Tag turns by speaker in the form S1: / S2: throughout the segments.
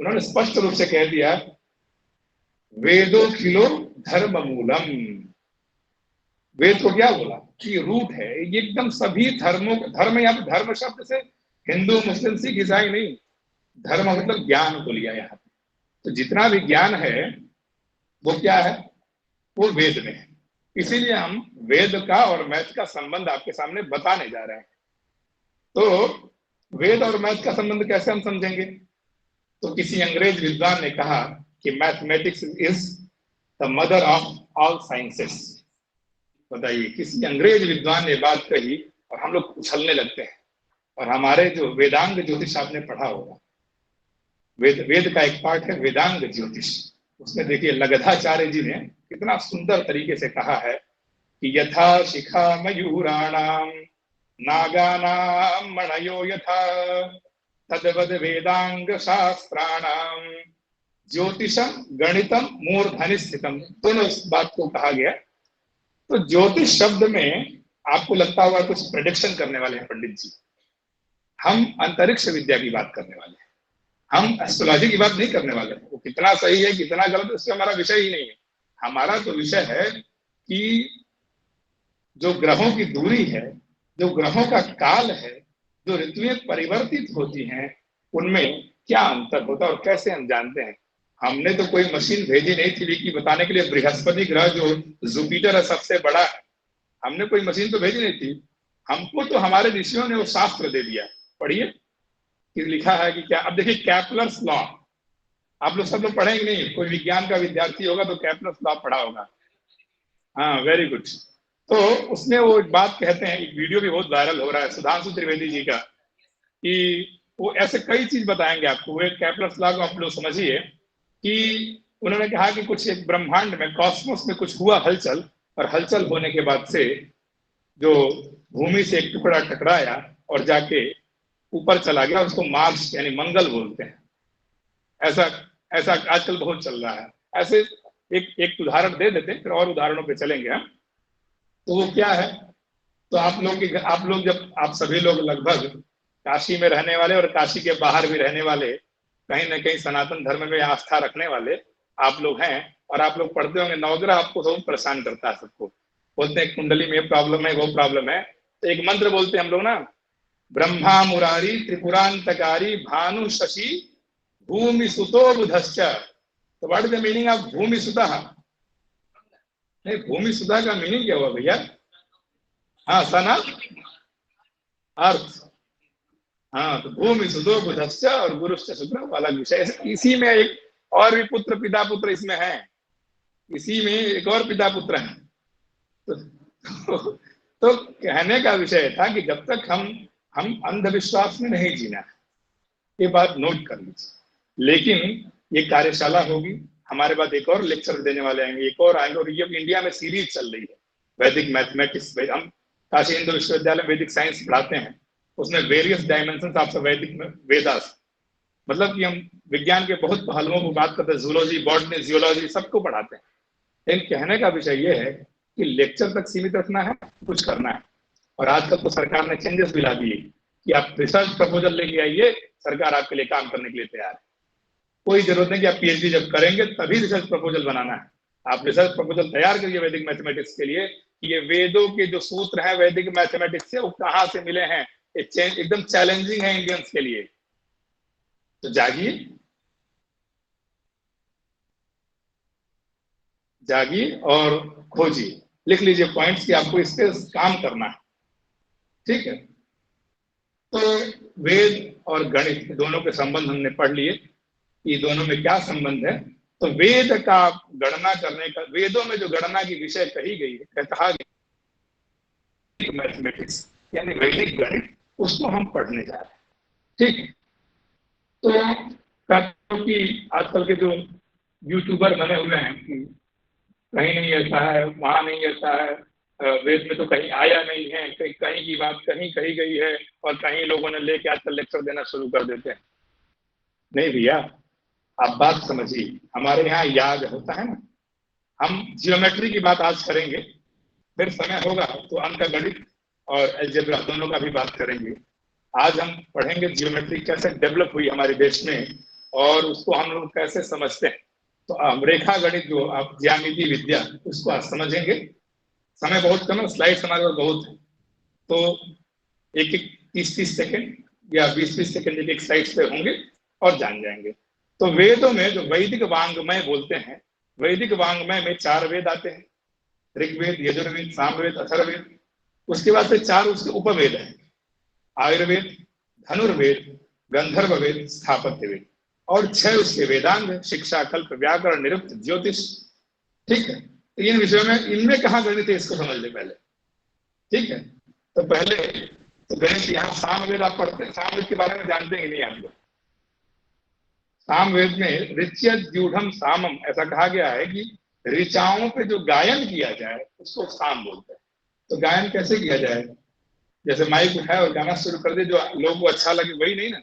S1: उन्होंने स्पष्ट रूप से कह दिया, वेदोखिलो धर्म मूलम। वेद को क्या बोला कि रूट है ये एकदम सभी धर्मों। धर्म, यहाँ पे धर्म शब्द से हिंदू मुस्लिम सिख ईसाई नहीं, धर्म मतलब ज्ञान को लिया यहाँ पे। तो जितना भी ज्ञान है वो क्या है, वो वेद में है। इसीलिए हम वेद का और मैथ का संबंध आपके सामने बताने जा रहे हैं। तो वेद और मैथ का संबंध कैसे हम समझेंगे? तो किसी अंग्रेज विद्वान ने कहा कि mathematics is the mother of all sciences. बताइए, किसी अंग्रेज विद्वान ने बात कही और हम लोग उछलने लगते हैं। और हमारे जो वेदांग ज्योतिष आपने पढ़ा होगा, वेद का एक पार्ट है वेदांग ज्योतिष। उसमें देखिए लगधाचार्य जी ने कितना सुंदर तरीके से कहा है कि यथा शिखा मयूराणाम नागानाम मणयो यथा तद्वद वेदांग शास्त्राणाम ज्योतिषम गणितम मूर्धनि स्थितम। दोनों इस बात को कहा गया। तो ज्योतिष शब्द में आपको लगता होगा कुछ प्रेडिक्शन करने वाले हैं पंडित जी। हम अंतरिक्ष विद्या की बात करने वाले हैं, हम एस्ट्रोलॉजी की बात नहीं करने वाले हैं। वो कितना सही है कितना गलत, उससे हमारा विषय ही नहीं है। हमारा तो विषय है कि जो ग्रहों की दूरी है, जो ग्रहों का काल है, जो ऋतुएं परिवर्तित होती हैं, उनमें क्या अंतर होता है और कैसे हम जानते हैं। हमने तो कोई मशीन भेजी नहीं थी कि बताने के लिए बृहस्पति ग्रह जो जुपिटर है सबसे बड़ा है, हमने कोई मशीन तो भेजी नहीं थी। हमको तो हमारे ऋषियों ने वो शास्त्र दे दिया। पढ़िए कि लिखा है कि क्या। अब देखिए कैप्लर्स लॉ, आप लोग सब लोग पढ़ेंगे नहीं, कोई विज्ञान का विद्यार्थी होगा तो कैप्लर्स लॉ पढ़ा होगा। हाँ, वेरी गुड। तो उसमें वो एक बात कहते हैं, एक वीडियो भी बहुत वायरल हो रहा है सुधांशु त्रिवेदी जी का, कि वो ऐसे कई चीज बताएंगे आपको। वो एक कैप्लर्स लॉ को आप लोग समझिए कि उन्होंने कहा कि कुछ एक ब्रह्मांड में, कॉस्मोस में कुछ हुआ हलचल, और हलचल होने के बाद से जो भूमि से एक टुकड़ा टकराया और जाके ऊपर चला गया, उसको मार्स यानी मंगल बोलते हैं। ऐसा ऐसा आजकल बहुत चल रहा है। ऐसे एक उदाहरण दे देते हैं, फिर और उदाहरणों पे चलेंगे हम। तो वो क्या है, तो आप लोग जब आप सभी लोग लगभग काशी में रहने वाले और काशी के बाहर भी रहने वाले, कहीं ना कहीं सनातन धर्म में आस्था रखने वाले आप लोग हैं, और आप लोग पढ़ते होंगे नवग्रह आपको बहुत परेशान करता है। सबको बोलते हैं कुंडली में प्रॉब्लम है, वो प्रॉब्लम है। तो एक मंत्र बोलते हैं हम लोग ना, ब्रह्मा मुरारी त्रिपुरांतकारी भानु शशि भूमि सुतो बुधश्च। तो what is the meaning of भूमि सुता? नहीं, भूमि सुता का मीनिंग क्या हुआ भैया? हाँ, सन ऑफ अर्थ। हाँ, तो भूमि सुतो बुधश्च और गुरुश्च शुक्र वाला विषय। इसी में एक और भी पुत्र पिता पुत्र इसमें है, इसी में एक और पिता पुत्र है। तो कहने का विषय था कि जब तक हम अंधविश्वास में नहीं जीना, ये बात नोट कर लीजिए। लेकिन ये कार्यशाला होगी, हमारे बाद एक और लेक्चर देने वाले आएंगे, एक और आएंगे, और ये इंडिया में सीरीज चल रही है वैदिक मैथमेटिक्स। हम काशी हिंदू विश्वविद्यालय में वैदिक साइंस पढ़ाते हैं, उसमें वेरियस डायमेंशन ऑफ वैदिक वेदास, मतलब कि हम विज्ञान के बहुत पहलुओं को बात करते हैं, जूलॉजी, बॉटनी, जियोलॉजी सबको पढ़ाते हैं। लेकिन कहने का विषय ये है कि लेक्चर तक सीमित रखना है, कुछ करना है। और आजकल तो सरकार ने चेंजेस भी ला दिए कि आप रिसर्च प्रपोजल लेके आइए, सरकार आपके लिए काम करने के लिए तैयार है। कोई जरूरत नहीं कि आप पीएचडी जब करेंगे तभी रिसर्च प्रपोजल बनाना है। आप रिसर्च प्रपोजल तैयार करिए वैदिक मैथमेटिक्स के लिए, कि ये वेदों के जो सूत्र हैं वैदिक मैथमेटिक्स से, वो कहाँ से मिले हैं। एकदम चैलेंजिंग है इंडियंस के लिए। तो जागिए, जागिए और खोजिए। लिख लीजिए पॉइंट्स कि आपको इस पे काम करना है, ठीक है। तो वेद और गणित दोनों के संबंध हमने पढ़ लिए, ये दोनों में क्या संबंध है। तो वेद का गणना करने का, वेदों में जो गणना की विषय कही गई है, कहा गया मैथमेटिक्स यानी वैदिक गणित, उसको हम पढ़ने जा रहे हैं, ठीक। तो क्योंकि आजकल के जो यूट्यूबर बने हुए हैं कि कहीं नहीं ऐसा है, वहां नहीं ऐसा है, वेद में तो कहीं आया नहीं है, कहीं की बात कहीं कही गई है, और कहीं लोगों ने लेके आजकल लेक्चर देना शुरू कर देते हैं। नहीं भैया, आप बात समझिए। हमारे यहाँ याद होता है ना, हम जियोमेट्री की बात आज करेंगे, फिर समय होगा तो अंकगणित और अलजेब्रा दोनों का भी बात करेंगे। आज हम पढ़ेंगे जियोमेट्री कैसे डेवलप हुई हमारे देश में, और उसको हम लोग कैसे समझते हैं। तो रेखा गणित जो आप ज्यामिति विद्या उसको आज समझेंगे। समय बहुत कम है, स्लाइड हमारे पास बहुत है, तो एक एक 30-30 सेकंड या 20-20 सेकंड एक एक स्लाइड पे होंगे और जान जाएंगे। तो वेदों में जो वैदिक वांग्मय बोलते हैं, वैदिक वांग्मय में 4 वेद आते हैं, ऋग्वेद, यजुर्वेद, सामवेद, अथर्ववेद। उसके बाद से 4 उसके उपवेद हैं, आयुर्वेद, धनुर्वेद, गंधर्व वेद, स्थापत्य वेद, और 6 उसके वेदांग, शिक्षा, कल्प, व्याकरण, निरुक्त, ज्योतिष। ठीक है, तो इन विषयों में इनमें कहाँ गणित है इसको समझ ले पहले। ठीक है, तो पहले तो गणित यहाँ सामवेद आप पढ़ते हैं, सामवेद के बारे में जानते हैं नहीं आप लोग। सामवेद में ऋच्यद्यूढ़म सामम ऐसा कहा गया है कि ऋचाओं पे जो गायन किया जाए उसको साम बोलते हैं। तो गायन कैसे किया जाए, जैसे माइक उठाए और गाना शुरू कर दे, जो लोगों को अच्छा लगे, वही नहीं ना।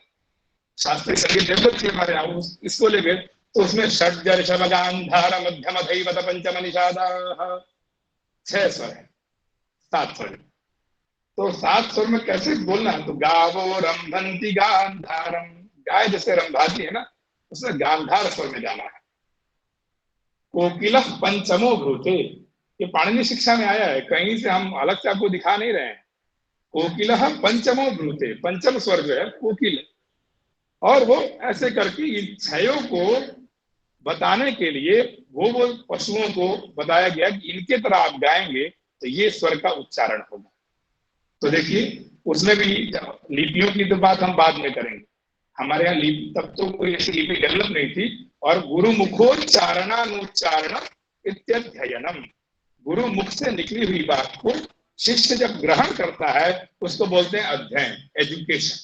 S1: शास्त्रीय संगीत डेवलप किया हमारे यहाँ, इसको ले गए तो उसमें षड्ज ऋषभ गांधार मध्यम धैवत पंचम निषादा 6 स्वर है, 7 स्वर। तो 7 स्वर में कैसे बोलना है, तो गावो रंभंती गांधारम, गाय जैसे रंभाती है ना, उसमें गांधार स्वर में जाना है। कोकिल पंचमो भ्रूते, ये पाणिनि शिक्षा में आया है, कहीं से हम अलग से आपको दिखा नहीं रहे हैं। कोकिल पंचमो भ्रूते, पंचम स्वर जो है कोकिल, और वो ऐसे करके इन 6 को बताने के लिए वो पशुओं को बताया गया कि इनके तरह आप गाएंगे तो ये स्वर का उच्चारण होगा। तो देखिए उसमें भी लिपियों की तो बात हम बाद में करेंगे, हमारे यहाँ लिपि तब तो कोई ऐसी लिपि डेवलप नहीं थी। और गुरु मुखोच्चारणानुच्चारण इत्यध्ययनम, गुरु मुख से निकली हुई बात को शिष्य जब ग्रहण करता है उसको बोलते हैं अध्ययन, एजुकेशन।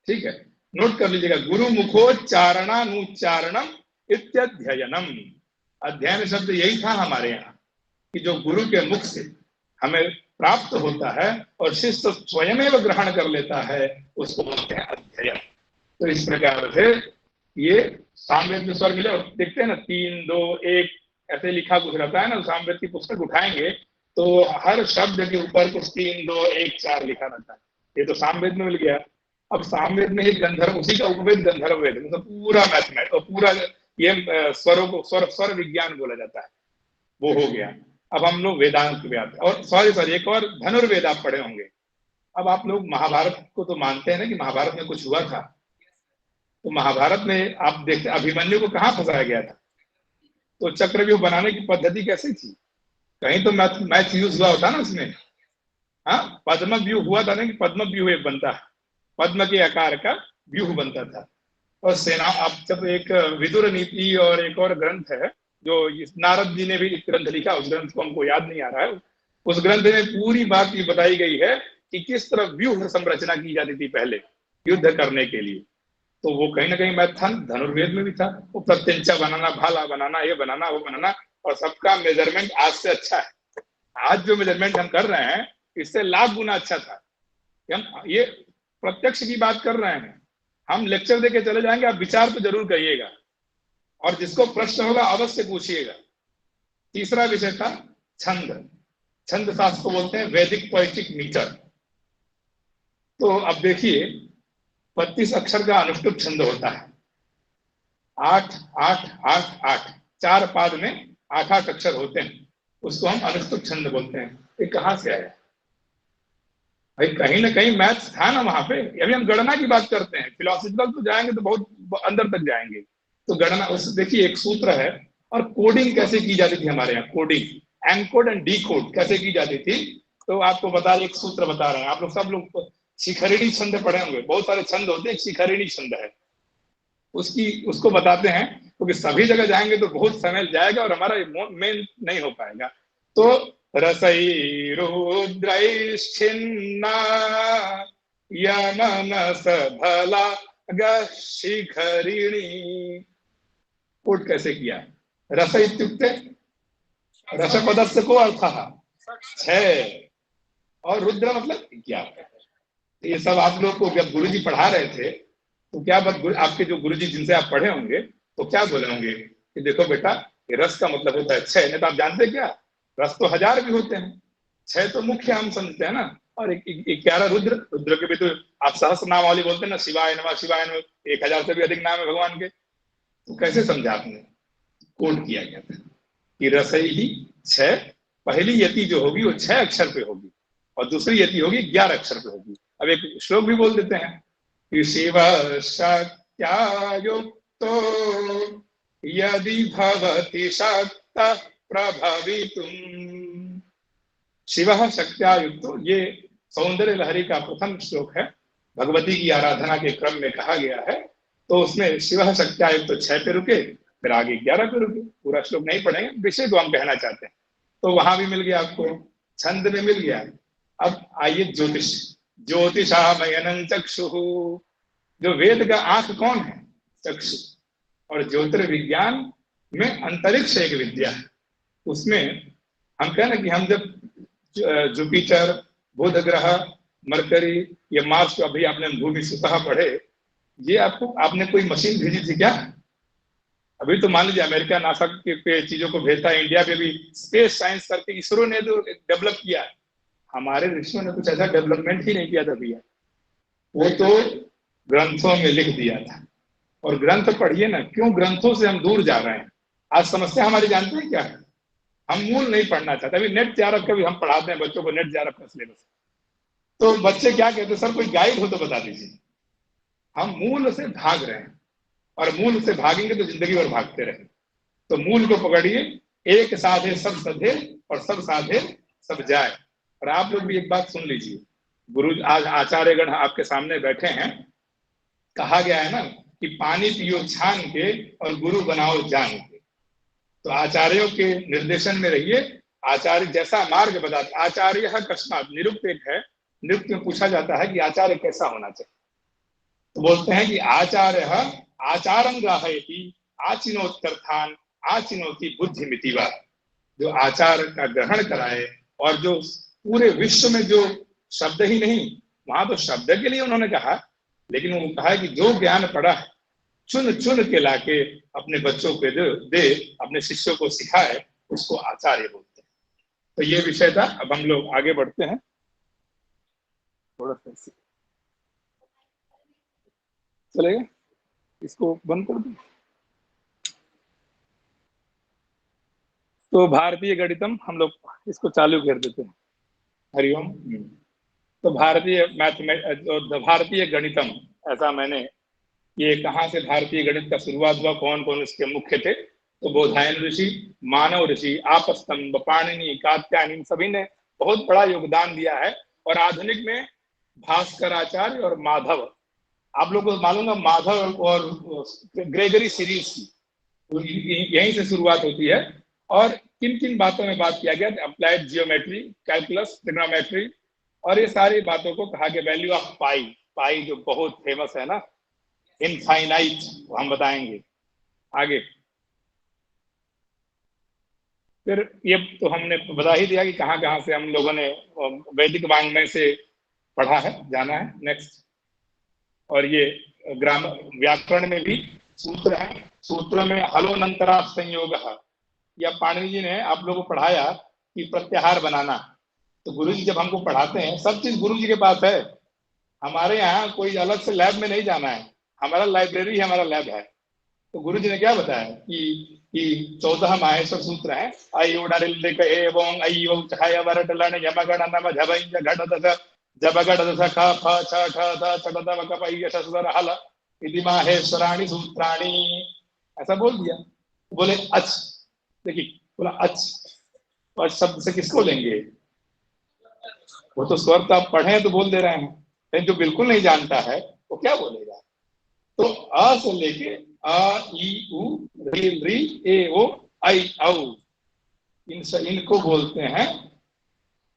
S1: ठीक है, नोट कर लीजिएगा, गुरु मुखोच्चारणानुच्चारणम इत्यध्ययनम। अध्ययन शब्द यही था हमारे यहाँ कि जो गुरु के मुख से हमें प्राप्त होता है और शिष्य स्वयं ग्रहण कर लेता है उसको बोलते हैं अध्ययन। तो इस प्रकार से ये सामवेद में स्वर मिले, और देखते हैं ना 3 2 1 ऐसे लिखा कुछ रहता है ना, सामवेद की पुस्तक उठाएंगे तो हर शब्द के ऊपर कुछ 3 2 1 4 लिखा रहता है। ये तो सामवेद में मिल गया। अब सामवेद में ही गंधर्व, उसी का उपवेद गंधर्व वेद, मतलब पूरा मैथमेटिक्स और पूरा ये स्वरों को स्वर विज्ञान बोला जाता है, वो हो गया। अब हम लोग वेदांत पे आते हैं, और सॉरी एक और धनुर्वेद आप पढ़े होंगे। अब आप लोग महाभारत को तो मानते हैं ना कि महाभारत में कुछ हुआ था, तो महाभारत में आप देखते अभिमन्यु को कहाँ फंसाया गया था, तो चक्रव्यूह बनाने की पद्धति कैसी थी, कहीं तो मैथ यूज हुआ होता ना उसमें। हाँ, पद्म व्यूह हुआ था ना, कि पद्म व्यूह एक बनता है, पद्म के आकार का व्यूह बनता था। और सेना, अब जब एक विदुर नीति और एक और ग्रंथ है जो नारद जी ने भी एक ग्रंथ लिखा, उस ग्रंथ को हमको याद नहीं आ रहा है, उस ग्रंथ में पूरी बात ये बताई गई है कि किस तरह व्यूह संरचना की जाती थी पहले युद्ध करने के लिए। तो वो कहीं ना कहीं मैथ था, धनुर्वेद में भी था, वो प्रत्यंचा बनाना, भाला बनाना, ये बनाना, वो बनाना, और सबका मेजरमेंट आज से अच्छा है। आज जो मेजरमेंट हम कर रहे हैं इससे लाख गुना अच्छा था। हम ये प्रत्यक्ष की बात कर रहे हैं, हम लेक्चर देके चले जाएंगे, आप विचार तो जरूर करिएगा, और जिसको प्रश्न होगा अवश्य पूछिएगा। तीसरा विषय था छंद। छंद शास्त्र को बोलते हैं वैदिक पोएटिक मीटर। तो अब देखिए 32 अक्षर का अनुष्टुप छंद होता है, 8 8 8 8, 4 पाद में 8 अक्षर होते हैं, उसको हम अनुष्टुप छंद बोलते हैं। ये कहाँ से आया भाई, कहीं ना कहीं मैथ्स था ना वहां पे। अभी हम गणना की बात करते हैं, फिलोसफिकल तो जाएंगे तो बहुत अंदर तक जाएंगे। तो गणना, उस देखिए एक सूत्र है, और कोडिंग कैसे की जाती थी हमारे यहाँ, कोडिंग एनकोड एंड डीकोड कैसे की जाती थी। तो आपको बता एक सूत्र बता रहे हैं, आप लोग सब लोग शिखरिणी छंद पढ़े होंगे, बहुत सारे छंद होते हैं, एक शिखरिणी छंद है, उसको बताते हैं, क्योंकि सभी जगह जाएंगे तो बहुत समय जाएगा और हमारा मेन नहीं हो पाएगा। तो रसैरुद्रैश्चिन्ना यमनस भला शिखरिणी। कोट कैसे किया, रस इत्युक्ते रसपदस्य को अर्थः 6, और रुद्र मतलब 11। ये सब आप लोग को जब गुरुजी पढ़ा रहे थे तो क्या बात, आपके जो गुरुजी जिनसे आप पढ़े होंगे तो क्या बोले होंगे कि देखो बेटा, ये रस का मतलब होता है 6, नहीं तो आप जानते क्या, रस तो 1000 भी होते हैं, 6 तो मुख्य हम समझते हैं ना। और एक 11 रुद्र, रुद्र के भी तो आप सहस्त्र नाम वाली बोलते हैं ना, शिवाय नमः शिवाय नमः, 1000 से भी अधिक नाम है भगवान के। तो कैसे समझा आपने? कोड किया गया था कि रसई ही 6, पहली यति जो होगी वो 6 अक्षर पे होगी और दूसरी यति होगी 11 अक्षर पे होगी। अब एक श्लोक भी बोल देते हैं कि शिव शक्त्यायुक्तो यदि भवति शक्त प्रभवितुम। शिव शक्त्यायुक्तो, ये सौंदर्य लहरी का प्रथम श्लोक है, भगवती की आराधना के क्रम में कहा गया है। तो उसमें शिव शक्त्यायुक्त 6 पे रुके, फिर आगे 11 पे रुके। पूरा श्लोक नहीं पढ़ेंगे, विषय को हम कहना चाहते हैं। तो वहां भी मिल गया आपको, छंद में मिल गया। अब आइए ज्योतिष, ज्योतिषामयनं चक्षुः, जो वेद का आंख कौन है? चक्षु। और ज्योतिर्विज्ञान में अंतरिक्ष एक विद्या है, उसमें हम कहें ना कि हम जब जुपिटर, बुध ग्रह, मरकरी या मार्स को अभी आपने भूमि सतह पढ़े, ये आपको आपने कोई मशीन भेजी थी क्या? अभी तो मान लीजिए अमेरिका नासा के चीजों को भेजता है, इंडिया पे भी स्पेस साइंस करके इसरो ने जो डेवलप किया है, हमारे ऋषियों ने कुछ ऐसा डेवलपमेंट ही नहीं किया था भैया, वो तो ग्रंथों में लिख दिया था। और ग्रंथ पढ़िए ना, क्यों ग्रंथों से हम दूर जा रहे हैं? आज समस्या हमारी जानते हैं क्या है? हम मूल नहीं पढ़ना चाहते। अभी नेट जेआरएफ का भी हम पढ़ाते हैं बच्चों को, नेट जेआरएफ का सिलेबस। तो बच्चे क्या कहते हैं, सर कोई गाइड हो तो बता दीजिए। हम मूल से भाग रहे हैं, और मूल से भागेंगे तो जिंदगी भर भागते रहे। तो मूल को पकड़िए, एक साधे सब सधे और सब साधे सब जाए। और आप लोग भी एक बात सुन लीजिए, गुरु आज आचार्यगण आपके सामने बैठे हैं, कहा गया है ना कि पानी पियो छान के और गुरु बनाओ जान के। तो आचार्यों के निर्देशन में रहिए, आचार्य जैसा मार्ग बताते। आचार्य कस्मात्, निरुक्त एक है, निरुक्त में पूछा जाता है कि आचार्य कैसा होना चाहिए, तो बोलते हैं कि आचार्य आचारं ग्राहयति आचिनोत्यर्थान आचिनोति बुद्धिमितिवा। जो आचार का ग्रहण कराए, और जो पूरे विश्व में जो शब्द ही नहीं, वहां तो शब्द के लिए उन्होंने कहा, लेकिन वो कहा है कि जो ज्ञान पढ़ा है चुन चुन के लाके अपने बच्चों को दे, अपने शिष्यों को सिखाए, उसको आचार्य बोलते हैं। तो ये विषय था। अब हम लोग आगे बढ़ते हैं थोड़ा सा, चलेगा? इसको बंद कर दूं? तो भारतीय गणितम हम लोग इसको चालू कर देते हैं। हरिओम। तो भारतीय गणितम, ऐसा मैंने, ये कहाँ से भारतीय गणित का शुरुआत हुआ, कौन कौन इसके मुख्य थे? तो बोधायन ऋषि, मानव ऋषि, आपस्तंभ, पाणिनि, कात्यायन, सभी ने बहुत बड़ा योगदान दिया है। और आधुनिक में भास्कराचार्य और माधव, आप लोगों को मालूम है माधव और ग्रेगरी सीरीज की यहीं से शुरुआत होती है। और किन किन बातों में बात किया गया? अप्लाइड जियोमेट्री, कैलकुलस, ट्रिग्नोमेट्री, और ये सारी बातों को कहा गया। वैल्यू ऑफ पाई, पाई जो बहुत फेमस है ना, इनफाइनाइट, हम बताएंगे आगे। फिर ये तो हमने बता ही दिया कि कहाँ कहाँ से हम लोगों ने वैदिक वांग्मय से पढ़ा है, जाना है। नेक्स्ट, और ये ग्रामर व्याकरण में भी सूत्र है, सूत्र में हलोनंतरा संयोग, या पाणिनि जी ने आप लोगों को पढ़ाया कि प्रत्याहार बनाना। तो गुरु जी जब हमको पढ़ाते हैं, सब चीज गुरु जी के पास है। हमारे यहाँ कोई अलग से लैब में नहीं जाना है, हमारा लाइब्रेरी हमारा लैब है। तो गुरु जी ने क्या बताया कि 14 माहेश्वर सूत्र है। एवं माहेश्वराणी सूत्राणी, ऐसा बोल दिया। बोले अच्छ, देखिए बोला अच्छ, और शब्द से किसको लेंगे? वो तो स्वर तो आप पढ़े तो बोल दे रहे हैं, लेकिन जो बिल्कुल नहीं जानता है वो क्या बोलेगा? तो अ से लेके अ ई उ री री ए ओ आई औ, इनको बोलते हैं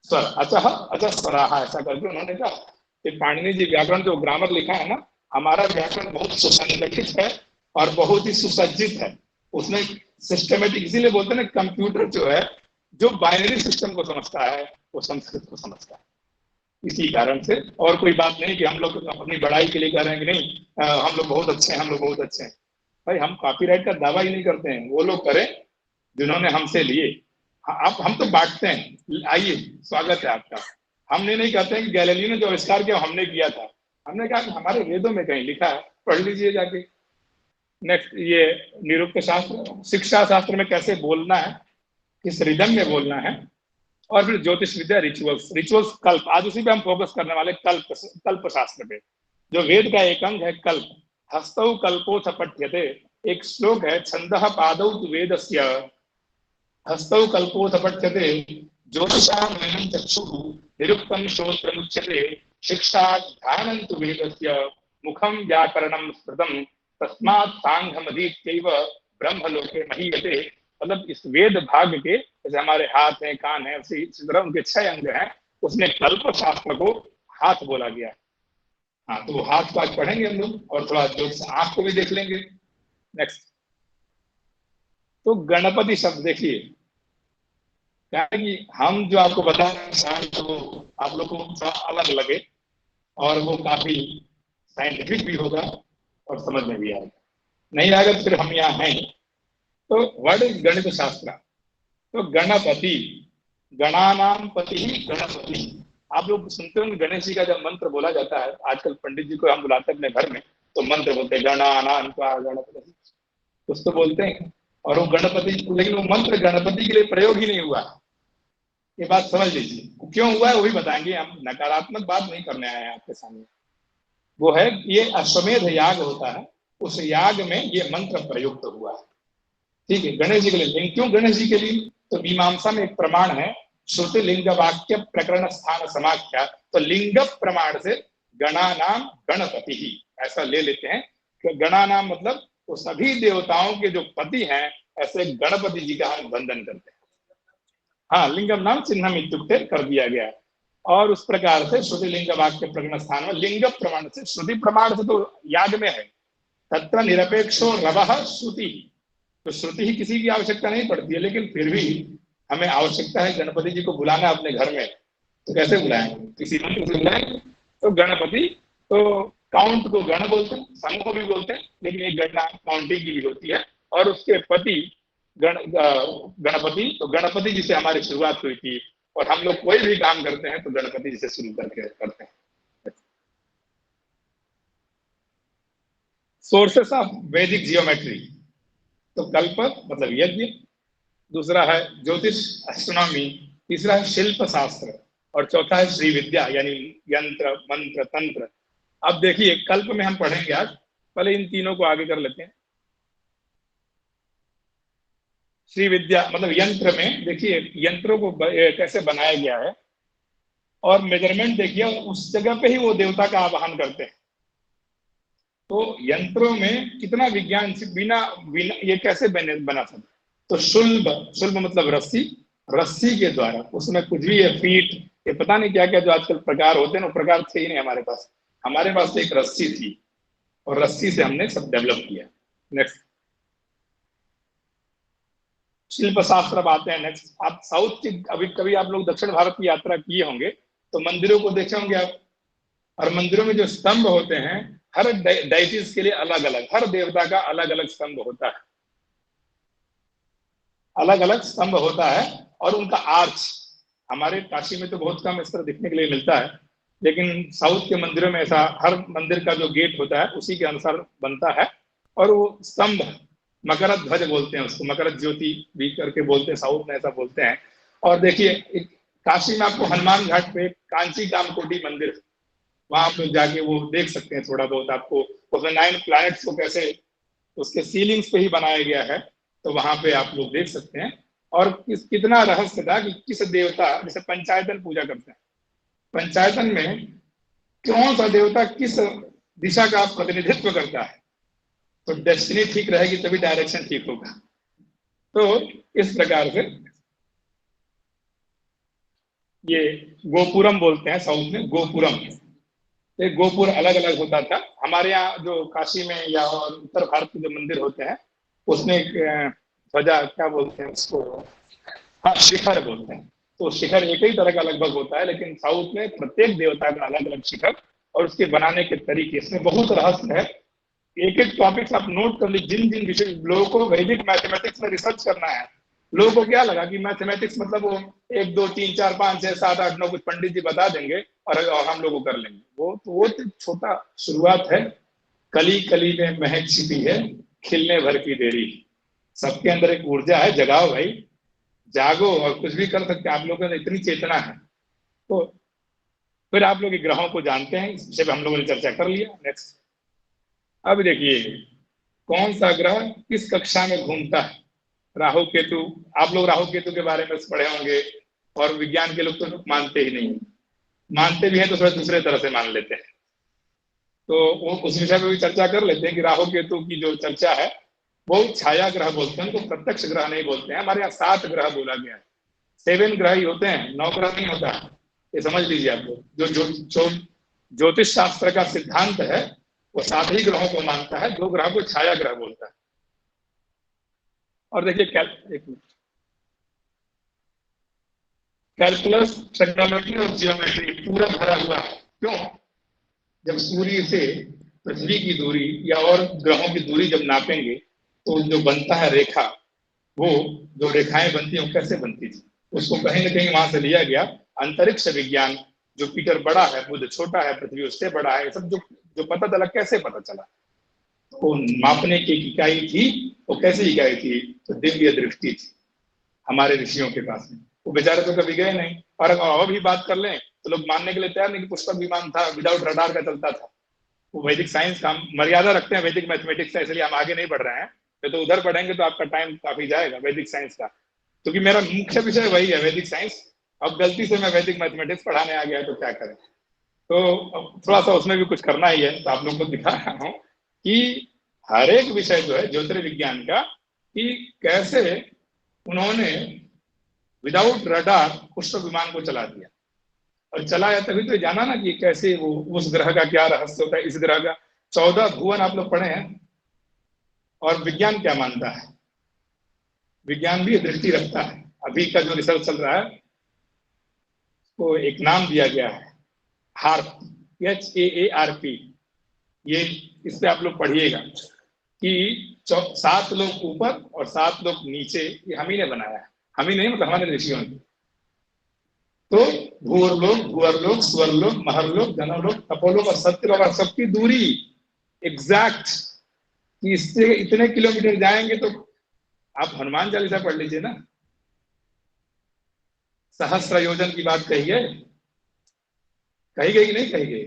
S1: स्वर। अच्छा स्वराहा, ऐसा करके उन्होंने कहा कि पाणिनि जी व्याकरण जो ग्रामर लिखा है ना, हमारा व्याकरण बहुत सुसंगठित है और बहुत ही सुसज्जित है। उसमें सिस्टमेटिक, इसीलिए बोलते हैं ना कंप्यूटर जो है, जो बाइनरी सिस्टम को समझता है वो संस्कृत को समझता है। इसी कारण से, और कोई बात नहीं कि हम लोग अपनी बड़ाई के लिए कह रहे हैं कि नहीं हम लोग बहुत अच्छे हैं, हम लोग बहुत अच्छे हैं। भाई हम कॉपीराइट का दावा ही नहीं करते हैं, वो लोग करें जिन्होंने हमसे लिए। आप हम तो बांटते हैं। आइए, स्वागत है आपका। हमने नहीं कहते हैं कि गैलीलियो ने जो आविष्कार किया हमने किया था, हमने कहा कि हमारे वेदों में कहीं लिखा है, पढ़ लीजिए जाके। नेक्स्ट ये निरुक्त शास्त्र, शिक्षा शास्त्र में कैसे बोलना है, किस रिदम में बोलना है। और फिर ज्योतिष विद्या, रिचुअल्स, रिचुअल्स कल्प, आज उसी पे हम फोकस करने वाले, कल्प, कल्प शास्त्र पे। जो वेद का एक अंग है कल्प, हस्तौ कल्पोथ पठ्यते, एक श्लोक है, छंदः पादौ तु वेदस्य हस्तौ कल्पोथ पठ्यते, ज्योतिषां नयनं चक्षुः निरुक्तं श्रोत्रमुच्यते, शिक्षा ध्यानं तु वेदस्य मुखं व्याकरणं स्मृतं, तस्मात् सांघमधीत्यैव ब्रह्मलोके महीयते। मतलब इस वेद भाग के, जैसे हमारे हाथ हैं, कान है, उसी तरह उनके 6 अंग हैं, उसमें कल्प शास्त्र को हाथ बोला गया। हाँ, तो हाथ को आज पढ़ेंगे हम लोग, और थोड़ा ज्योतिष आंख को भी देख लेंगे। नेक्स्ट, तो गणपति शब्द देखिए, क्या है कि हम जो आपको बता रहे हैं शायद तो आप लोग को थोड़ा अलग लगे, और वो काफी साइंटिफिक भी होगा और समझ में भी आएगा। नहीं आएगा तो फिर हम यहाँ हैं। तो वर्ड इज गणित शास्त्र। तो गणपति, गणानाम पति ही गणपति। आप लोग सुनते होंगे गणेश जी का जब मंत्र बोला जाता है, आजकल पंडित जी को हम बुलाते हैं अपने घर में, तो मंत्र बोलते हैं गणानाम का गणपति, कुछ तो बोलते हैं, और वो गणपति, लेकिन वो मंत्र गणपति के लिए प्रयोग ही नहीं हुआ। ये बात समझ लीजिए, क्यों हुआ है वही बताएंगे हम, नकारात्मक बात नहीं करने आए हैं आपके सामने। वो है, ये अश्वमेध याग होता है, उस याग में ये मंत्र प्रयुक्त हुआ है। ठीक है, गणेश जी के लिए। क्यों गणेश जी के लिए? तो मीमांसा में एक प्रमाण है, श्रुति लिंग वाक्य प्रकरण स्थान समाख्या, तो लिंग प्रमाण से गणानाम गणपति ही ऐसा ले लेते हैं कि गणानाम मतलब वो सभी देवताओं के जो पति हैं, ऐसे गणपति जी का हम वंदन करते हैं। हाँ, लिंगम नाम चिन्हम इत्युक्ते कर दिया गया। और उस प्रकार से श्रुति लिंग वाक्य प्रकरण स्थान में लिंग प्रमाण से, श्रुति प्रमाण से तो याग में है, तत्र निरपेक्षो रवः श्रुति, तो श्रुति ही किसी की आवश्यकता नहीं पड़ती है, लेकिन फिर भी हमें आवश्यकता है गणपति जी को बुलाना अपने घर में, तो कैसे बुलाएंगे? किसी मंत्र से बुलाएंगे। तो गणपति, तो काउंट को गण बोलते हैं, संघ को भी बोलते हैं, लेकिन एक गणना काउंटिंग की भी होती है। और उसके पति गणपति, तो गणपति जी से हमारी शुरुआत हुई थी, और हम लोग कोई भी काम करते हैं तो गणपति जी से शुरू करके करते हैं। सोर्सेस ऑफ वैदिक जियोमेट्री, तो कल्प मतलब यज्ञ, दूसरा है ज्योतिष एस्ट्रोनॉमी, तीसरा है शिल्प शास्त्र, और चौथा है श्री विद्या यानी यंत्र मंत्र तंत्र। अब देखिए कल्प में हम पढ़ेंगे आज, पहले इन तीनों को आगे कर लेते हैं। श्री विद्या मतलब यंत्र में देखिए यंत्रों को कैसे बनाया गया है, और मेजरमेंट देखिए, उस जगह पे ही वो देवता का आवाहन करते हैं। तो यंत्रों में कितना विज्ञान, बिना बिना ये कैसे बना सकते? तो शुल्ब, शुल्ब मतलब रस्सी, रस्सी के द्वारा, उसमें कुछ भी है फीट, ये पता नहीं क्या क्या जो आजकल प्रकार होते हैं ना, प्रकार थे ही नहीं हमारे पास। हमारे पास तो एक रस्सी थी, और रस्सी से हमने सब डेवलप किया। नेक्स्ट, शिल्प शास्त्र आते हैं। नेक्स्ट, आप साउथ की, अभी कभी आप लोग दक्षिण भारत की यात्रा किए होंगे तो मंदिरों को देखे होंगे आप, और मंदिरों में जो स्तंभ होते हैं, हर डाइटिस के लिए अलग अलग, हर देवता का अलग अलग स्तंभ होता है, अलग अलग स्तंभ होता है। और उनका आर्च, हमारे काशी में तो बहुत कम इस तरह दिखने के लिए मिलता है, लेकिन साउथ के मंदिरों में ऐसा, हर मंदिर का जो गेट होता है उसी के अनुसार बनता है। और वो स्तंभ मकर ध्वज बोलते हैं उसको, मकर ज्योति भी करके बोलते हैं, साउथ में ऐसा बोलते हैं। और देखिए काशी में आपको हनुमान घाट पे कांची कामकोटी मंदिर, वहां पे जाके वो देख सकते हैं थोड़ा बहुत आपको, उसमें 9 प्लैनेट्स को कैसे उसके सीलिंग्स पे ही बनाया गया है, तो वहां पे आप लोग देख सकते हैं। और कितना रहस्य था कि किस देवता, जैसे पंचायतन पूजा करते हैं, पंचायतन में कौन सा देवता किस दिशा का प्रतिनिधित्व करता है, तो डेस्टिनी ठीक रहेगी तभी डायरेक्शन ठीक होगा। तो इस प्रकार से ये गोपुरम बोलते हैं साउथ में, गोपुरम, एक गोपुर अलग अलग होता था। हमारे यहाँ जो काशी में या और उत्तर भारत के जो मंदिर होते हैं उसमें एक ध्वजा, क्या बोलते हैं उसको, हाँ शिखर बोलते हैं। तो शिखर एक ही तरह का लगभग होता है, लेकिन साउथ में प्रत्येक देवता का अलग अलग शिखर, और उसके बनाने के तरीके, इसमें बहुत रहस्य है। एक एक टॉपिक्स आप नोट कर लीजिए, जिन जिन विषय लोगों को वैदिक मैथमेटिक्स में रिसर्च करना है, लोगों को क्या लगा कि मैथमेटिक्स मतलब वो 1 2 3 4 5 6 7 8 9 कुछ पंडित जी बता देंगे और हम लोग कर लेंगे। वो तो छोटा शुरुआत है। कली कली में महक छिपी है, खिलने भर की देरी। सबके अंदर एक ऊर्जा है, जगाओ भाई, जागो और कुछ भी कर सकते हैं। आप लोगों में इतनी चेतना है। तो फिर आप लोग ग्रहों को जानते हैं, इस विषय पर हम लोगों ने चर्चा कर लिया। नेक्स्ट। अब देखिए कौन सा ग्रह किस कक्षा में घूमता है। राहु केतु, आप लोग राहु केतु के बारे में पढ़े होंगे, और विज्ञान के लोग तो मानते ही नहीं, मानते भी हैं तो थोड़ा दूसरे तरह से मान लेते हैं। तो वो उस विषय पे भी चर्चा कर लेते हैं कि राहु केतु की जो चर्चा है वो छाया ग्रह बोलते हैं, उनको प्रत्यक्ष ग्रह नहीं बोलते हैं। हमारे यहाँ 7 ग्रह बोला गया है, 7 ग्रह ही होते हैं, 9 ग्रह नहीं होता। ये समझ लीजिए आप लोग। जो ज्योतिष शास्त्र का सिद्धांत है वो 7 ही ग्रहों को मानता है, 2 ग्रह को छाया ग्रह बोलता है। और देखिए कैलकुलस, ट्रिग्नोमेट्री और जियोमेट्री पूरा भरा हुआ है। क्यों? जब सूर्य से पृथ्वी की दूरी या और ग्रहों की दूरी जब नापेंगे तो जो बनता है रेखा, वो जो रेखाएं बनती हैं वो कैसे बनती थी, उसको कहीं ना कहीं वहां से लिया गया। अंतरिक्ष विज्ञान, जुपिटर बड़ा है, बुध छोटा है, पृथ्वी उससे बड़ा है, ये सब जो जो पता चला, कैसे पता चला? तो मापने की इकाई थी। वो कैसी इकाई थी? तो दिव्य दृष्टि थी हमारे ऋषियों के पास में। वो बेचारे तो कभी गए नहीं। और भी बात कर लें तो लोग मानने के लिए तैयार नहीं कि पुष्पक विमान था, विदाउट रडार का चलता था। वो वैदिक साइंस का मर्यादा रखते हैं, वैदिक मैथमेटिक्स का, इसलिए हम आगे नहीं बढ़ रहे हैं। तो उधर पढ़ेंगे तो आपका टाइम काफी जाएगा वैदिक साइंस का, क्योंकि मेरा मुख्य विषय वही है, वैदिक साइंस। अब गलती से मैं वैदिक मैथमेटिक्स पढ़ाने आ गया तो क्या करें। तो थोड़ा सा उसमें भी कुछ करना ही है, तो आप लोग को दिखा रहा हूँ कि हर एक विषय जो है ज्योतिर्विज्ञान का, कि कैसे उन्होंने विदाउट रडार पुष्पक विमान को चला दिया। और चलाया तभी तो जाना ना कि कैसे वो उस ग्रह का क्या रहस्य होता है, इस ग्रह का 14 भुवन आप लोग पढ़े हैं। और विज्ञान क्या मानता है? विज्ञान भी दृष्टि रखता है। अभी का जो रिसर्च चल रहा है तो एक नाम दिया गया है, हार्प, HAARP। ये इस पे आप लोग पढ़िएगा कि 7 लोग ऊपर और 7 लोग नीचे, ये हम ही ने बनाया है। हम ही नहीं, मतलब हमारे ऋषियों ने। तो भूअरलोक, भूअरलोक, स्वर्लोक, महरलोक, जनलोक, तपोलोक और सत्यलोक, और सबकी दूरी एग्जैक्ट कि इससे इतने किलोमीटर जाएंगे। तो आप हनुमान चालीसा पढ़ लीजिए ना, सहस्त्र योजन की बात कही है, कही गई नहीं कही गई?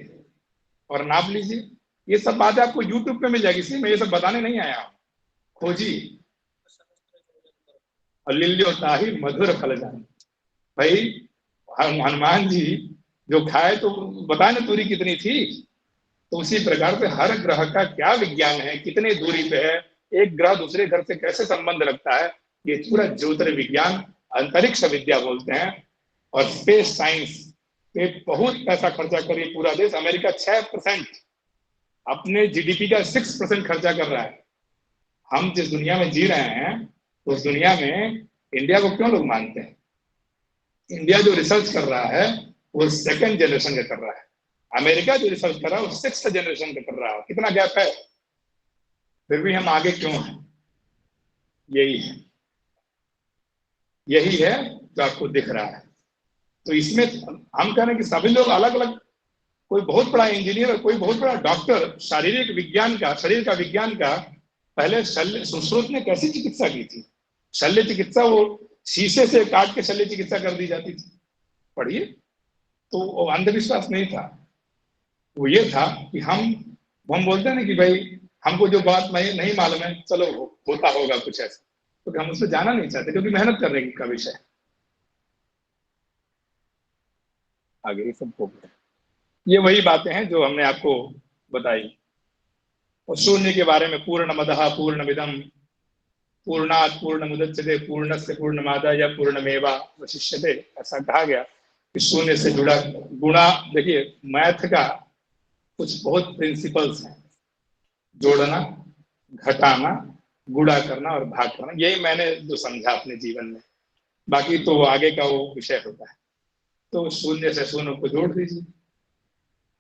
S1: और नाप लीजिए। ये सब बातें आपको यूट्यूब पे मिल जाएगी, इसलिए मैं ये सब बताने नहीं आया। खोजी और लिल्यो ताही मधुर फल जाने। भाई हनुमान जी जो खाए तो बताए ना दूरी कितनी थी। तो उसी प्रकार से हर ग्रह का क्या विज्ञान है, कितने दूरी पे है, एक ग्रह दूसरे ग्रह से कैसे संबंध रखता है, ये पूरा ज्योतिर्विज्ञान, अंतरिक्ष विद्या बोलते हैं। और स्पेस साइंस पे बहुत पैसा खर्चा कर पूरा देश। अमेरिका 6%, अपने जीडीपी का 6% खर्चा कर रहा है। हम जिस दुनिया में जी रहे हैं उस दुनिया में इंडिया को क्यों लोग मानते हैं? इंडिया जो रिसर्च कर रहा है वो 2nd जनरेशन का कर रहा है, अमेरिका जो रिसर्च कर रहा है वो 6th जनरेशन का कर रहा है। कितना गैप है, फिर भी हम आगे क्यों हैं? यही है, यही है जो आपको दिख रहा है। तो इसमें हम कह रहे हैं कि सभी लोग अलग अलग, कोई बहुत बड़ा इंजीनियर, कोई बहुत बड़ा डॉक्टर, शारीरिक विज्ञान का, शरीर का विज्ञान का। पहले शल्य सुश्रुत ने कैसी चिकित्सा की थी? शल्य चिकित्सा, वो शीशे से काट के शल्य चिकित्सा कर दी जाती थी, पढ़िए। तो वो अंधविश्वास नहीं था, वो ये था कि हम बोलते हैं ना कि भाई हमको जो बात नहीं मालूम है, चलो होता होगा कुछ ऐसा, तो हम उसमें जाना नहीं चाहते, क्योंकि मेहनत करने का विषय। आगे ये सब हो, ये वही बातें हैं जो हमने आपको बताई। और शून्य के बारे में, पूर्णमदः पूर्णमिदं पूर्णात् पूर्णमुदच्यते पूर्णस्य पूर्णमादाय पूर्णमेवावशिष्यते, ऐसा कहा गया कि शून्य से जुड़ा गुणा। देखिए मैथ का कुछ बहुत प्रिंसिपल्स हैं, जोड़ना, घटाना, गुणा करना और भाग करना। यही मैंने जो समझा अपने जीवन में, बाकी तो आगे का वो विषय होता है। तो शून्य से शून्य को जोड़ दीजिए,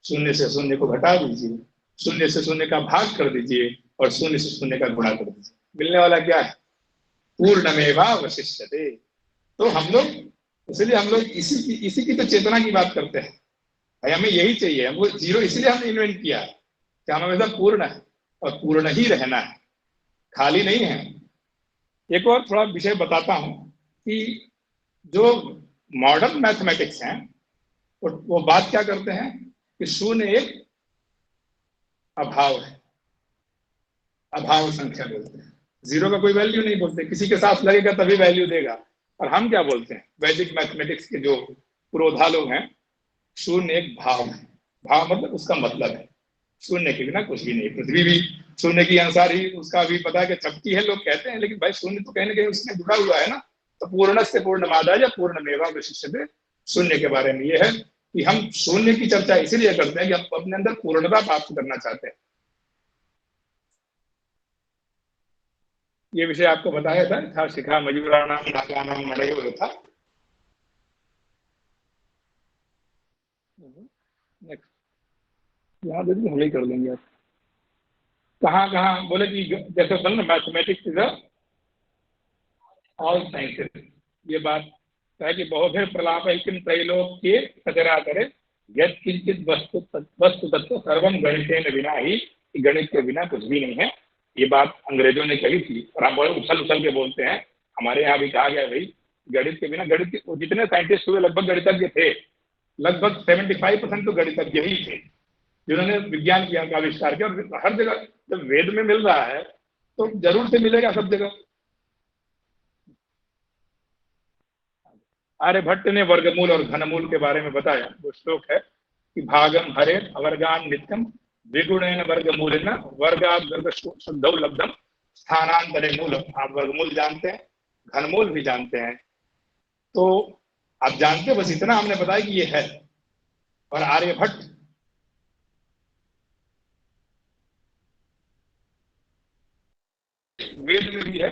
S1: शून्य से शून्य को घटा दीजिए, शून्य से शून्य का भाग कर दीजिए और शून्य से शून्य का गुणा कर दीजिए। मिलने वाला क्या है? पूर्णमेवावशिष्यते। तो हम लोग, इसलिए हम लोग इसी की तो चेतना की बात करते हैं भाई, हमें यही चाहिए, हमको जीरो इसलिए हमने इन्वेंट किया कि हम हमेशा पूर्ण है और पूर्ण ही रहना है, खाली नहीं है। एक और थोड़ा विषय बताता हूं कि जो मॉडर्न मैथमेटिक्स हैं वो बात क्या करते हैं कि शून्य एक अभाव है, अभाव संख्या बोलते हैं, जीरो का कोई वैल्यू नहीं बोलते, किसी के साथ लगेगा तभी वैल्यू देगा। और हम क्या बोलते हैं वैदिक मैथमेटिक्स के जो पुरोधा लोग हैं, शून्य एक भाव है। भाव मतलब उसका मतलब है शून्य के बिना कुछ भी नहीं। पृथ्वी भी शून्य के अनुसार ही उसका भी पता है कि चपटी है लोग कहते हैं, लेकिन भाई शून्य तो कहीं ना कहीं उसमें जुड़ा हुआ है ना। तो पूर्ण से पूर्णमादाय पूर्णमेवावशिष्यते, शून्य के बारे में ये है कि हम शून्य की चर्चा इसीलिए करते हैं कि हम अपने अंदर पूर्णता प्राप्त करना चाहते हैं। ये विषय आपको बताया था शिखा मयूराणाम नागानाम मणयो था। नेक्स्ट यहाँ देखिए हम ही कर लेंगे आप। कहाँ कहाँ बोले कि जैसे बोल ना मैथमेटिक्स इज ऑल साइंसेस, ये बात है कि बहुधे प्रलाप त्रैलोक के सचराचरे यद किंचित वस्तु तत्व सर्वम गणितेन बिना ही, गणित के बिना कुछ भी नहीं है। ये बात अंग्रेजों ने कही थी और हम बड़े उछल उछल के बोलते हैं। हमारे यहाँ भी कहा गया भाई गणित के बिना, गणित के जितने साइंटिस्ट हुए लगभग गणितज्ञ थे, लगभग 75% तो गणितज्ञ ही थे जिन्होंने विज्ञान की का आविष्कार किया। और हर जगह जब वेद में मिल रहा है तो जरूर से मिलेगा सब जगह। आर्यभट्ट ने वर्गमूल और घनमूल के बारे में बताया। वो श्लोक है कि भागम हरे अवर्गान नित्यम द्विगुणेन वर्गमूलेन वर्गाद वर्ग शुद्धौ लब्धम स्थानांतरे मूलम। आप वर्गमूल जानते हैं, घनमूल भी जानते हैं, तो आप जानते बस इतना हमने बताया कि ये है। और आर्यभट्ट वेद में भी है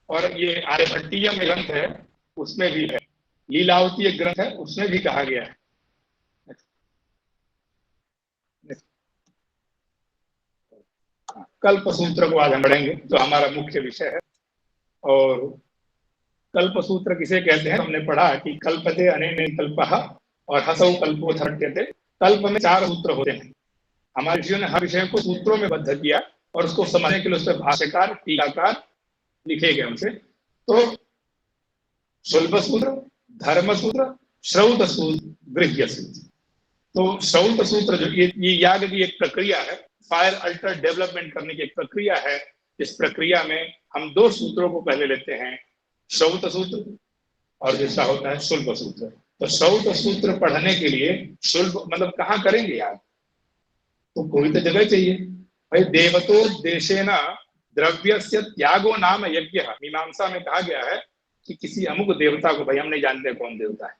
S1: और ये आर्यभट्टीय ग्रंथ है उसमें भी है, लीलावती एक ग्रंथ है उसमें भी कहा गया है। कल्प सूत्र को आज हम पढ़ेंगे जो हमारा मुख्य विषय है। और कल्प सूत्र किसे कहते हैं, हमने पढ़ा कि कल्पते अनेन कल्पः और हसौ कल्पो धर्त्यते। कल्प में 4 सूत्र होते हैं। हमारे ऋषियों ने हर विषय को सूत्रों में बद्ध किया और उसको समझने के लिए उस पर भाष्यकार टीकाकार लिखे गए उनसे। तो शुल्ब सूत्र, धर्म सूत्र, श्रौत सूत्र, गृह्य सूत्र। तो श्रौत सूत्र जो ये याग की एक प्रक्रिया है, फायर अल्टर डेवलपमेंट करने की एक प्रक्रिया है। इस प्रक्रिया में हम 2 सूत्रों को पहले लेते हैं, श्रौत सूत्र और दूसरा होता है शुल्ब सूत्र। तो श्रौत सूत्र पढ़ने के लिए शुल्ब मतलब कहाँ करेंगे याग, तो कोई तो जगह चाहिए भाई। देवतो देशेना द्रव्यस्य त्यागो नाम यज्ञ। मीमांसा में कहा गया है कि किसी अमुक देवता को, भाई हम नहीं जानते कौन देवता है,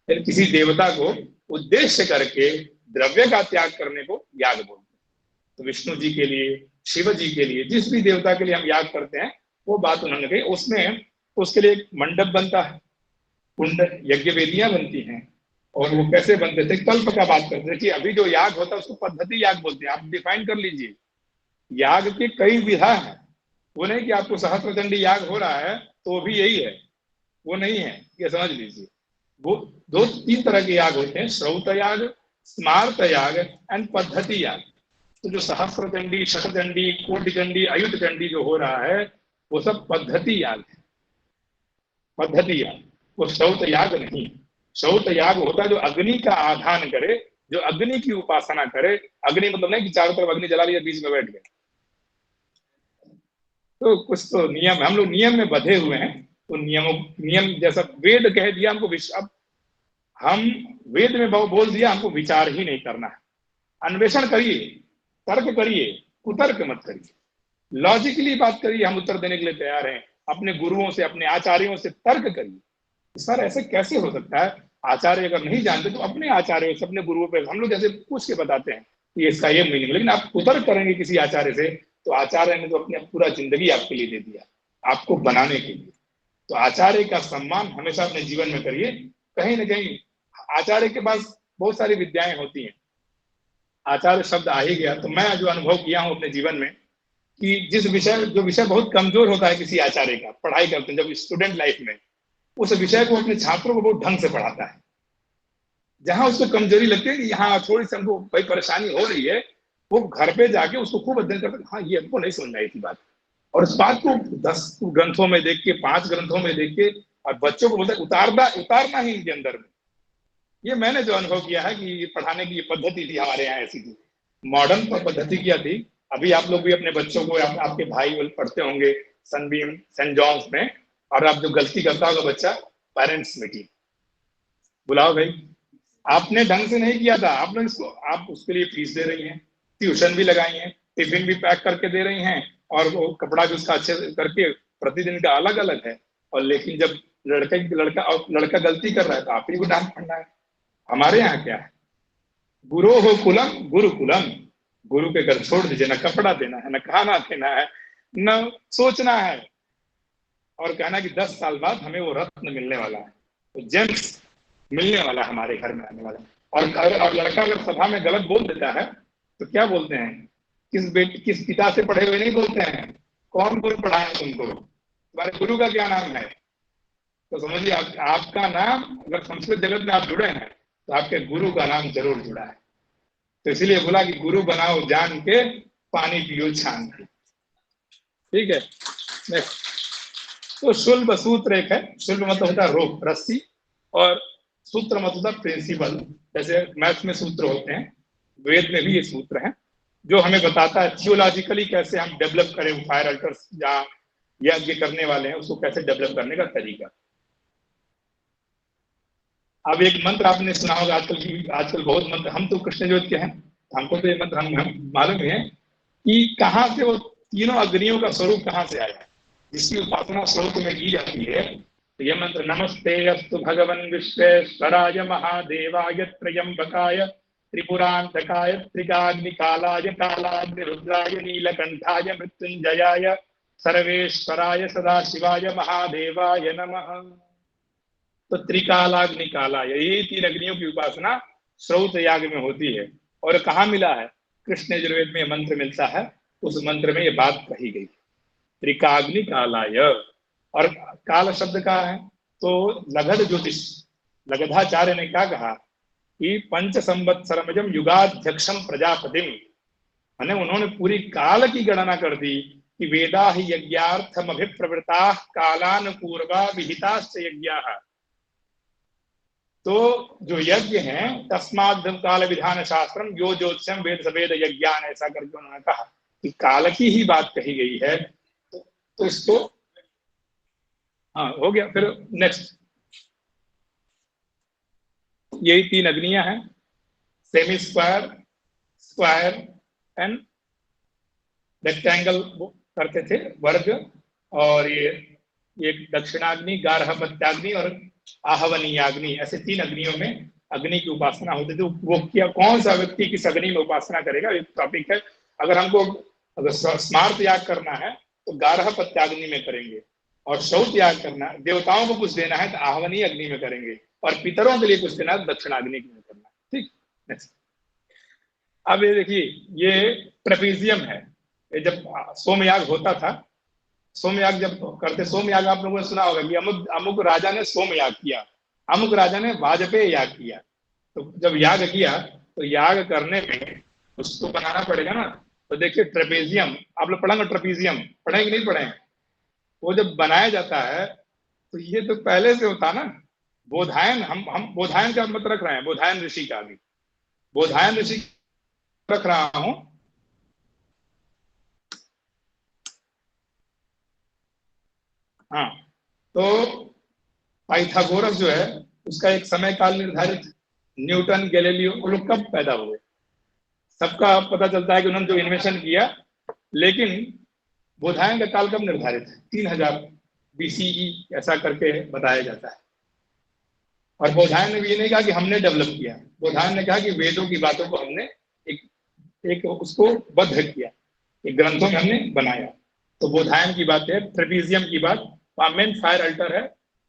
S1: फिर किसी देवता को उद्देश्य करके द्रव्य का त्याग करने को याग बोलते हैं। तो विष्णु जी के लिए, शिव जी के लिए, जिस भी देवता के लिए हम याग करते हैं वो बात उन्होंने कही। उसमें उसके लिए एक मंडप बनता है, कुंड, यज्ञ वेदियां बनती हैं। और वो कैसे बनते थे, कल्प का बात करते थे कि अभी जो याग होता है उसको पद्धति याग बोलते हैं। आप डिफाइन कर लीजिए, याग के कई विधा है। वो नहीं कि आपको सहस्त्रचंडी याग हो रहा है तो वो भी यही है, वो नहीं है, ये समझ लीजिए। वो 2-3 तरह के याग होते हैं, श्रौत याग, स्मार्त याग एंड पद्धति याग। तो जो सहस्त्र चंडी, शतचंडी, कोटि चंडी, अयुत चंडी जो हो रहा है वो सब पद्धति याग है, पद्धति याग। वो श्रौत याग नहीं। श्रौत याग होता है जो अग्नि का आधान करे, जो अग्नि की उपासना करे। अग्नि मतलब नहीं कि चारों तरफ अग्नि जला लिया बीच में बैठ गए। तो कुछ तो नियम, हम लोग नियम में बंधे हुए हैं। तो नियम जैसा वेद कह दिया हमको, अब हम वेद में बोल दिया हमको विचार ही नहीं करना है। अन्वेषण करिए, तर्क करिए, कुतर्क मत करिए, लॉजिकली बात करिए, हम उत्तर देने के लिए तैयार हैं। अपने गुरुओं से, अपने आचार्यों से तर्क करिए। सर ऐसे कैसे हो सकता है, आचार्य अगर नहीं जानते तो अपने आचार्यों से, अपने गुरुओं पे हम लोग जैसे पूछ के बताते हैं कि इसका ये मीनिंग। लेकिन आप कुतर्क करेंगे किसी आचार्य से तो आचार्य ने तो अपनी पूरा जिंदगी आपके लिए दे दिया, आपको बनाने के लिए। तो आचार्य का सम्मान हमेशा अपने जीवन में करिए। कहीं ना कहीं आचार्य के पास बहुत सारी विद्याएं होती हैं, आचार्य शब्द आ ही गया तो मैं जो अनुभव किया हूं अपने जीवन में कि जो विषय बहुत कमजोर होता है किसी आचार्य का, पढ़ाई करते हैं जब स्टूडेंट लाइफ में, उस विषय को अपने छात्रों को बहुत ढंग से पढ़ाता है। जहां उसको कमजोरी लगती है कि यहाँ थोड़ी सी हमको कोई परेशानी हो रही है, वो घर पे जाके उसको खूब अध्ययन करते, हाँ ये हमको नहीं समझ आई थी बात, और उस बात को 10 ग्रंथों में देख के, 5 ग्रंथों में देख के, और बच्चों को बोलते उतारना ही इनके अंदर में। ये मैंने जो अनुभव किया है कि पढ़ाने की पद्धति थी हमारे यहाँ ऐसी थी, मॉडर्न पद्धति क्या थी। अभी आप लोग भी अपने बच्चों को, आपके भाई पढ़ते होंगे सनबीम, सेंट जॉन्स में, और आप जो गलती करता होगा बच्चा, पेरेंट्स मीटिंग बुलाओ भाई, आपने ढंग से नहीं किया था, आप उसके लिए फीस दे रही हैं, ट्यूशन भी लगाई है, टिफिन भी पैक करके दे रही हैं, और वो कपड़ा भी उसका अच्छे करके प्रतिदिन का अलग अलग है, और लेकिन जब लड़का गलती कर रहा है तो आप ही को डांट पड़ना है। हमारे यहाँ क्या है, गुरु हो कुलम गुरुकुलम, गुरु के घर छोड़ दीजिए, न कपड़ा देना है, न खाना देना है, न सोचना है, और कहना कि 10 साल बाद हमें वो रत्न मिलने वाला है, तो जेम्स मिलने वाला है हमारे घर में आने वाला। और लड़का अगर सभा में गलत बोल देता है तो क्या बोलते हैं, किस पिता से पढ़े हुए नहीं बोलते हैं, कौन गुरु पढ़ाया तुमको, तुम्हारे गुरु का क्या नाम है। तो समझिए आपका नाम, अगर संस्कृत जगत में आप जुड़े हैं तो आपके गुरु का नाम जरूर जुड़ा है। तो इसीलिए बोला कि गुरु बनाओ जान के, पानी पियो छान के। ठीक है, नेक्स्ट। तो शुल्ब सूत्र एक है, शुल्ब मतलब होता है रोप, रस्सी, और सूत्र मतलब होता है प्रिंसिपल। जैसे मैथ्स में सूत्र होते हैं, वेद में भी ये सूत्र है जो हमें बताता है थियोलॉजिकली कैसे हम डेवलप करें फायर अल्टर्स, या यज्ञ करने वाले हैं उसको कैसे डेवलप करने का तरीका। अब एक मंत्र आपने सुना होगा, आजकल बहुत मंत्र, हम तो कृष्ण ज्योत के हैं, हमको तो ये मंत्र हम मालूम है कि कहाँ से वो तीनों अग्नियों का स्वरूप कहाँ से आया, जिसकी उपासना स्रोत में की जाती है। तो ये मंत्र, नमस्ते अस्तु भगवन् विश्वेश्वराय महादेवाय त्र्यंबकाय त्रिपुरांतकाय त्रिकाग्निकालाय कालाग्निरुद्राय नीलकंठाय मृत्युंजयाय सर्वेश्वराय सदाशिवाय महादेवाय नमः। तो त्रिकालाग्निकालाय, ये 3 अग्नियों की उपासना श्रौत याग में होती है। और कहाँ मिला है, कृष्ण यजुर्वेद में मंत्र मिलता है, उस मंत्र में ये बात कही गई, त्रिकाग्निकालाय। और काल शब्द का है तो लगध ज्योतिष, लगधाचार्य ने क्या कहा कि 5 संवत्सरमजम युगाध्यक्षम प्रजापतिम, माने उन्होंने पूरी काल की गणना कर दी कि वेदा ही यज्ञार्थम अभिप्रवृता कालानुपूर्वा विहिताश्च यज्ञाः। तो जो यज्ञ हैं, तस्माद् काल विधान शास्त्रम यो ज्योतिषम वेद सवेद यज्ञान, ऐसा करके उन्होंने कहा कि काल की ही बात कही गई है। तो इसको, हाँ हो गया। फिर नेक्स्ट, यही 3 अग्नियां हैं, semi square, square and rectangle करते थे वर्ग। और ये दक्षिणाग्नि, गार्हपत्याग्नि और आहवनीयाग्नि, ऐसे 3 अग्नियों में अग्नि की उपासना होती थी। वो क्या, कौन सा व्यक्ति किस अग्नि में उपासना करेगा, एक टॉपिक है। अगर हमको अगर स्मार्त याग करना है तो गार्हपत्याग्नि में करेंगे, और श्रौत याग करना, देवताओं को कुछ देना है तो आहवनीय अग्नि में करेंगे, और पितरों के लिए कुछ देना है तो दक्षिणाग्नि में करना। ठीक, नेक्स्ट। अब ये देखिए, ये ट्रेपीजियम है। ये जब सोमयाग होता था, सोमयाग जब करते, सोमयाग आप लोगों ने सुना होगा कि अमुक राजा ने सोमयाग किया, अमुक राजा ने वाजपेयी याग किया। तो जब याग किया तो याग करने में उसको बनाना पड़ेगा ना। तो देखिए ट्रेपेजियम, आप लोग पढ़ेंगे, ट्रेपेजियम पढ़ेंगे नहीं पढ़े, वो जब बनाया जाता है तो ये तो पहले से होता ना। बोधायन, हम बोधायन का मत रख रहे हैं, बोधायन ऋषि का भी, बोधायन ऋषि रख रहा हूं। हाँ, तो पाइथागोरस जो है उसका एक समय काल निर्धारित, न्यूटन, गैलीलियो, वो लोग कब पैदा हुए, सबका पता चलता है कि उन्होंने जो इन्वेंशन किया, लेकिन बोधायन का काल कब निर्धारित है, 3000 BCE ऐसा करके बताया जाता है। और बोधायन ने भी ये नहीं कहा कि हमने डेवलप किया, बोधायन ने कहा कि वेदों की बातों को हमने एक उसको बद्ध किया, एक ग्रंथों में हमने बनाया। तो बोधायन की बात है। ट्रेपीजियम की बात, मेन फायर अल्टर है।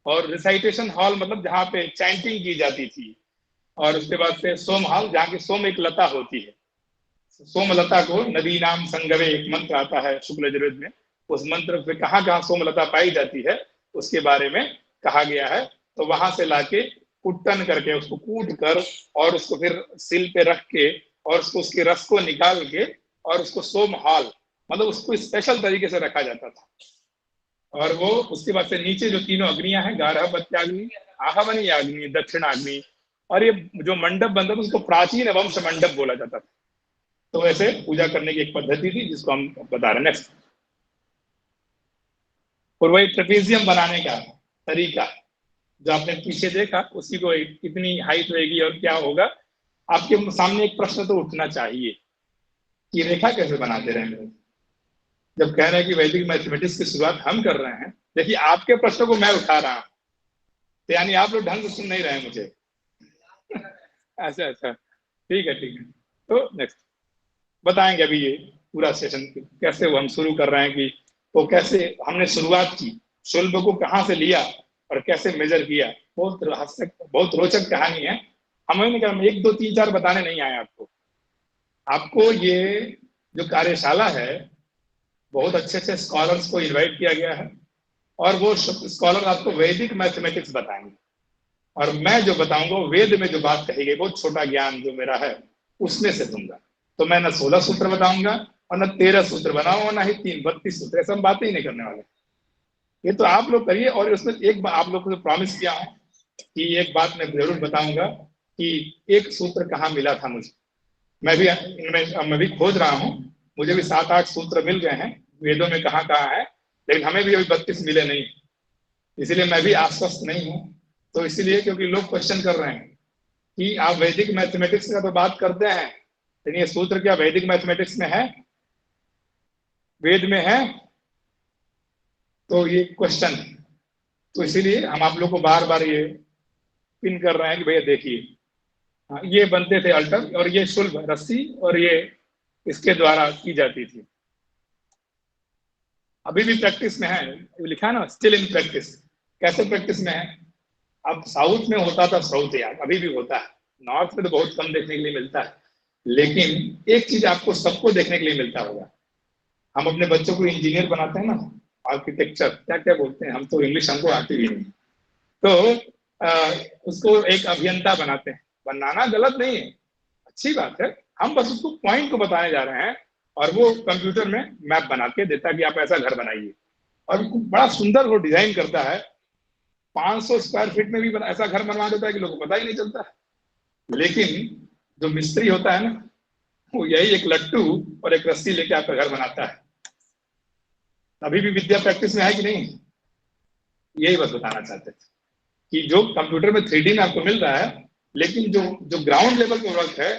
S1: और रिसाइटेशन हॉल मतलब जहाँ पे चैंटिंग की जाती थी। और उसके बाद से सोम हॉल, जहाँ की सोम एक लता होती है, सोमलता को नदी नाम संगवे एक मंत्र आता है शुक्ल यजुर्वेद में, उस मंत्र पे कहाँ कहाँ सोमलता पाई जाती है उसके बारे में कहा गया है। तो वहां से लाके कुट्टन करके उसको कूट कर और उसको फिर सिल पे रख के और उसको उसके रस को निकाल के और उसको सोमहाल मतलब उसको स्पेशल तरीके से रखा जाता था। और वो उसके बाद से नीचे जो तीनों अग्नियां हैं, गार्हपत्याग्नि, आहवनी अग्नि, दक्षिणाग्नि, और ये जो मंडप बनता था उसको प्राचीन वंश मंडप बोला जाता था। तो ऐसे पूजा करने की एक पद्धति थी जिसको हम बता रहे हैं। नेक्स्ट, और वही ट्रेपेजियम बनाने का तरीका जो आपने पीछे देखा, उसी को कितनी हाइट होगी और क्या होगा। आपके सामने एक प्रश्न तो उठना चाहिए कि रेखा कैसे बनाते रहेंगे। जब कह रहे हैं कि वैदिक मैथमेटिक्स की शुरुआत हम कर रहे हैं, देखिए आपके प्रश्नों को मैं उठा रहा हूं, तो यानी आप लोग ढंग से सुन नहीं रहे हैं मुझे। अच्छा अच्छा, ठीक है ठीक है। तो नेक्स्ट बताएंगे अभी ये पूरा सेशन कैसे वो हम शुरू कर रहे हैं कि तो कैसे हमने शुरुआत की, शुल्ब को कहाँ से लिया और कैसे मेजर किया। बहुत रहस्यक बहुत रोचक कहानी है। हमें एक दो तीन चार बताने नहीं आए आपको। आपको ये जो कार्यशाला है बहुत अच्छे अच्छे स्कॉलर्स को इनवाइट किया गया है और वो स्कॉलर आपको वैदिक मैथमेटिक्स बताएंगे और मैं जो बताऊंगा वेद में जो बात कही गई, बहुत छोटा ज्ञान जो मेरा है उसमें से दूंगा। तो मैं न 16 सूत्र बताऊंगा और न 13 सूत्र बनाऊंगा, ना ही 32 सूत्र, ऐसा हम बातें ही नहीं करने वाले। ये तो आप लोग करिए। और उसमें एक बात आप लोग को प्रॉमिस किया हूं कि एक बात मैं जरूर बताऊंगा कि एक सूत्र कहाँ मिला था मुझे। मैं भी खोज रहा हूँ। मुझे भी 7-8 सूत्र मिल गए हैं वेदों में कहाँ कहाँ है, लेकिन हमें भी अभी 32 मिले नहीं, इसीलिए मैं भी आश्वस्त नहीं हूँ। तो इसीलिए क्योंकि लोग क्वेश्चन कर रहे हैं कि आप वैदिक मैथमेटिक्स का तो बात करते हैं, लेकिन ये सूत्र क्या वैदिक मैथमेटिक्स में है, वेद में है? तो ये क्वेश्चन है। तो इसीलिए हम आप लोग को बार बार ये पिन कर रहे हैं कि भैया देखिए, ये बनते थे अल्टर और ये शुल्भ रस्सी और ये इसके द्वारा की जाती थी। अभी भी प्रैक्टिस में है, लिखा है ना स्टिल इन प्रैक्टिस। कैसे प्रैक्टिस में है? अब साउथ में होता था साउथ यार, अभी भी होता है। नॉर्थ में तो बहुत कम देखने के लिए मिलता है, लेकिन एक चीज आपको सबको देखने के लिए मिलता होगा। हम अपने बच्चों को इंजीनियर बनाते हैं ना, आर्किटेक्चर क्या क्या बोलते हैं, हम तो इंग्लिश हमको आती भी नहीं। तो उसको एक अभियंता बनाते हैं। बनाना गलत नहीं है, अच्छी बात है। हम बस उसको पॉइंट को बताने जा रहे हैं और वो कंप्यूटर में मैप बना के देता है कि आप ऐसा घर बनाइए, और बड़ा सुंदर वो डिजाइन करता है। 500 स्क्वायर फीट में भी ऐसा घर बनवा देता है कि लोगों को पता ही नहीं चलता है। लेकिन जो मिस्त्री होता है ना, वो यही एक लट्टू और एक रस्सी लेके आपका घर बनाता है। अभी भी विद्या प्रैक्टिस में है कि नहीं, यही बस बताना चाहते थे कि जो कंप्यूटर में 3D में आपको मिल रहा है, लेकिन जो जो ग्राउंड लेवल का वर्क है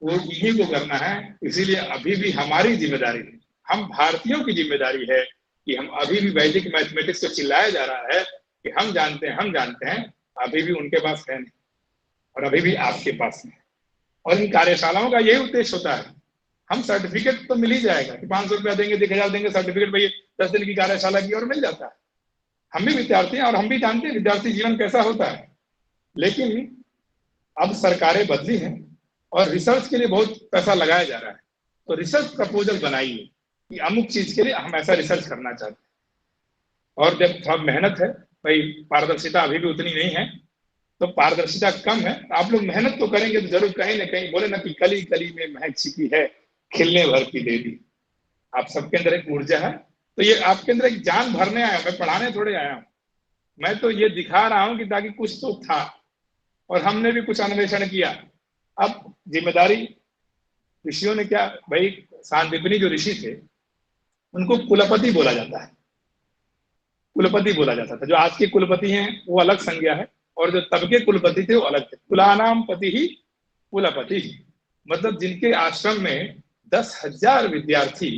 S1: वो इन्हीं को करना है। इसीलिए अभी भी हमारी जिम्मेदारी है, हम भारतीयों की जिम्मेदारी है कि हम अभी भी वैदिक मैथमेटिक्स को चिल्लाया जा रहा है कि हम जानते हैं हम जानते हैं, अभी भी उनके पास है नहीं और अभी भी आपके पास है। और इन कार्यशालाओं का यही उद्देश्य होता है। हम सर्टिफिकेट तो मिल ही जाएगा कि 500 रुपया देंगे 1000 देंगे सर्टिफिकेट, भाई 10 दिन की कार्यशाला की और मिल जाता है। हम भी विद्यार्थी हैं और हम भी जानते हैं विद्यार्थी जीवन कैसा होता है। लेकिन अब सरकारें बदली हैं और रिसर्च के लिए बहुत पैसा लगाया जा रहा है। तो रिसर्च प्रपोजल बनाइए कि अमुक चीज के लिए हम ऐसा रिसर्च करना चाहते हैं। और जब थोड़ा मेहनत है, भाई पारदर्शिता अभी भी उतनी नहीं है, तो पारदर्शिता कम है, आप लोग मेहनत तो करेंगे तो जरूर कहीं ना कहीं बोले ना कि कली कली में महक छिपी है, खिलने भर की देवी। आप सबके अंदर एक ऊर्जा है, तो ये आपके अंदर एक जान भरने आया, मैं पढ़ाने थोड़े आया हूँ। मैं तो ये दिखा रहा हूँ कि ताकि कुछ तो था और हमने भी कुछ अन्वेषण किया। अब जिम्मेदारी ऋषियों ने क्या, भाई सांदीपनी जो ऋषि थे उनको कुलपति बोला जाता है, कुलपति बोला जाता था। जो आज के कुलपति हैं वो अलग संज्ञा है, और जो तब के कुलपति थे वो अलग थे। कुलानाम पति ही कुलपति, मतलब जिनके आश्रम में 10,000 विद्यार्थी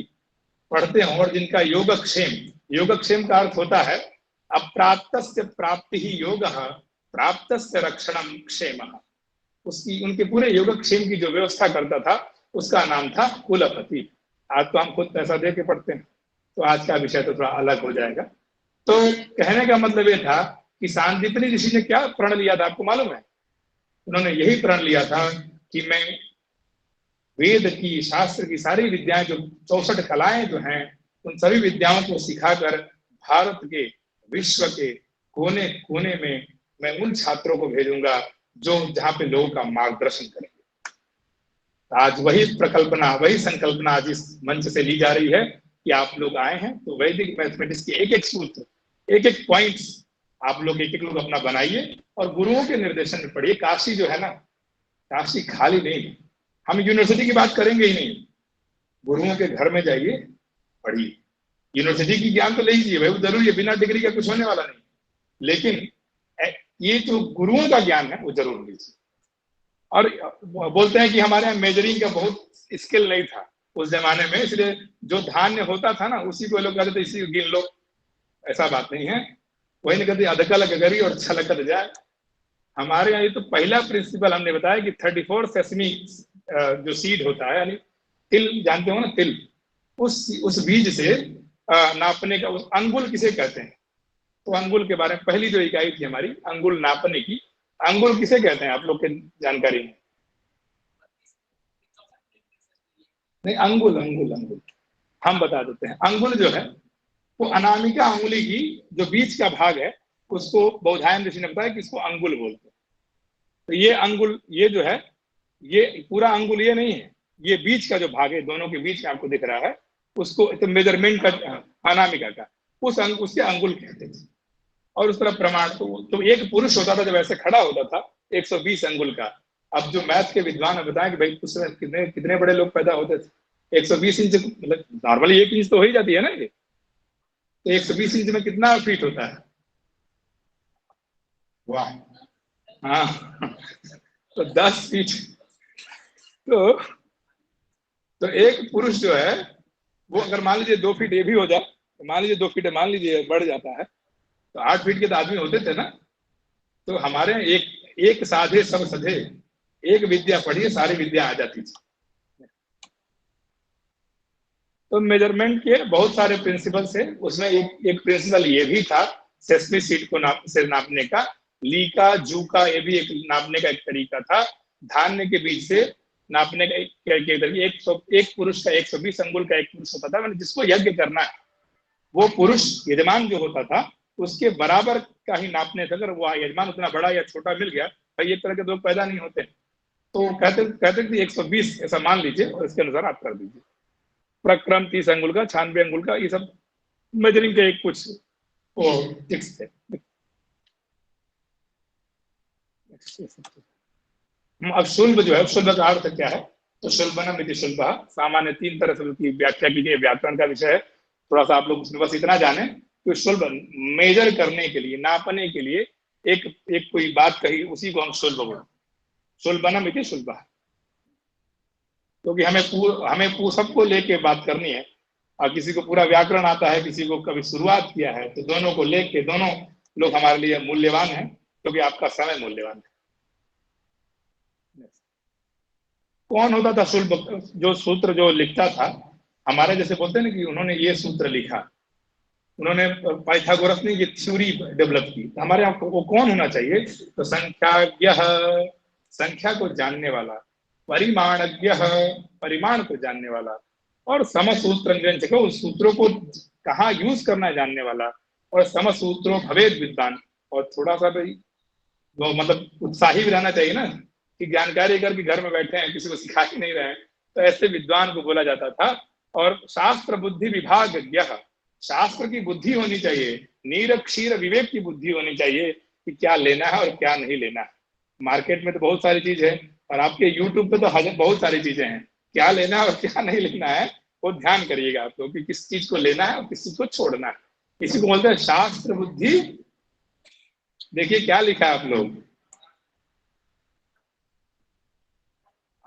S1: पढ़ते हों और जिनका योगक्षेम, योगक्षेम का अर्थ होता है अप्राप्तस्य प्राप्ति ही योग, प्राप्तस्य रक्षणम क्षेम। उसकी उनके पूरे योगक्षेम की जो व्यवस्था करता था उसका नाम था कुलपति। आज तो हम खुद पैसा दे के पढ़ते हैं, तो आज का विषय तो थोड़ा अलग हो जाएगा। तो कहने का मतलब ये था कि सांदीपनी ऋषि ने क्या प्रण लिया था आपको मालूम है? उन्होंने यही प्रण लिया था कि मैं वेद की, शास्त्र की सारी विद्याएं, जो 64 कलाएं जो हैं, उन सभी विद्याओं को सिखाकर भारत के, विश्व के कोने कोने में मैं उन छात्रों को भेजूंगा जो जहां पे लोगों का मार्गदर्शन करेंगे। आज वही प्रकल्पना, वही संकल्पना आज इस मंच से ली जा रही है कि आप लोग आए हैं तो वैदिक मैथमेटिक्स के एक एक सूत्र, एक एक पॉइंट्स आप लोग एक एक लोग अपना बनाइए और गुरुओं के निर्देशन में पढ़िए। काशी जो है ना, काशी खाली नहीं, हम यूनिवर्सिटी की बात करेंगे ही नहीं, गुरुओं के घर में जाइए, पढ़िए। यूनिवर्सिटी की ज्ञान तो ले लीजिए भाई, वो जरूरी है, बिना डिग्री का कुछ होने वाला नहीं, लेकिन ये जो गुरुओं का ज्ञान है वो जरूर लीजिए। और बोलते हैं कि हमारे यहाँ मेजरिंग का बहुत स्किल नहीं था उस जमाने में, इसलिए जो धान्य होता था ना उसी को लोग कहते थे इसी को गिन लो। ऐसा बात नहीं है, वही नहीं कहते अधकल गगरी और छलकत जाए। हमारे यहाँ ये तो पहला प्रिंसिपल हमने बताया कि 34 सेसमी जो सीड होता है, यानी तिल जानते हो ना, तिल, उस बीज से नापने का, उस अंगुल किसे कहते हैं, तो अंगुल के बारे में पहली जो इकाई थी हमारी अंगुल नापने की, अंगुल किसे कहते हैं आप लोग की जानकारी में? नहीं, अंगुल अंगुल अंगुल हम बता देते हैं। अंगुल जो है वो अनामिका अंगुली की जो बीच का भाग है उसको बौधायन ऋषि ने बताया कि इसको अंगुल बोलते हैं। तो ये अंगुल, ये जो है, ये पूरा अंगुल ये नहीं है, ये बीच का जो भाग है दोनों के बीच में आपको दिख रहा है, उसको तो मेजरमेंट का, अनामिका का, उसके अंगुल कहते थे। और उस तरह प्रमाण तो एक पुरुष होता था जब ऐसे खड़ा होता था 120 अंगुल का। अब जो मैथ के विद्वान है बताएं कि भाई उस समय कितने कितने बड़े लोग पैदा होते थे। 120 इंच मतलब नॉर्मली 1 इंच तो हो ही जाती है ना ये, तो 120 इंच में कितना फीट होता है? वाह, हाँ तो 10 फीट। तो तो एक पुरुष जो है वो अगर मान लीजिए 2 फीट ये भी हो जाए, तो मान लीजिए 2 फीट मान लीजिए बढ़ जाता है, तो 8 फीट के तो आदमी होते थे ना। तो हमारे एक एक साधे सब सधे, एक विद्या पढ़िए सारी विद्या आ जाती थी। तो मेजरमेंट के बहुत सारे प्रिंसिपल्स है, उसमें एक प्रिंसिपल ये भी था सेस्मी सीड को नापने का, ली का, जू का, ये भी एक नापने का एक तरीका था। धान्य के बीच से नापने का एक पुरुष का 120 अंगुल का एक पुरुष होता था, मैंने जिसको यज्ञ करना है वो पुरुष यजमान जो होता था उसके बराबर का ही नापने से, अगर वो यजमान उतना बड़ा या छोटा मिल गया, भाई एक तरह के लोग पैदा नहीं होते, तो कहते कहते कि 120 ऐसा मान लीजिए और इसके अनुसार आप कर दीजिए। प्रक्रम 30 अंगुल का, 96 अंगुल का, ये सब मेजरिंग के एक कुछ वो टिक्स थे। अब शुल्ब जो है, शुल्ब का अर्थ क्या है? तो शुल्बनम इति शुल्ब, सामान्य 3 तरह से उसकी व्याख्या की गई, व्याकरण का विषय है, थोड़ा सा आप लोग उसमें बस इतना जाने कि शुल्ब मेजर करने के लिए, नापने के लिए एक एक कोई बात कही, उसी को हम शुल्ब बोलते, शुल्बनम इति शुल्ब। क्योंकि हमें सबको लेके बात करनी है, और किसी को पूरा व्याकरण आता है, किसी को कभी शुरुआत किया है, तो दोनों को लेके दोनों लोग हमारे लिए मूल्यवान है, क्योंकि आपका समय मूल्यवान है। कौन होता था शुल्ब? जो सूत्र जो लिखता था, हमारे जैसे बोलते हैं ना कि उन्होंने ये सूत्र लिखा, उन्होंने पाइथागोरस ने ये थ्योरी डेवलप की, तो हमारे यहाँ वो कौन होना चाहिए? तो संख्याज्ञ, संख्या को जानने वाला, परिमाणज्ञ, परिमाण को जानने वाला, और समसूत्र को, उस सूत्रों को कहाँ यूज करना है जानने वाला, और समसूत्रों भवेद विद्वान, और थोड़ा सा भाई वो मतलब उत्साही भी रहना चाहिए ना, कि जानकारी करके घर में बैठे हैं, किसी को सिखा ही नहीं रहे हैं, तो ऐसे विद्वान को बोला जाता था। और शास्त्र बुद्धि विभाग, शास्त्र की बुद्धि होनी चाहिए, नीर क्षीर विवेक की बुद्धि होनी चाहिए कि क्या लेना है और क्या नहीं लेना है। मार्केट में तो बहुत सारी चीज है, और आपके यूट्यूब पे तो बहुत सारी चीजें हैं, क्या लेना है और क्या नहीं लेना है वो ध्यान करिएगा आप लोग, कि किस चीज को लेना है और किस चीज को छोड़ना है। इसी को बोलते हैं शास्त्र बुद्धि। देखिए क्या लिखा है आप लोग,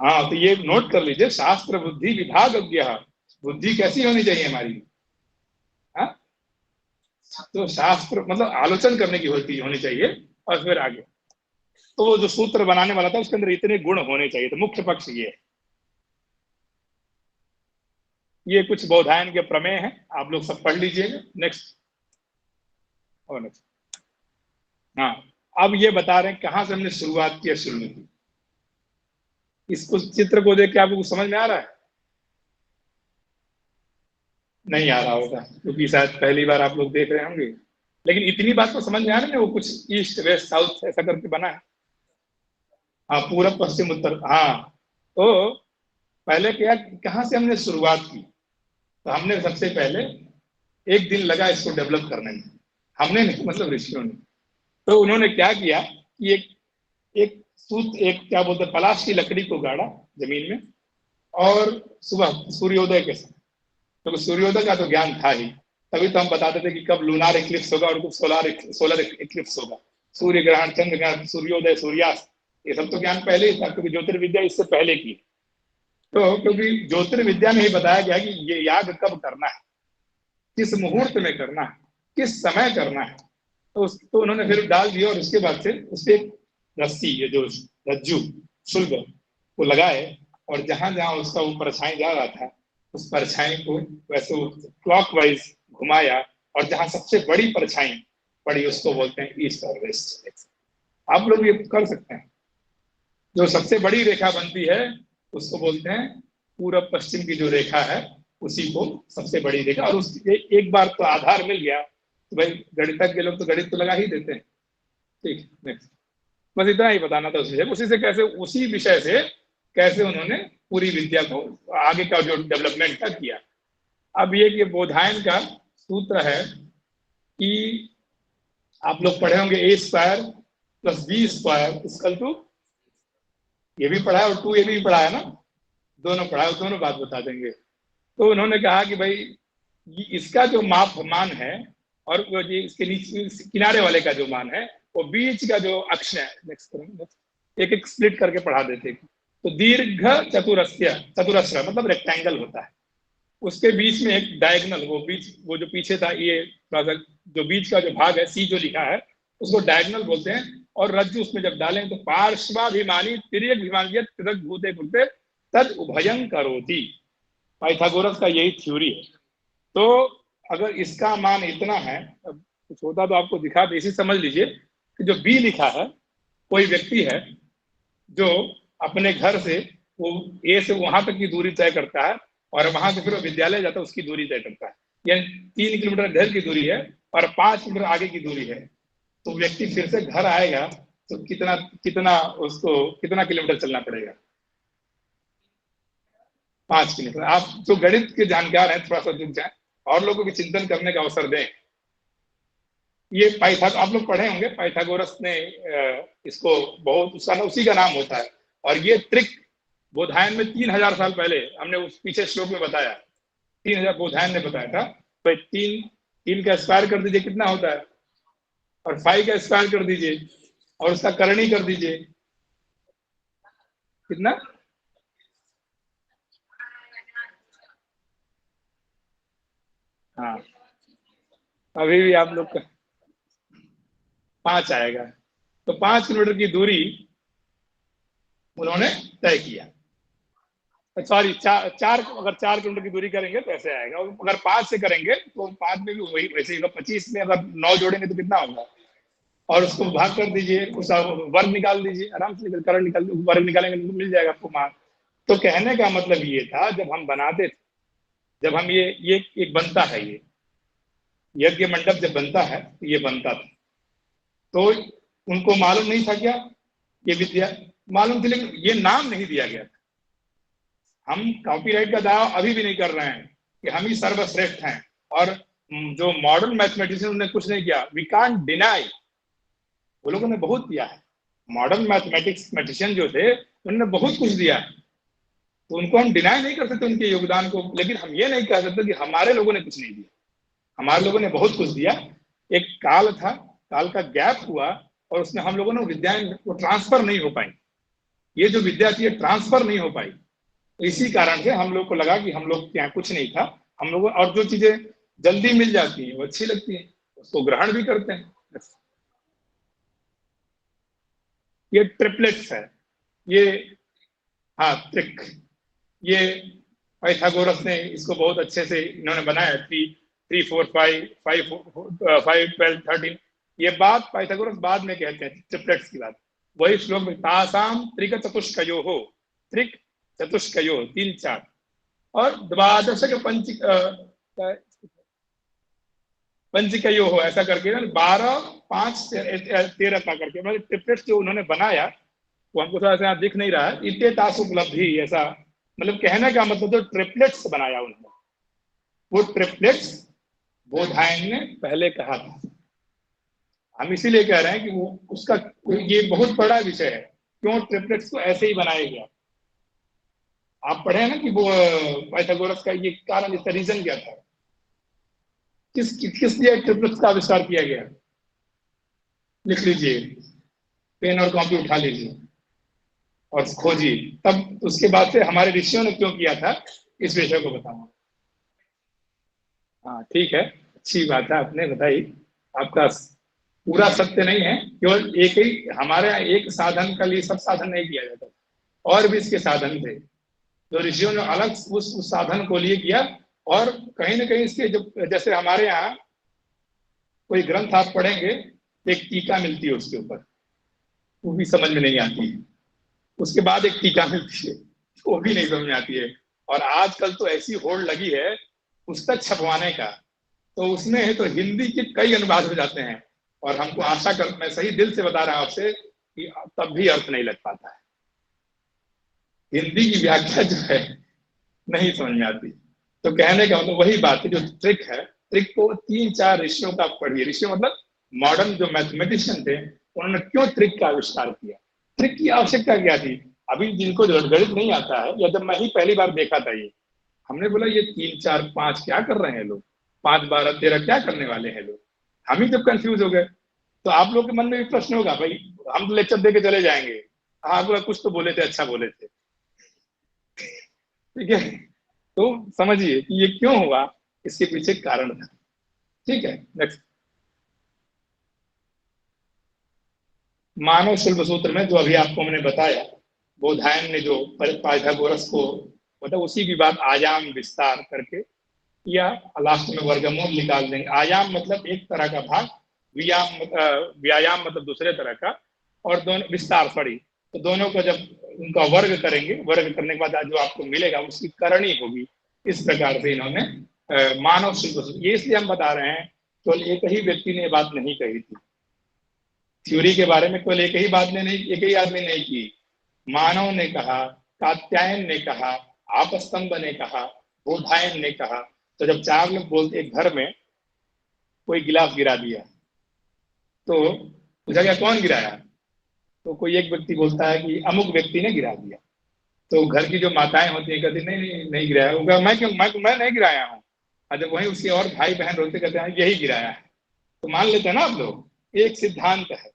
S1: हाँ तो ये नोट कर लीजिए, शास्त्र बुद्धि विभागज्ञ, बुद्धि कैसी होनी चाहिए हमारी? हाँ, तो शास्त्र मतलब आलोचन करने की होनी चाहिए, और फिर आगे। तो वो जो सूत्र बनाने वाला था उसके अंदर इतने गुण होने चाहिए, तो मुख्य पक्ष ये कुछ बौधायन के प्रमेय हैं, आप लोग सब पढ़ लीजिएगा। नेक्स्ट, और नेक्स्ट, हाँ अब ये बता रहे हैं कहां से हमने शुरुआत की है शुरू की। इसको चित्र को देख के आपको कुछ समझ में आ रहा है? नहीं आ रहा होगा क्योंकि शायद पहली बार आप लोग देख रहे होंगे, लेकिन इतनी बात तो समझ में आ रही है, वो कुछ ईस्ट वेस्ट साउथ ऐसा करके बना है। हाँ, पूरब पश्चिम उत्तर, हाँ। तो पहले क्या, कहाँ से हमने शुरुआत की? तो हमने सबसे पहले एक दिन लगा इसको डेवलप करने में, हमने नहीं मतलब ऋषियों ने। तो उन्होंने क्या किया कि एक एक सूत एक क्या बोलते हैं पलाश की लकड़ी को गाड़ा जमीन में, और सुबह सूर्योदय के समय, क्योंकि सूर्योदय का तो ज्ञान था ही, तभी तो हम बताते थे कि कब लूनार इक्लिप्स होगा और कब सोलर इक्लिप्स होगा, सूर्य ग्रहण, चंद्र ग्रहण, सूर्योदय, सूर्यास्त, ये सब तो ज्ञान पहले ही था, क्योंकि ज्योतिर्विद्या इससे पहले की। तो क्योंकि ज्योतिर्विद्या में ही बताया गया कि ये याग कब करना है, किस मुहूर्त में करना है, किस समय करना है, तो उसको उन्होंने फिर डाल दिया, और उसके बाद से उस एक रस्सी, ये जो रज्जू शुल्क को लगाए, और जहां जहां उसका वो परछाई जा रहा था, उस परछाई को वैसे क्लॉकवाइज घुमाया, और जहां सबसे बड़ी परछाई पड़ी उसको बोलते हैं ईस्ट और वेस्ट। आप लोग ये कर सकते हैं, जो सबसे बड़ी रेखा बनती है उसको बोलते हैं पूरब पश्चिम की जो रेखा है, उसी को सबसे बड़ी रेखा। और उस एक बार तो आधार मिल गया तो भाई गणितज्ञ के लोग तो गणित तो लगा ही देते हैं। ठीक, नेक्स्ट। बस इतना ही बताना था उसी से कैसे, उसी विषय से कैसे उन्होंने पूरी विद्या को आगे का जो डेवलपमेंट का किया। अब ये बोधायन का सूत्र है कि आप लोग पढ़े होंगे a square plus b square equal to, ये भी पढ़ा है और टू ए भी पढ़ा है ना, दोनों पढ़ा है, दोनों बात बता देंगे। तो उन्होंने कहा कि भाई इसका जो माप मान है, और वो ये इसके नीचे किनारे वाले का जो मान है, वो बीच का जो अक्ष है, नेक्स्ट करेंगे, एक एक स्प्लिट करके पढ़ा देते। तो दीर्घ चतुरस्र, चतुरस्र मतलब रेक्टेंगल होता है, उसके बीच में एक डायगनल, वो जो पीछे था, ये जो बीच का जो भाग है, सी जो लिखा है, उसको डायगनल बोलते हैं। और रज्जु उसमें जब डालें तो पार्श्वाभिमानी तिर्यक भूते भूते तद उभयं करोति, पाइथागोरस का यही थ्योरी है। तो अगर इसका मान इतना है, अब कुछ होता तो आपको दिखा, इसी समझ लीजिए कि जो बी लिखा है, कोई व्यक्ति है जो अपने घर से वो ए से वहां तक की दूरी तय करता है, और वहां से फिर वो विद्यालय जाता है, उसकी दूरी तय करता है, यानी 3 किलोमीटर घर की दूरी है और 5 किलोमीटर आगे की दूरी है। तो व्यक्ति फिर से घर आएगा तो कितना कितना उसको कितना किलोमीटर चलना पड़ेगा? 5 किलोमीटर। आप जो गणित के जानकार हैं थोड़ा सा रुक जाए और लोगों को चिंतन करने का अवसर दें। ये पाइथाग आप लोग पढ़े होंगे, पाइथागोरस ने इसको बहुत, उसका उसी का नाम होता है। और ये ट्रिक बोधायन में 3000 साल पहले हमने उस पीछे श्लोक में बताया, 3000 बोधायन ने बताया था। तो तीन तीन का स्क्वायर कर दीजिए कितना होता है, और 5 का स्क्वायर कर दीजिए, और उसका करणी कर दीजिए कितना, हाँ अभी भी आप लोग का 5 आएगा। तो 5 किलोमीटर की दूरी उन्होंने तय किया। सॉरी, चार अगर 4 किलोमीटर की दूरी करेंगे तो ऐसे आएगा, और अगर 5 से करेंगे तो 5 में भी वही वैसे ही, 25 में अगर 9 जोड़ेंगे तो कितना होगा, और उसको भाग कर दीजिए, उसका वर्ग निकाल दीजिए, आराम से निकल कर निकाल वर्ग निकालेंगे तो मिल जाएगा आपको मान। तो कहने का मतलब ये था, जब हम बनाते थे, जब हम ये एक बनता है, ये यज्ञ मंडप जब बनता है तो ये बनता था, तो उनको मालूम नहीं था क्या ये विद्या, मालूम थी लेकिन ये नाम नहीं दिया गया था। हम कॉपीराइट का दावा अभी भी नहीं कर रहे हैं कि हम ही सर्वश्रेष्ठ हैं, और जो मॉडर्न मैथमेटिशियन ने कुछ नहीं किया, वी कांट डिनाई, वो लोगों ने बहुत दिया है। मॉडर्न मैथमेटिशियन जो थे उन्होंने बहुत कुछ दिया है, तो उनको हम डिनाई नहीं कर सकते उनके योगदान को, लेकिन हम ये नहीं कह सकते कि हमारे लोगों ने कुछ नहीं दिया। हमारे लोगों ने बहुत कुछ दिया। एक काल था, काल का गैप हुआ, और उसमें हम लोगों ने विद्याएं वो ट्रांसफर नहीं हो पाई, ये जो विद्या थी ये ट्रांसफर नहीं हो पाई। तो इसी कारण से हम लोग को लगा कि हम लोग के यहाँ कुछ नहीं था, हम लोग, और जो चीजें जल्दी मिल जाती हैं वो अच्छी लगती हैं, उसको ग्रहण भी करते हैं। ये ट्रिपलेट्स है, ये, हाँ ट्रिक, ये पाइथागोरस ने इसको बहुत अच्छे से इन्होंने बनाया, 3 3 4 5 5 5 12 13, ये बात पाइथागोरस बाद में कहते हैं ट्रिपलेट्स की बात। वही श्लोक में तासाम त्रिक चतुष्कयो हो, त्रिक चतुष्कयो 3-4 और द्वादशक पंचकयो हो, ऐसा करके ना 12, 5, 13 का करके मतलब ट्रिपलेट्स जो उन्होंने बनाया वो हमको थोड़ा सा दिख नहीं रहा है। इतने तास उपलब्धि ऐसा मतलब कहने का मतलब जो ट्रिपलेट्स बनाया उन्होंने, वो ट्रिपलेट्स बोधायन ने पहले कहा था। हम इसीलिए कह रहे हैं कि वो उसका ये बहुत बड़ा विषय है, क्यों ट्रिपलेट्स को ऐसे ही बनाया गया। आप पढ़े ना कि वो पाइथागोरस का ये कारण, इसका रीजन क्या था, किस लिए ट्रिपलेट्स का आविष्कार किया गया, लिख लीजिए, पेन और कॉपी उठा लीजिए और खोजिए। तब उसके बाद से हमारे ऋषियों ने क्यों किया था इस विषय को बताऊंगा। हाँ ठीक है, अच्छी बात है आपने बताई। आपका पूरा सत्य नहीं है, केवल एक ही हमारे यहाँ एक साधन के लिए सब साधन नहीं किया जाता, और भी इसके साधन थे जो ऋषियों ने अलग उस साधन को लिए किया। और कहीं ना कहीं इसके जो जैसे हमारे यहाँ कोई ग्रंथ आप पढ़ेंगे, एक टीका मिलती है उसके ऊपर, वो भी समझ में नहीं आती है। उसके बाद एक टीका मिलती है, वो भी नहीं समझ में आती है। और आजकल तो ऐसी होड़ लगी है पुस्तक छपवाने का, तो उसमें है तो हिंदी के कई अनुवाद हो जाते हैं। और हमको आशा कर, मैं सही दिल से बता रहा हूं आपसे कि तब भी अर्थ नहीं लग पाता है, हिंदी की व्याख्या जो है नहीं समझ में आती। तो कहने का मतलब वही बात है, जो ट्रिक है, ट्रिक को 3-4 ऋषियों का पढ़िए। ऋषि मतलब मॉडर्न जो मैथमेटिशियन थे, उन्होंने क्यों ट्रिक का आविष्कार किया, ट्रिक की आवश्यकता क्या थी। अभी जिनको गणित नहीं आता है, या जब मैं ही पहली बार देखा था ये, हमने बोला ये 3-4-5 क्या कर रहे हैं लोग, 5-12-13 क्या करने वाले हैं लोग, हम ही जब कंफ्यूज हो गए। तो आप लोग के मन में भी प्रश्न होगा, भाई हम तो लेक्चर दे के चले जाएंगे, हाँ बोला कुछ तो बोले थे, अच्छा बोले थे, ठीक है। तो समझिए कि ये क्यों हुआ, इसके पीछे कारण था। ठीक है, नेक्स्ट। मानव शुल्ब सूत्र में जो अभी आपको मैंने बताया, बोधायन ने जो पाइथागोरस को मतलब उसी की बात आयाम विस्तार करके, या लास्ट में वर्गमूल निकाल देंगे। आयाम मतलब एक तरह का भाग, व्यायाम मतलब दूसरे तरह का, और दोनों विस्तार सॉरी, तो दोनों को जब उनका वर्ग करेंगे, वर्ग करने के बाद जो आपको मिलेगा उसकी करणी होगी। इस प्रकार से इन्होंने मानव शुल्ब, ये इसलिए हम बता रहे हैं केवल एक ही व्यक्ति ने ये बात नहीं कही थी, थ्योरी के बारे में केवल एक ही बात ने नहीं, एक ही आदमी नहीं की, मानव ने कहा, कात्यायन ने कहा, आपस्तंभ ने कहा, बोधायन ने कहा। तो जब 4 लोग बोलते एक घर में कोई गिलास गिरा दिया, तो पूछा गया कौन गिराया, तो कोई एक व्यक्ति बोलता है कि अमुक व्यक्ति ने गिरा दिया। तो घर की जो माताएं होती है कहती नहीं नहीं नहीं गिराया होगा, मैं क्यों, मैं नहीं गिराया हूँ। और जब वहीं उसके और भाई बहन रोते कहते हैं यही गिराया है, तो मान लेते हैं ना आप लोग, एक सिद्धांत है।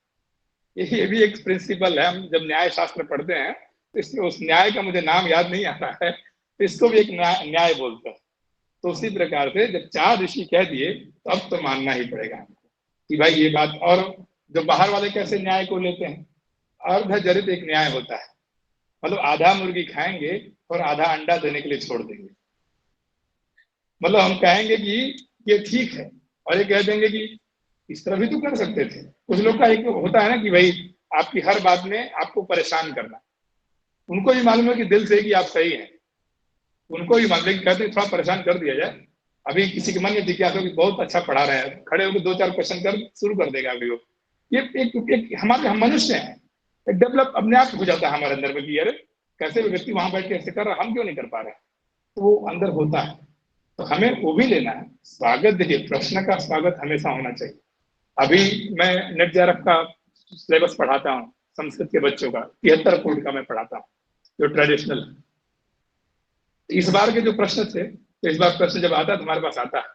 S1: ये भी एक प्रिंसिपल है। हम जब न्याय शास्त्र पढ़ते हैं तो इसमें उस न्याय का मुझे नाम याद नहीं आ रहा है, तो इसको भी एक न्याय बोलते हैं। तो उसी प्रकार से जब 4 ऋषि कह दिए तो अब तो मानना ही पड़ेगा हमको कि भाई ये बात। और जो बाहर वाले कैसे न्याय को लेते हैं, अर्धजरित एक न्याय होता है, मतलब आधा मुर्गी खाएंगे और आधा अंडा देने के लिए छोड़ देंगे। मतलब हम कहेंगे कि ये ठीक है, और ये कह देंगे कि इस तरह भी तो कर सकते थे। कुछ लोग का एक होता है ना कि भाई आपकी हर बात में आपको परेशान करना, उनको भी मालूम है कि दिल से कि आप सही हैं, उनको भी मालूम है कि कहते हैं थोड़ा परेशान कर दिया जाए। अभी किसी के मन में जिज्ञासा कि बहुत अच्छा पढ़ा रहे हैं, खड़े होकर 2-4 क्वेश्चन कर शुरू कर देगा अभी वो। ये एक हमारे, हम मनुष्य हैं, एक डेवलप अपने आप हो जाता है हमारे अंदर में कि अरे कैसे भी व्यक्ति वहां बैठ के ऐसे कर रहा, हम क्यों नहीं कर पा रहे, तो वो अंदर होता है। तो हमें वो भी लेना है। स्वागत, देखिए प्रश्न का स्वागत हमेशा होना चाहिए। अभी मैं नेट जेआरएफ का सिलेबस पढ़ाता हूँ, संस्कृत के बच्चों का 73 कोड का मैं पढ़ाता हूँ, जो ट्रेडिशनल। इस बार के जो प्रश्न थे, तो इस बार प्रश्न जब आता है तो हमारे पास आता है,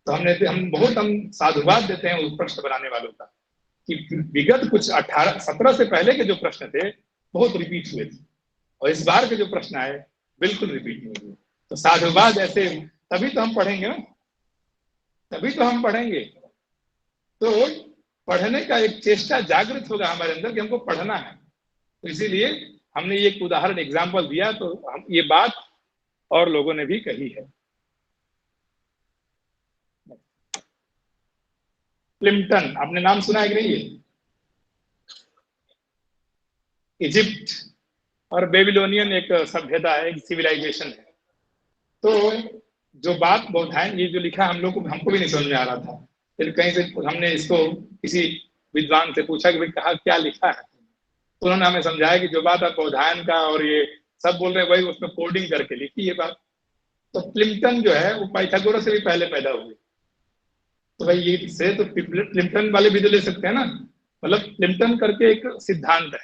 S1: तो हम साधुवाद देते हैं उस प्रश्न बनाने वालों का, कि विगत कुछ 18-17 से पहले के जो प्रश्न थे बहुत रिपीट हुए थे, और इस बार के जो प्रश्न आए बिल्कुल रिपीट नहीं हुए। तो साधुवाद ऐसे, तभी तो हम पढ़ेंगे ना, तभी तो हम पढ़ेंगे। तो पढ़ने का एक चेष्टा जागृत होगा हमारे अंदर कि हमको पढ़ना है। तो इसीलिए हमने ये एक उदाहरण एग्जाम्पल दिया, तो हम ये बात और लोगों ने भी कही है। प्लिम्पटन, आपने नाम सुना है कि नहीं, इजिप्ट और बेबीलोनियन एक सभ्यता है, एक सिविलाइजेशन है। तो जो बात बौधायन ये जो लिखा हम लोग को, हमको भी नहीं समझ में आ रहा था। फिर कहीं से हमने इसको किसी विद्वान से पूछा कि भाई कहा क्या लिखा है, तो उन्होंने हमें समझाया कि जो बात आप बौधायन का और ये सब बोल रहे हैं वही उसमें कोडिंग करके लिखी ये बात। तो प्लिम्पटन जो है वो पाइथागोरस से भी पहले पैदा हुए। तो भाई ये से तो प्लिम्पटन वाले भी तो ले सकते हैं ना, मतलब प्लिम्पटन करके एक सिद्धांत है।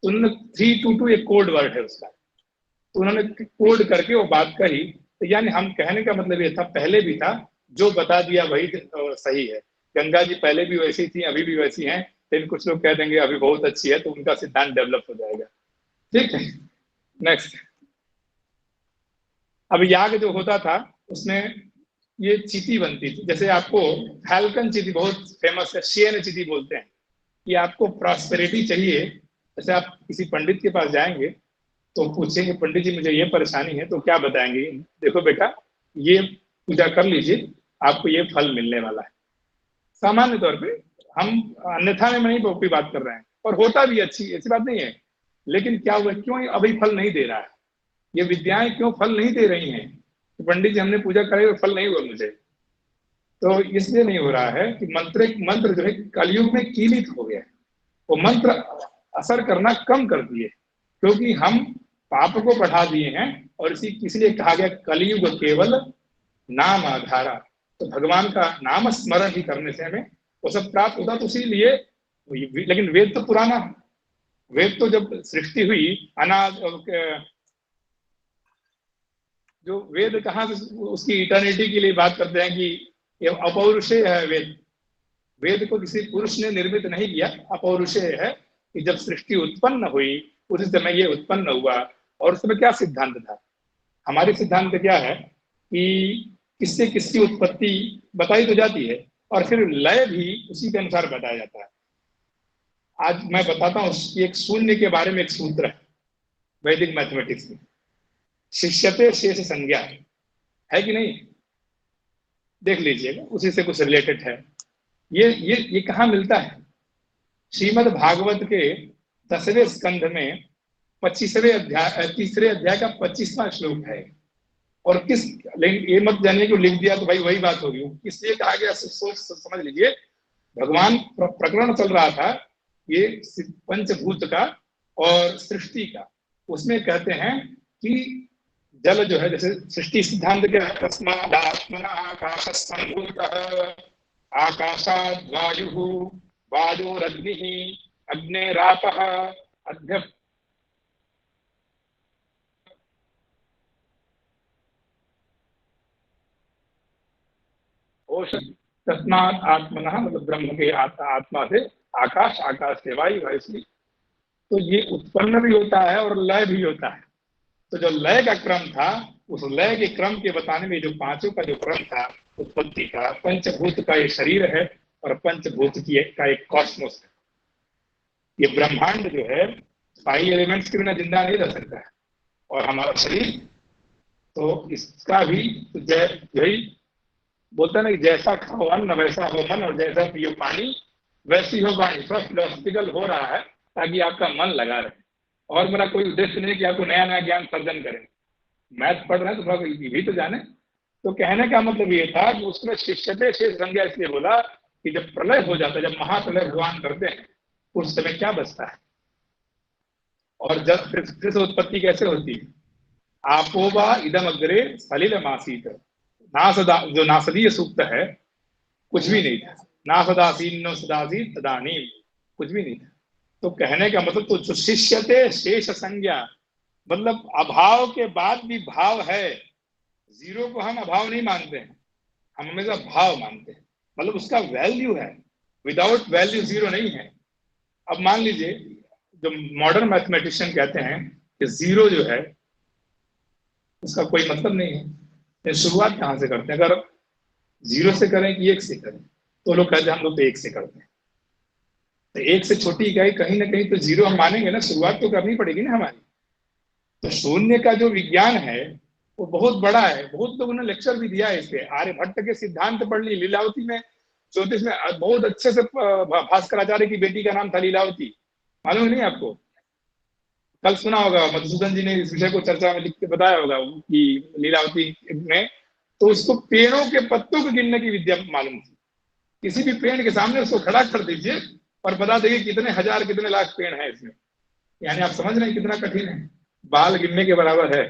S1: तो उन्होंने 322 एक कोड वर्ड है उसका, तो उन्होंने कोड करके वो बात कही। तो यानी हम कहने का मतलब ये था, पहले भी था, जो बता दिया वही सही है। गंगा जी पहले भी वैसी थी, अभी भी वैसी हैं। लेकिन कुछ लोग कह देंगे अभी बहुत अच्छी है, तो उनका सिद्धांत डेवलप हो जाएगा। ठीक है, नेक्स्ट। अब याग जो होता था उसमें ये चीटी बनती थी। जैसे आपको फैल्कन चीटी बहुत फेमस है, शेन चीटी बोलते हैं, कि आपको प्रॉस्पेरिटी चाहिए। जैसे आप किसी पंडित के पास जाएंगे तो पूछेंगे पंडित जी मुझे ये परेशानी है, तो क्या बताएंगे, देखो बेटा ये पूजा कर लीजिए, आपको ये फल मिलने वाला है। सामान्य तौर पे हम अन्यथा में नहीं कोई बात कर रहे हैं, और होता भी अच्छी, ऐसी बात नहीं है। लेकिन क्या हुआ, क्यों अभी फल नहीं दे रहा है, ये विद्याएं क्यों फल नहीं दे रही हैं? तो पंडित जी हमने पूजा कराई और फल नहीं हुआ मुझे, तो इसलिए नहीं हो रहा है कि मंत्र जो है कलयुग में कीलित हो गया है। वो मंत्र असर करना कम कर दिए, क्योंकि हम पाप को बढ़ा दिए हैं। और इसलिए कहा गया कलयुग केवल नाम आधारा। तो भगवान का नाम स्मरण ही करने से हमें वो सब प्राप्त होता। तो इसीलिए, लेकिन वेद तो पुराना है। वेद तो जब सृष्टि हुई अनाज, जो वेद कहाँ से उसकी इटर्निटी के लिए बात करते हैं कि ये अपौरुषेय है वेद। वेद को किसी पुरुष ने निर्मित नहीं किया, अपौरुषेय है कि जब सृष्टि उत्पन्न हुई उसी समय ये उत्पन्न हुआ। और उस समय क्या सिद्धांत था? हमारे सिद्धांत क्या है कि किससे किसकी उत्पत्ति बताई तो जाती है, और फिर लय भी उसी के अनुसार बताया जाता है। आज मैं बताता हूँ एक शून्य के बारे में एक सूत्र है वैदिक मैथमेटिक्स में, शिष्यते शेष संज्ञा, है कि नहीं? देख लीजिएगा, उसी से कुछ रिलेटेड है। ये कहाँ मिलता है? श्रीमद् भागवत के 10वें स्कंध में 25वें अध्याय, तीसरे अध्याय का 25वां श्लोक है। और किस, लेकिन ये मत जानिए कि लिख दिया तो भाई वही बात होगी, किसलिए कहा गया सोच समझ लीजिए। भगवान प्रकरण चल रहा था ये पंचभूत का और सृष्टि का। उसमें कहते हैं कि जल जो है, जैसे सृष्टि सिद्धांत के आकाशाद वायु वायुरग्नि अग्नेरापः अद्य तस्मात् आत्मनः, मतलब ब्रह्म के आत्मा से आकाश, आकाश से वायु, वायु। तो ये उत्पन्न भी होता है और लय भी होता है। तो जो लय का क्रम था, उस लय के क्रम के बताने में जो पांचों का जो क्रम था उत्पत्ति का, पंचभूत का ये शरीर है और पंचभूत की का एक कॉस्मोस है। ये ब्रह्मांड जो है 5 एलिमेंट्स के बिना जिंदा नहीं रह सकता है। और हमारा शरीर तो इसका भी यही बोलता है ना कि जैसा खाओ अन्न वैसा हो मन, और जैसा पियो पानी वैसी हो वाणी। थोड़ा फिलोसफिकल हो रहा है ताकि आपका मन लगा रहे। और मेरा कोई उद्देश्य नहीं कि आपको नया नया ज्ञान सर्जन करें। मैथ पढ़ रहे हैं तो थोड़ा ये भी तो जाने। तो कहने का मतलब ये था कि उसमें शिष्यते शेष संज्ञा इसलिए बोला कि जब प्रलय हो जाता है, जब महाप्रलय भगवान करते हैं, उस समय क्या बचता है? और जब फिर से उत्पत्ति कैसे होती है? आपोवा इदम अग्रे सलिल मासीत। नासदा, जो नासदीय सूक्त है, कुछ भी नहीं था। ना सदासीन नो सदासी तदानीम, कुछ भी नहीं था। तो कहने का मतलब, तो जो शिष्यते शेष संज्ञा, मतलब अभाव के बाद भी भाव है। जीरो को हम अभाव नहीं मानते हैं, हम हमेशा भाव मानते हैं। मतलब उसका वैल्यू है, विदाउट वैल्यू जीरो नहीं है। अब मान लीजिए, जो मॉडर्न मैथमेटिशियन कहते हैं कि जीरो जो है उसका कोई मतलब नहीं है, तो शुरुआत कहाँ से करते हैं? अगर जीरो से करें कि एक से करें, तो लोग कहते हैं हम लोग तो एक से करते हैं। तो एक से छोटी इकाई कहीं ना कहीं तो जीरो हम मानेंगे ना, शुरुआत तो करनी पड़ेगी ना हमारी। तो शून्य का जो विज्ञान है वो बहुत बड़ा है। बहुत लोगों ने लेक्चर भी दिया है इस पे। आर्यभट्ट के सिद्धांत पढ़ ली, लीलावती में 34 में बहुत अच्छे से भास्कराचार्य की बेटी का नाम था लीलावती, मालूम नहीं आपको? कल सुना होगा, मधुसूदन जी ने इस विषय को चर्चा में लिख के बताया होगा कि लीलावती में तो उसको पेड़ों के पत्तों को गिनने की विद्या मालूम थी। किसी भी पेड़ के सामने उसको खड़ा कर दीजिए और बता देंगे कितने हजार कितने लाख पेड़ हैं इसमें। यानी आप समझ रहे हैं कितना कठिन है, बाल गिनने के बराबर है।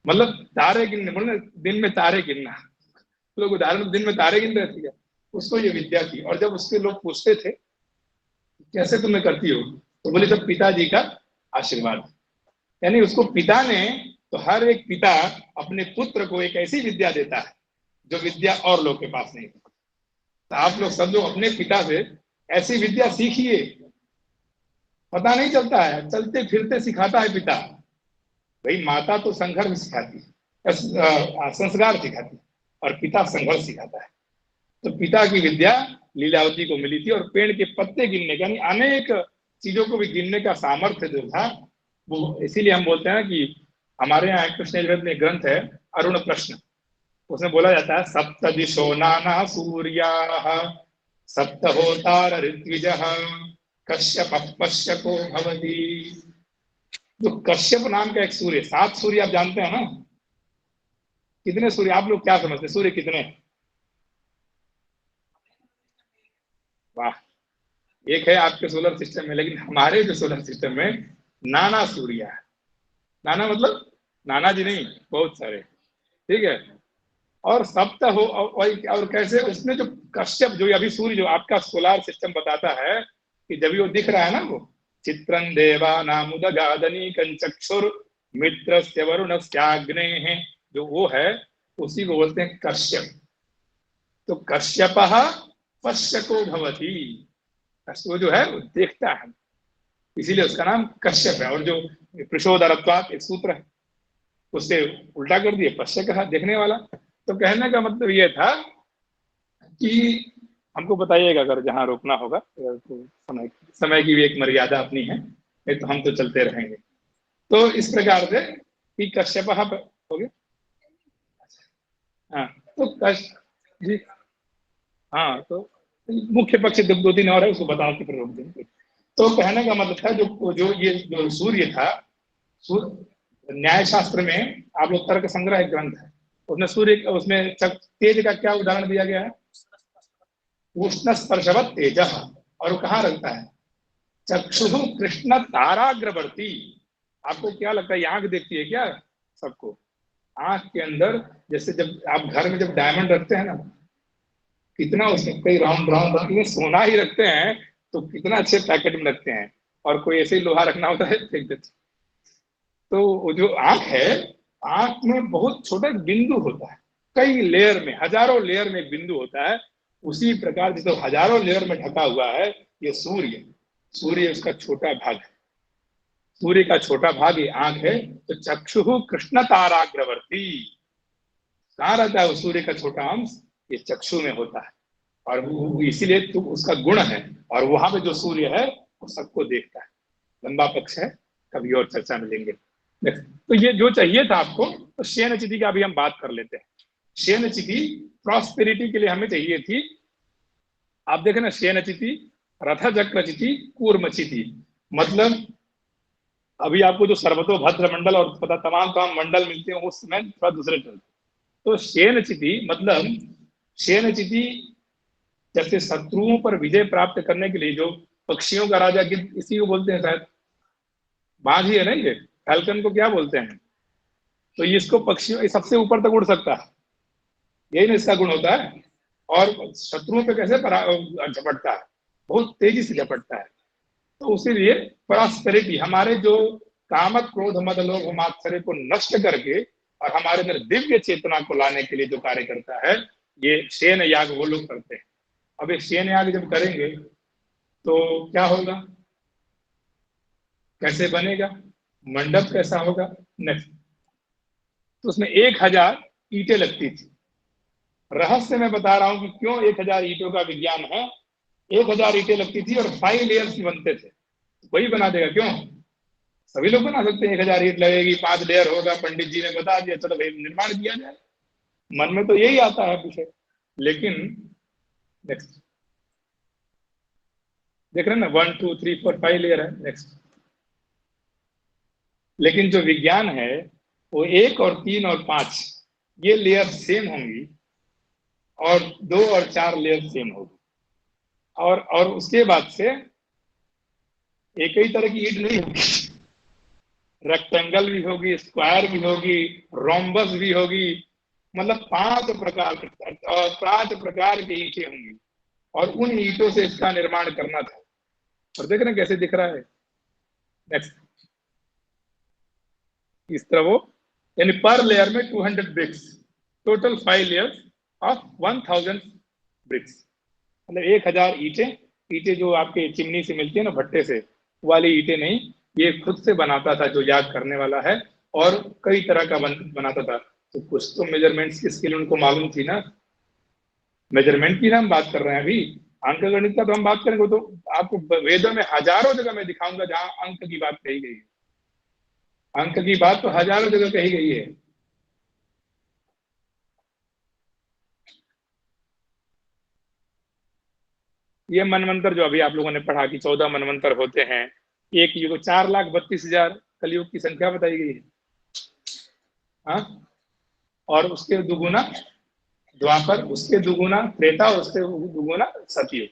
S1: मतलब तारे गिनने, मतलब दिन में तारे गिनना, लोग उदाहरण दिन में तारे गिन रहे थे, उसको ये विद्या थी। और जब उसके लोग पूछते थे कैसे तुम्हें करती हो, तो बोले जब पिताजी का आशीर्वाद। यानी उसको पिता ने, तो हर एक पिता अपने पुत्र को एक ऐसी विद्या देता है जो विद्या और लोग के पास नहीं। तो आप लोग सब लोग अपने पिता से ऐसी विद्या सीखिए। पता नहीं चलता है, चलते फिरते सिखाता है पिता। भाई माता तो संघर्ष सिखाती है, संस्कार सिखाती है, और पिता संघर्ष सिखाता है। तो पिता की विद्या लीलावती को मिली थी, और पेड़ के पत्ते गिनने का, यानी अनेक चीजों को भी गिनने का सामर्थ्य जो था वो, इसीलिए हम बोलते हैं कि हमारे यहाँ कृष्ण यजुर्वेद में ग्रंथ है अरुण प्रश्न, उसमें बोला जाता है सप्त दिशो नाना सूर्याः सप्त होतार ऋत्विजः कश्यप पश्यको भवति। जो कश्यप नाम का एक सूर्य, 7 सूर्य आप जानते हैं ना? कितने सूर्य आप लोग क्या समझते हैं, सूर्य कितने? वाह, एक है आपके सोलर सिस्टम में, लेकिन हमारे जो सोलर सिस्टम में नाना सूर्य है। नाना मतलब नाना जी नहीं, बहुत सारे, ठीक है। और सप्त हो, और कैसे उसमें जो कश्यप, जो अभी सूर्य जो आपका सोलर सिस्टम बताता है कि जब वो दिख रहा है ना, वो चित्रं देवा नामुदगादनी कंचक्षुर मित्रस्य वरुणस्याग्ने है, जो वो है उसी को बोलते हैं कश्यप। तो कश्यप पश्यको भवति, वो जो है वो देखता है, इसीलिए उसका नाम कश्यप है। और जो प्रशोदरत्वात् एक सूत्र है, उससे उल्टा कर दिए पश्य कहा, देखने वाला। तो कहने का मतलब ये था कि हमको बताइएगा अगर जहां रोकना होगा, तो समय की भी एक मर्यादा अपनी है, नहीं तो हम तो चलते रहेंगे। तो इस प्रकार से कि कश्यप हो गया। हाँ, तो जी, हाँ, तो मुख्य पक्ष दो तीन और है, उसको बता के फिर रोक देंगे। तो कहने का मतलब था जो जो ये जो सूर्य था, न्याय शास्त्र में आप लोग तर्क संग्रह एक ग्रंथ है, उसमें सूर्य, उसमें तेज का क्या उदाहरण दिया गया है? उष्ण स्पर्शवत तेज। और वो कहाँ रखता है? चक्षु कृष्ण ताराग्रवर्ती। आपको क्या लगता है, आंख देखती है क्या सबको? आंख के अंदर, जैसे जब आप घर में जब डायमंड रखते हैं ना, कितना उसमें कई राउंड राउंड राउंड सोना ही रखते हैं, तो कितना अच्छे पैकेट में रखते हैं। और कोई ऐसे ही लोहा रखना होता है फेंक देते। तो वो जो आंख है, आंख में बहुत छोटा बिंदु होता है, कई लेयर में, हजारों लेयर में बिंदु होता है। उसी प्रकार जिस हजारों लेयर में ढका हुआ है ये सूर्य, सूर्य उसका छोटा भाग है। सूर्य का छोटा भाग ये आंख है। तो चक्षु कृष्ण ताराग्रवर्ती, कहाँ रहता है वो सूर्य का छोटा अंश? ये चक्षु में होता है। और वो इसीलिए तो उसका गुण है। और वहां पे जो सूर्य है वो सबको देखता है। लंबा पक्ष है, कभी और चर्चा में लेंगे। तो ये जो चाहिए था आपको, तो शयन चिति का भी हम बात कर लेते हैं। शयन चिति प्रॉस्पेरिटी के लिए हमें चाहिए थी। आप देखें ना, शयन चिति, रथ चक्र चिति, कूर्म चिति, मतलब अभी आपको जो सर्वतोभद्र मंडल और पता तमाम मंडल मिलते हैं उस समय थोड़ा दूसरे चलते। तो शयन चिति मतलब, शयन चिति जैसे शत्रुओं पर विजय प्राप्त करने के लिए जो पक्षियों का राजा गिद्ध, इसी को बोलते हैं शायद, बाज ही है ना ये, फैल्कन को क्या बोलते हैं? तो ये इसको पक्षियों सबसे ऊपर तक उड़ सकता है, यही ना इसका गुण होता है। और शत्रुओं पे कैसे झपटता है, बहुत तेजी से झपटता है। तो उसीलिए प्रॉस्पेरिटी, हमारे जो कामक क्रोध मद लोभ मात्सर्य को नष्ट करके और हमारे अंदर दिव्य चेतना को लाने के लिए जो कार्य करता है, ये शयन याग वो लोग करते हैं। अब ये शयन याग जब करेंगे तो क्या होगा, कैसे बनेगा, मंडप कैसा होगा? नेक्स्ट। तो उसमें 1000 ईंटें लगती थी। रहस्य मैं बता रहा हूं कि क्यों 1000 ईंटों का विज्ञान है। 1000 ईंटें लगती थी और 5 लेयर्स बनते थे। वही बना देगा क्यों? सभी लोग बना सकते हैं, 1000 ईंट लगेगी, 5 लेयर होगा, पंडित जी ने बता दिया, चलो भाई निर्माण किया जाए। मन में तो यही आता है विषय। लेकिन नेक्स्ट देख रहे हैं ना, 1 2 3 4 5 लेयर है। नेक्स्ट, लेकिन जो विज्ञान है वो 1 और 3 और 5 ये लेयर सेम होंगी, और 2 और 4 लेयर सेम होगी, और उसके बाद से एक ही तरह की ईंट नहीं होगी, रेक्टेंगल भी होगी, स्क्वायर भी होगी, रोम्बस भी होगी, मतलब 5 प्रकार की ईंटें होंगी, और उन ईंटों से इसका निर्माण करना था। और देख रहे हैं कैसे दिख रहा है। नेक्स्ट, इस तरह वो, यानी पर लेयर में 200 bricks, total 5 layers of 1000 bricks, मतलब 1000 ईंटें। ईंटें जो आपके चिमनी से मिलती है ना, भट्टे से, वाली ईंटें नहीं, ये खुद से बनाता था जो याद करने वाला है, और कई तरह का बनाता था। तो कुछ तो मेजरमेंट्स की स्किल उनको मालूम थी ना, मेजरमेंट की ना हम बात कर रहे हैं अभी, अंक गणित का तो हम बात करेंगे तो आपको वेदों में हजारों जगह मैं दिखाऊंगा जहां अंक की बात कही गई है। अंक की बात तो हजारों जगह कही गई है। ये मनवंतर जो अभी आप लोगों ने पढ़ा कि 14 मनवंतर होते हैं, एक युग 4,32,000 कलयुग की संख्या बताई गई है। हाँ, और उसके दुगुना द्वापर, उसके दुगुना त्रेता, उसके दुगुना सतयुग,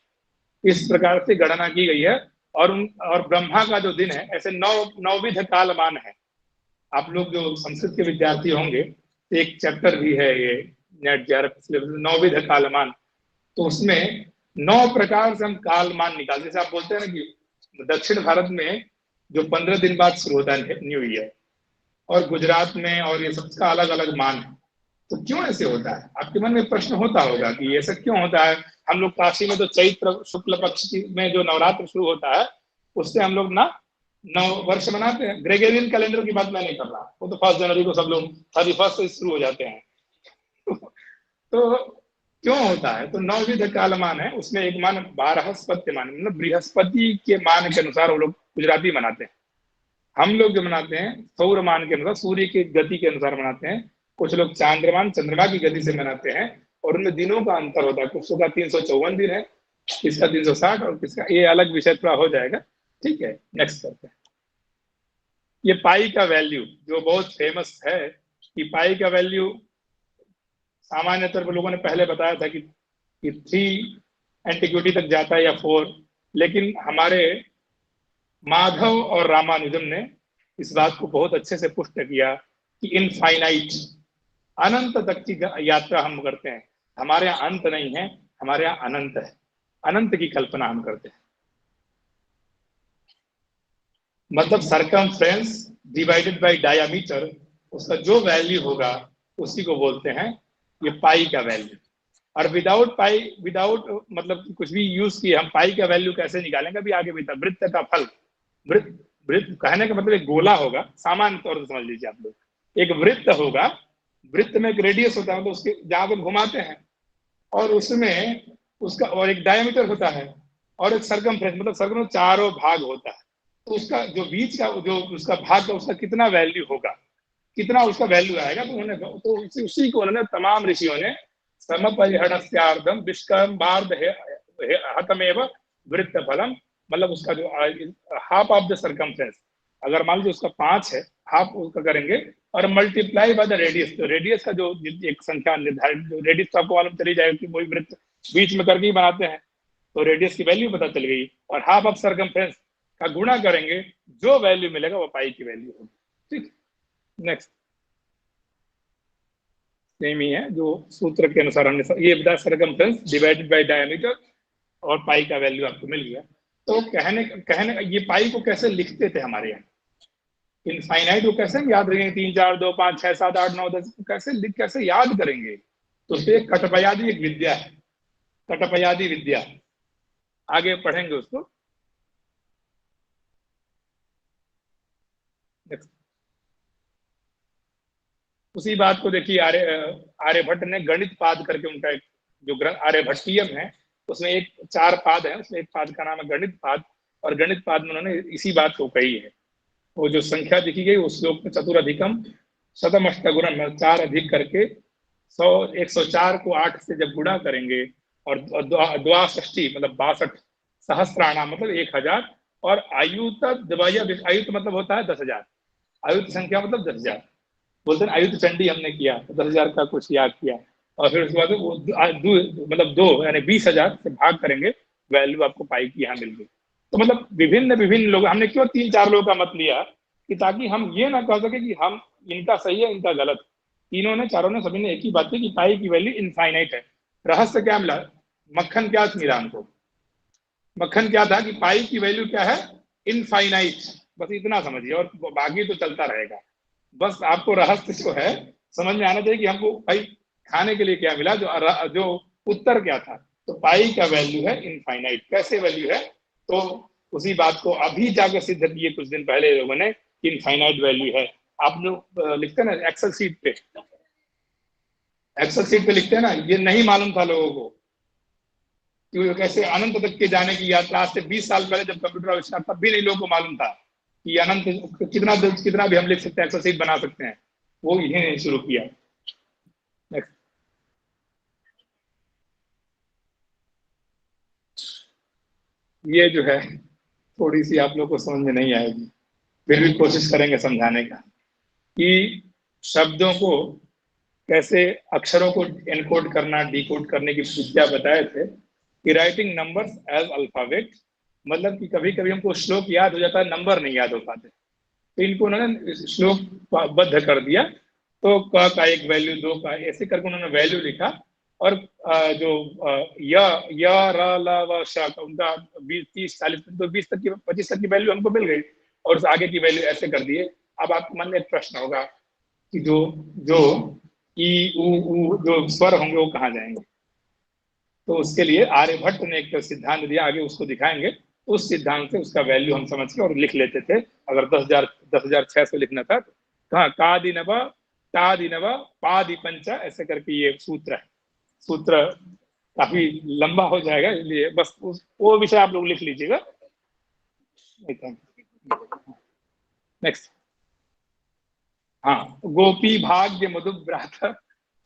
S1: इस प्रकार से गणना की गई है। और ब्रह्मा का जो दिन है, ऐसे नौविध कालमान है। आप लोग जो संस्कृत के विद्यार्थी होंगे, एक चैप्टर भी है ये नेट जेआरएफ सिलेबस में, नौविध कालमान। तो उसमें 9 प्रकार से हम कालमान निकालते, जैसे आप बोलते हैं ना कि दक्षिण भारत में जो 15 दिन बाद शुरू होता है न्यू ईयर, और गुजरात में और ये सबका अलग अलग मान है। तो क्यों ऐसे होता है, आपके मन में प्रश्न होता होगा कि ऐसा क्यों होता है। हम लोग काशी में तो चैत्र शुक्ल पक्ष में जो नवरात्र शुरू होता है, उससे हम लोग ना नव वर्ष मनाते हैं। ग्रेगोरियन कैलेंडर की बात मैं नहीं कर रहा, वो तो 1 जनवरी को सब लोग 31 से शुरू हो जाते हैं। तो क्यों होता है, तो नौविध कालमान है, उसमें एक मान बारहस्पत्य मान, मतलब बृहस्पति के मान के अनुसार वो लोग गुजराती मनाते हैं। हम लोग जो मनाते हैं सौर मान के अनुसार, सूर्य की गति के अनुसार मनाते हैं। कुछ लोग चांद्रमान, चंद्रमा की गति से मनाते हैं, और उनमें दिनों का अंतर होता है। कुछ का 354 दिन है, किसका 360, और किसका, ये अलग विषय थोड़ा हो जाएगा। ठीक है, नेक्स्ट करते हैं। ये पाई का वैल्यू जो बहुत फेमस है, कि पाई का वैल्यू सामान्य तौर पर लोगों ने पहले बताया था कि 3 एंटीक्विटी तक जाता है या 4, लेकिन हमारे माधव और रामानुजम ने इस बात को बहुत अच्छे से पुष्ट किया कि इनफाइनाइट, अनंत तक की यात्रा हम करते हैं। हमारे यहाँ अंत नहीं है, हमारे यहाँ अनंत है, अनंत की कल्पना हम करते हैं। मतलब सरकमफ्रेंस डिवाइडेड बाय डायामीटर, उसका जो वैल्यू होगा उसी को बोलते हैं ये पाई का वैल्यू। और विदाउट पाई, विदाउट मतलब कुछ भी यूज किए हम पाई का वैल्यू कैसे निकालेंगे, अभी आगे भी था। वृत्त का फल, वृत्त, वृत्त कहने का मतलब एक गोला होगा, सामान्य तौर से समझ लीजिए आप लोग। एक वृत्त होगा, वृत्त में एक रेडियस होता है, तो उसके जहां पर घुमाते हैं, और उसमें उसका और एक डायमीटर होता है, और एक सरकमफ्रेंस, मतलब सर्कम चारों भाग होता है। तो उसका जो बीच का जो उसका भाग का, उसका कितना वैल्यू होगा, कितना उसका वैल्यू आएगा, तो उन्होंने तो उसी को उन्होंने तमाम ऋषियों ने समपरिहरणस्यार्धम विष्कम बार्ध हतमेव वृत्त फलम, मतलब उसका जो हाफ ऑफ द सर्कमफ्रेंस, अगर मान लीजिए उसका 5 है, हाफ उसका करेंगे, और मल्टीप्लाई बाय द रेडियस, तो रेडियस का जो एक संख्या निर्धारित, जो रेडियस तो आपको मालूम चली जाएगी कि वही वृत्त बीच में करके ही बनाते हैं, तो रेडियस की वैल्यू पता चल गई, और हाफ ऑफ सर्कमफ्रेंस का गुणा करेंगे, जो वैल्यू मिलेगा वो पाई की वैल्यू होगी। ठीक, नेक्स्ट। सेम ही है जो सूत्र के अनुसार हमने ये बताया, सर्कमफ्रेंस डिवाइडेड बाय डायमीटर, और पाई का वैल्यू आपको मिल गया। तो कहने कहने ये पाई को कैसे लिखते थे हमारे यहाँ, इनफाइनाइट को कैसे हम याद रखेंगे, 3 4 2 5 6 7 8 9 10 कैसे याद करेंगे। तो उससे कटपयादी एक विद्या है, कटपयादी विद्या, आगे पढ़ेंगे उसको। उसी बात को देखिए, आर्यभट्ट ने गणित पाद करके उनका एक जो ग्रंथ आर्यभट्टियम है, उसमें एक 4 पाद है, उसमें एक पाद का नाम है गणित पाद, और गणित पाद में उन्होंने इसी बात को कही है। वो जो संख्या दिखी गई उस श्लोक में, चतुरधिकम शतम अष्टगुणम, 4 अधिक करके 100 104 को 8 से जब गुणा करेंगे, और द्वाष्टि मतलब 62, सहस्त्राणाम मतलब 1000, और आयुत आयुत मतलब होता है 10,000। आयुध संख्या मतलब 10,000। बोलते हैं आयुध चंडी हमने किया तो 10,000 का कुछ याद किया, और फिर उसके बाद वो मतलब 2 यानी 20,000 से भाग करेंगे, वैल्यू आपको पाई की यहाँ मिल गई। तो मतलब विभिन्न विभिन्न लोग, हमने क्यों 3-4 लोगों का मत लिया कि ताकि हम ये ना कह सके कि हम इनका सही है इनका गलत। तीनों ने, चारों ने, सभी ने एक ही बात की कि पाई की वैल्यू इनफाइनाइट है। रहस्य क्या मिला? मक्खन क्या मिला हमको? मक्खन क्या था कि पाई की वैल्यू क्या है? इनफाइनाइट। बस इतना समझिए, और बाकी तो चलता रहेगा। बस आपको रहस्य जो है समझ में आना चाहिए कि हमको भाई खाने के लिए क्या मिला, जो उत्तर क्या था। तो पाई का वैल्यू है इनफाइनाइट। कैसे वैल्यू है? तो उसी बात को अभी जाकर सिद्ध किए कुछ दिन पहले लोगों ने, इनफाइनाइट वैल्यू है। आप लोग लिखते हैं ना एक्सेल सीट पे, एक्सेल सीट पे लिखते हैं ना, ये नहीं मालूम था लोगों को कि कैसे अनंत तक के जाने की यात्रा। आज से 20 साल पहले जब कंप्यूटर आविष्कार, तब भी नहीं लोगों को मालूम था कि अनंत कितना कितना भी हम लिख सकते हैं, एक्सेल सीट बना सकते हैं। वो इन्हें शुरू किया। नेक्स्ट। ये जो है थोड़ी सी आप लोग को समझ में नहीं आएगी, फिर भी कोशिश करेंगे समझाने का कि शब्दों को कैसे, अक्षरों को एनकोड करना, डिकोड करने की विद्या बताए थे कि राइटिंग नंबर्स एज अल्फाबेट। मतलब कि कभी कभी हमको श्लोक याद हो जाता है, नंबर नहीं याद हो पाते, तो इनको उन्होंने श्लोक बद्ध कर दिया। तो क का एक वैल्यू, 2 का, ऐसे करके उन्होंने वैल्यू लिखा। और जो य र ल व श का उनका 20, 30, 40, तो 20 तक की, 25 तक की वैल्यू हमको मिल गई, और उस आगे की वैल्यू ऐसे कर दिए। अब आपके मन में एक प्रश्न होगा कि जो जो ई उ जो स्वर होंगे वो कहाँ जाएंगे? तो उसके लिए आर्यभट्ट ने एक सिद्धांत दिया, आगे उसको दिखाएंगे। उस सिद्धांत से उसका वैल्यू हम समझ के और लिख लेते थे। अगर 10,600 लिखना था तो कहा कादिनव तादिनव पादिपंच, ऐसे करके ये सूत्र है। सूत्र काफी लंबा हो जाएगा, इसलिए बस वो विषय आप लोग लिख लीजिएगा। नेक्स्ट। हाँ, गोपी भाग्य मधुव्रात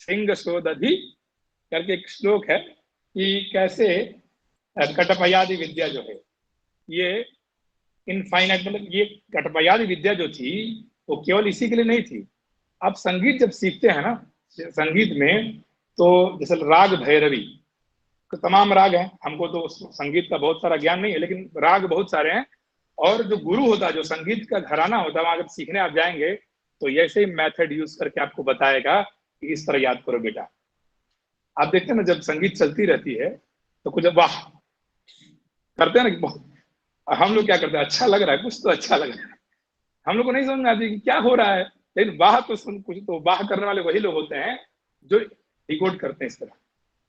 S1: सिंह शोधधि करके एक श्लोक है कि कैसे कटपयादि विद्या जो है ये इनफाइनाइट, मतलब ये कटपयादि विद्या जो थी वो केवल इसी के लिए नहीं थी। आप संगीत जब सीखते हैं ना, संगीत में तो जैसे राग भैरवी, तो तमाम राग हैं, हमको तो संगीत का बहुत सारा ज्ञान नहीं है, लेकिन राग बहुत सारे हैं। और जो गुरु होता है, जो संगीत का घराना होता है, वहां जब सीखने आप जाएंगे तो ऐसे ही मेथड यूज करके आपको बताएगा कि इस तरह याद करो बेटा। आप देखते हैं ना जब संगीत चलती रहती है तो कुछ वाह करते हैं ना कि हम लोग क्या करते हैं, अच्छा लग रहा है, कुछ तो अच्छा लग रहा है। हम लोग को नहीं समझ में आती कि क्या हो रहा है, लेकिन वाह तो सुन, कुछ तो वाह करने वाले वही लोग होते हैं जो डिकोड करते हैं इस तरह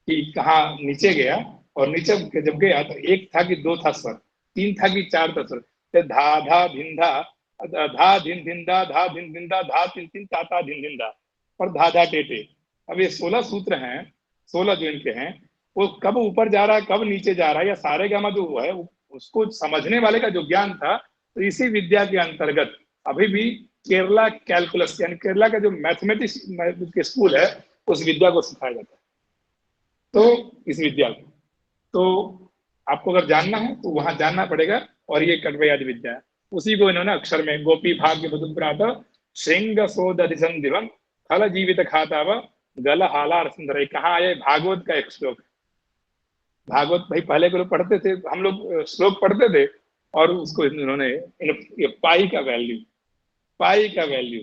S1: कि कहाँ नीचे गया, और नीचे जब गया तो 1 था कि 2 था स्वर, 3 था कि 4 था स्वर। तो धा धा धिंधा, धा धिन धिंदा, धा धिन धिंदा, धा तिन तिन ता ता धिन धिंदा, और धा धा टे। अब ये 16 सूत्र हैं, 16 जो इनके हैं, वो कब ऊपर जा रहा है कब नीचे जा रहा है, या सारे गामा जो है उसको समझने वाले का जो ज्ञान था, तो इसी विद्या के अंतर्गत अभी भी केरला कैलकुलस यानी केरला का जो मैथमेटिक्स के स्कूल है, उस विद्या को सिखाया जाता है। तो इस विद्या को तो आपको अगर जानना है तो वहां जानना पड़ेगा, और ये कटवयादि विद्या है। उसी को इन्होंने अक्षर में गोपी भाग्य मधुप्रात श्रृंग सोदिवम दिवम फल जीवित खाता व गल हालार सुंदर, कहाँ आए? भागवत का एक श्लोक। भागवत भाई पहले के लोग पढ़ते थे, हम लोग श्लोक पढ़ते थे, और उसको इन्होंने पाई का वैल्यू, पाई का वैल्यू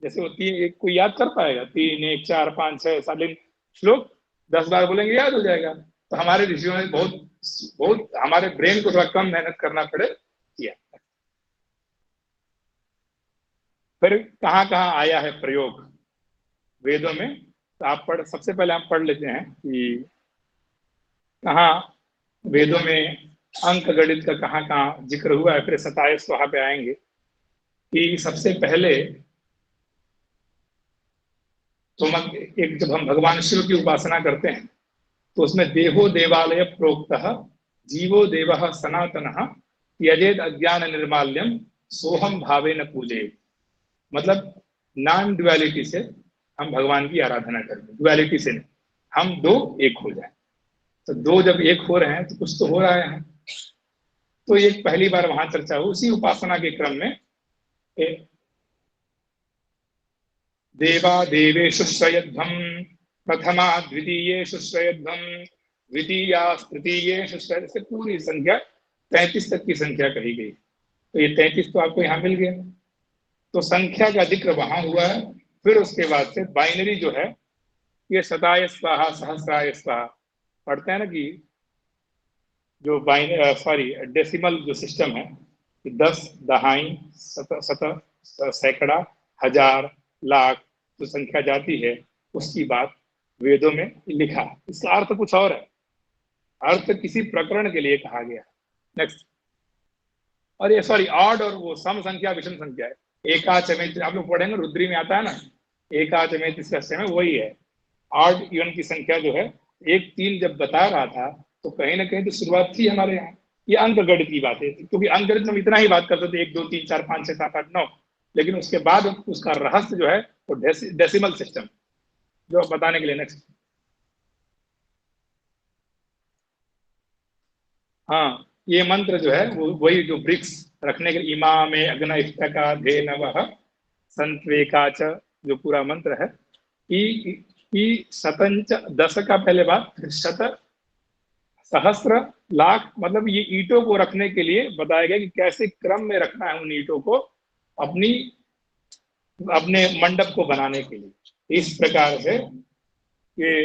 S1: जैसे वो 3 एक कोई याद कर पाएगा? 3 1 4 5 6 7, श्लोक 10 बार बोलेंगे याद हो जाएगा। तो हमारे ऋषियों ने बहुत बहुत हमारे ब्रेन को थोड़ा कम मेहनत करना पड़े किया। फिर कहाँ कहाँ आया है प्रयोग वेदों में? तो आप सबसे पहले हम पढ़ लेते हैं कि कहाँ वेदों में अंक गणित का कहाँ कहाँ जिक्र हुआ है, फिर 27 वहां पे आएंगे। कि सबसे पहले तो एक जब हम भगवान शिव की उपासना करते हैं तो उसमें देहो देवालय प्रोक्त जीवो देव सनातन त्यजेद अज्ञान निर्माल्यम सोहम भावे न पूजे। मतलब नॉन ड्युअलिटी से हम भगवान की आराधना करते, ड्युअलिटी से नहीं, हम दो एक हो जाए। तो दो जब एक हो रहे हैं तो कुछ तो हो रहा है। तो एक पहली बार वहां चर्चा हुई उसी उपासना के क्रम में। देवा देवेषु स्वयध्वम, प्रथमा द्वितीयेषु स्वयध्वम, द्वितीया तृतीयेषु स्वयध्वम, से पूरी संख्या 33 तक की संख्या कही गई। तो ये 33 तो आपको यहाँ मिल गया। तो संख्या का जिक्र वहां हुआ है। फिर उसके बाद से बाइनरी जो है, ये शताय स्वाहा सहस्राय स्वाहा पढ़ते हैं ना, कि जो डेसिमल जो सिस्टम है, कि 10, दहाई, सैकड़ा, हजार, लाख जो संख्या जाती है, उसकी बात वेदों में लिखा है। इसका अर्थ कुछ और है, अर्थ किसी प्रकरण के लिए कहा गया। नेक्स्ट। और ये ऑड और वो सम संख्या विषम संख्या है। एकाचमेत आप लोग पढ़ेंगे, रुद्री में आता है ना, एकाचमेत इसका समय वही है। ऑड इवन की संख्या जो है, 1, 3 जब बता रहा था तो कहीं ना कहीं तो शुरुआत थी हमारे यहाँ। ये अंक गणित की बात है, क्योंकि अंक गणित में इतना ही बात करते थे, 1, 2, 3, 4, 5, 6, 7, 8, 9। लेकिन उसके बाद उसका रहस्य जो है वो डेसिमल सिस्टम जो बताने के लिए। नेक्स्ट। हाँ, ये मंत्र जो है वो वही जो ब्रिक्स रखने के इमा में अग्न इष्टका धे नवः संत्वेकाच, जो पूरा मंत्र है कि शतंच 10 का पहले बात, फिर शत, सहस्त्र, लाख, मतलब ये ईंटों को रखने के लिए बताया गया कि कैसे क्रम में रखना है उन ईंटों को अपनी अपने मंडप को बनाने के लिए। इस प्रकार से ये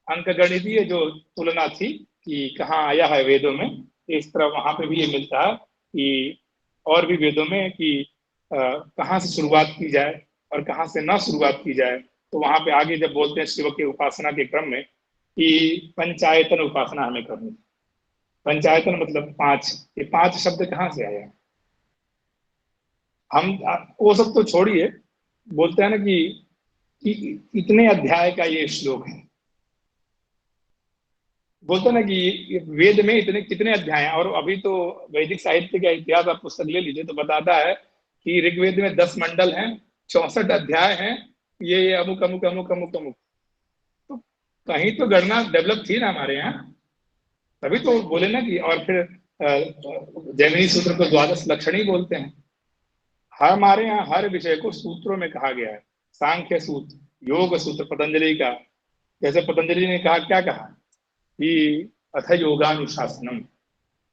S1: अंकगणितीय जो तुलना थी कि कहाँ आया है वेदों में, इस तरह वहां पे भी ये मिलता है कि और भी वेदों में कि कहाँ से शुरुआत की जाए और कहाँ से ना शुरुआत की जाए। तो वहां पे आगे जब बोलते हैं शिव के उपासना के क्रम में कि पंचायतन उपासना हमें करनी। पंचायतन मतलब 5। ये 5 शब्द कहाँ से आया? हम वो सब तो छोड़िए, बोलते हैं ना कि इतने अध्याय का ये श्लोक है। बोलते ना कि वेद में इतने कितने अध्याय हैं। और अभी तो वैदिक साहित्य का इतिहास आप पुस्तक ले लीजिए तो बताता है कि ऋग्वेद में 10 मंडल हैं, 64 अध्याय हैं, ये अमुक अमुक अमुक अमुक अमुक। तो कहीं तो गणना डेवलप थी ना हमारे यहाँ, तभी तो बोले ना कि। और फिर जैमिनी सूत्र को 12 लक्षण ही बोलते हैं। हमारे यहाँ हर विषय को सूत्रों में कहा गया है। सांख्य सूत्र, योग सूत्र पतंजलि का, जैसे पतंजलि ने कहा, क्या कहा कि अथ योगानुशासनम,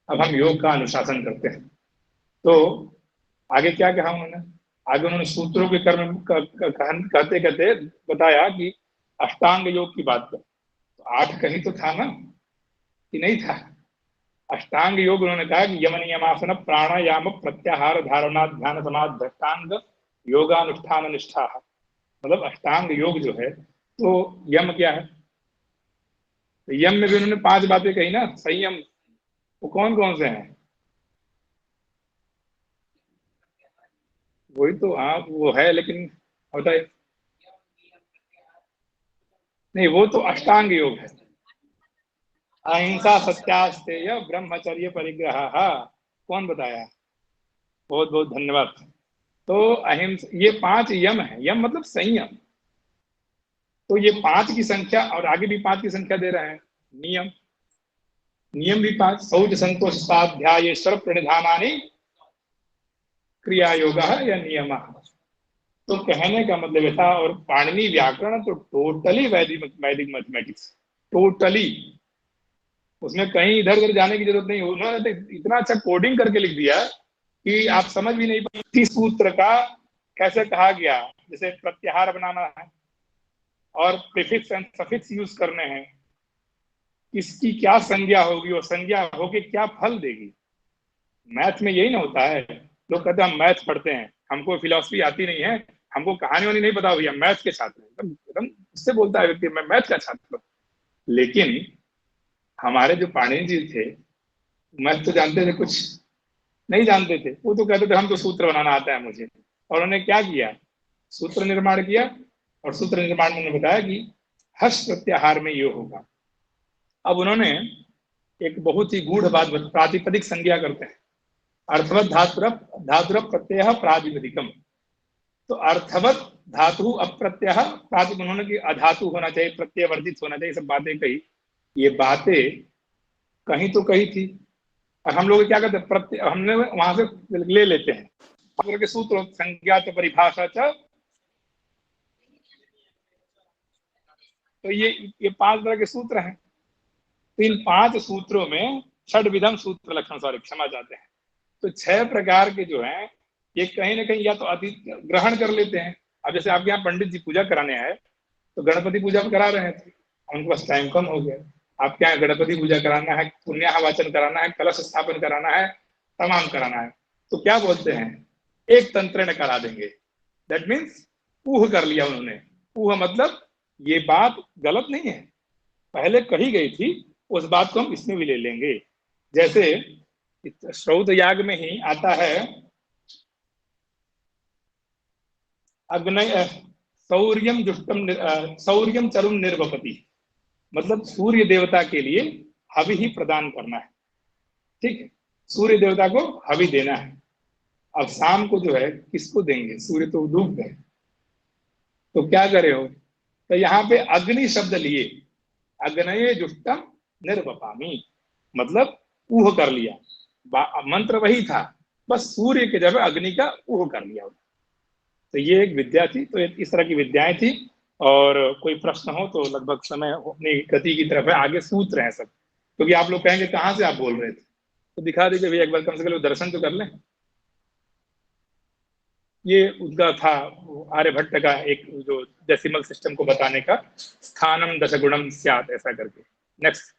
S1: अब हम योग का अनुशासन करते हैं। तो आगे क्या कहा उन्होंने? आगे उन्होंने सूत्रों के कर्म कहते कहते बताया कि अष्टांग योग की बात कर। तो 8 कहीं तो था ना, कि नहीं था? अष्टांग योग उन्होंने कहा कि यम नियमासन प्राणायाम प्रत्याहार धारणा ध्यान समाधि अष्टांग योगानुष्ठान निष्ठा, मतलब अष्टांग योग जो है, तो यम क्या है? तो यम में भी उन्होंने 5 बातें कही ना, संयम। वो कौन कौन से हैं? वही तो, हाँ वो है, लेकिन बताइए। नहीं, वो तो अष्टांग योग है। अहिंसा सत्यास्तेय ब्रह्मचर्य परिग्रह, कौन बताया? बहुत बहुत धन्यवाद। तो अहिंसा, ये 5 यम है। यम मतलब संयम। तो ये 5 की संख्या, और आगे भी 5 की संख्या दे रहे हैं। नियम, नियम भी 5, शौच संतोष स्वाध्यायेश्वर प्रणिधानानि क्रिया योग या नियम। तो कहने का मतलब ये था। और पाणिनि व्याकरण तो टोटली वैदिक वैदिक मैथमेटिक्स, टोटली। उसमें कहीं इधर उधर जाने की जरूरत नहीं। उन्होंने तो इतना अच्छा कोडिंग करके लिख दिया कि आप समझ भी नहीं पाएंगे सूत्र का कैसे कहा गया। जैसे प्रत्याहार बनाना है और प्रीफिक्स एंड सफिक्स यूज करने हैं, इसकी क्या संज्ञा होगी और संज्ञा होके क्या फल देगी। मैथ में यही ना होता है। लोग कहते हैं हम मैथ पढ़ते हैं, हमको फिलॉसफी आती नहीं है, हमको कहानी वानी नहीं पता, भैया मैथ के छात्र एकदम एकदम उससे बोलता है व्यक्ति, मैं मैथ का छात्र हूँ। लेकिन हमारे जो पाणिनि जी थे, मैथ तो जानते थे कुछ नहीं जानते थे। वो तो कहते थे हम तो सूत्र बनाना आता है मुझे। और उन्होंने क्या किया? सूत्र निर्माण किया। और सूत्र निर्माण में उन्होंने बताया कि हर्ष प्रत्याहार में ये होगा। अब उन्होंने एक बहुत ही गूढ़ बात, प्रातिपदिक संज्ञा करते हैं। अर्थवत धातुरप धातुरप प्रत्यय प्रातिपदिकम। तो अर्थवत धातु अप्रत्यय प्रातिपदिक, उन्होंने कि अधातु होना चाहिए, प्रत्यय वर्जित होना चाहिए, सब बातें कही। ये बातें कहीं तो कही थी। और हम लोग क्या करते हैं, प्रत्यय हमने वहां से ले लेते हैं के सूत्र संज्ञात परिभाषा च तो ये 5 तरह के सूत्र हैं। तो इन 5 सूत्रों में षड्विधम सूत्र लक्षण, सॉरी क्षमा चाहते हैं, तो 6 प्रकार के जो हैं ये कहीं ना कहीं या तो अति ग्रहण कर लेते हैं। अब जैसे आपके यहाँ पंडित जी पूजा कराने आए तो गणपति पूजा करा रहे थे, उनके पास टाइम कम हो गया। आपके यहाँ गणपति पूजा कराना है, पुण्याहवाचन कराना है, कलश स्थापन कराना है, तमाम कराना है, तो क्या बोलते हैं, एक तंत्र ने करा देंगे। दैट मीन्स ऊह कर लिया उन्होंने। ऊह मतलब ये बात गलत नहीं है, पहले कही गई थी, उस बात को हम इसमें भी ले लेंगे। जैसे श्रौत याग में ही आता है अग्नय सौर्यम जुष्टम सौर्यम चरुम निर्वपति, मतलब सूर्य देवता के लिए हवि ही प्रदान करना है। ठीक है, सूर्य देवता को हवि देना है। अब शाम को जो है किसको देंगे, सूर्य तो डूब गए, तो क्या करे हो, तो यहाँ पे अग्नि शब्द लिए, अग्नये जुष्टम निर्वपामी, मतलब ऊह कर लिया, मंत्र वही था, बस सूर्य के जगह अग्नि का ऊह कर लिया। तो ये एक विद्या थी, तो इस तरह की विद्याएं थी। और कोई प्रश्न हो तो लगभग समय अपनी गति की तरफ है, आगे सूत्र हैं सब, क्योंकि आप लोग कहेंगे कहाँ से आप बोल रहे थे, तो दिखा दीजिए भैया एक बार, कम से कम दर्शन तो कर लें। ये उनका था आर्यभट्ट का एक जो डेसिमल सिस्टम को बताने का, स्थानम दशगुणम स्यात् ऐसा करके। नेक्स्ट।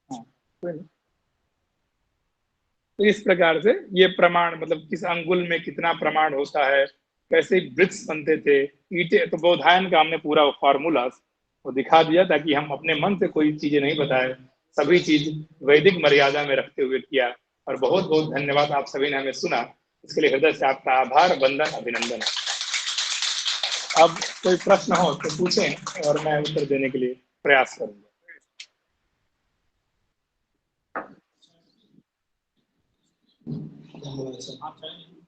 S1: हाँ, तो इस प्रकार से ये प्रमाण, मतलब किस अंगुल में कितना प्रमाण होता है, कैसे वृक्ष बनते थे, ईटे, तो बोधायन का हमने पूरा फॉर्मूला वो दिखा दिया, ताकि हम अपने मन से कोई चीजें नहीं बताए, सभी चीज वैदिक मर्यादा में रखते हुए किया। और बहुत बहुत धन्यवाद, आप सभी ने हमें सुना, इसके लिए हृदय से आपका आभार, वंदन, अभिनंदन। अब कोई प्रश्न हो तो पूछें और मैं उत्तर देने के लिए प्रयास करूंगा।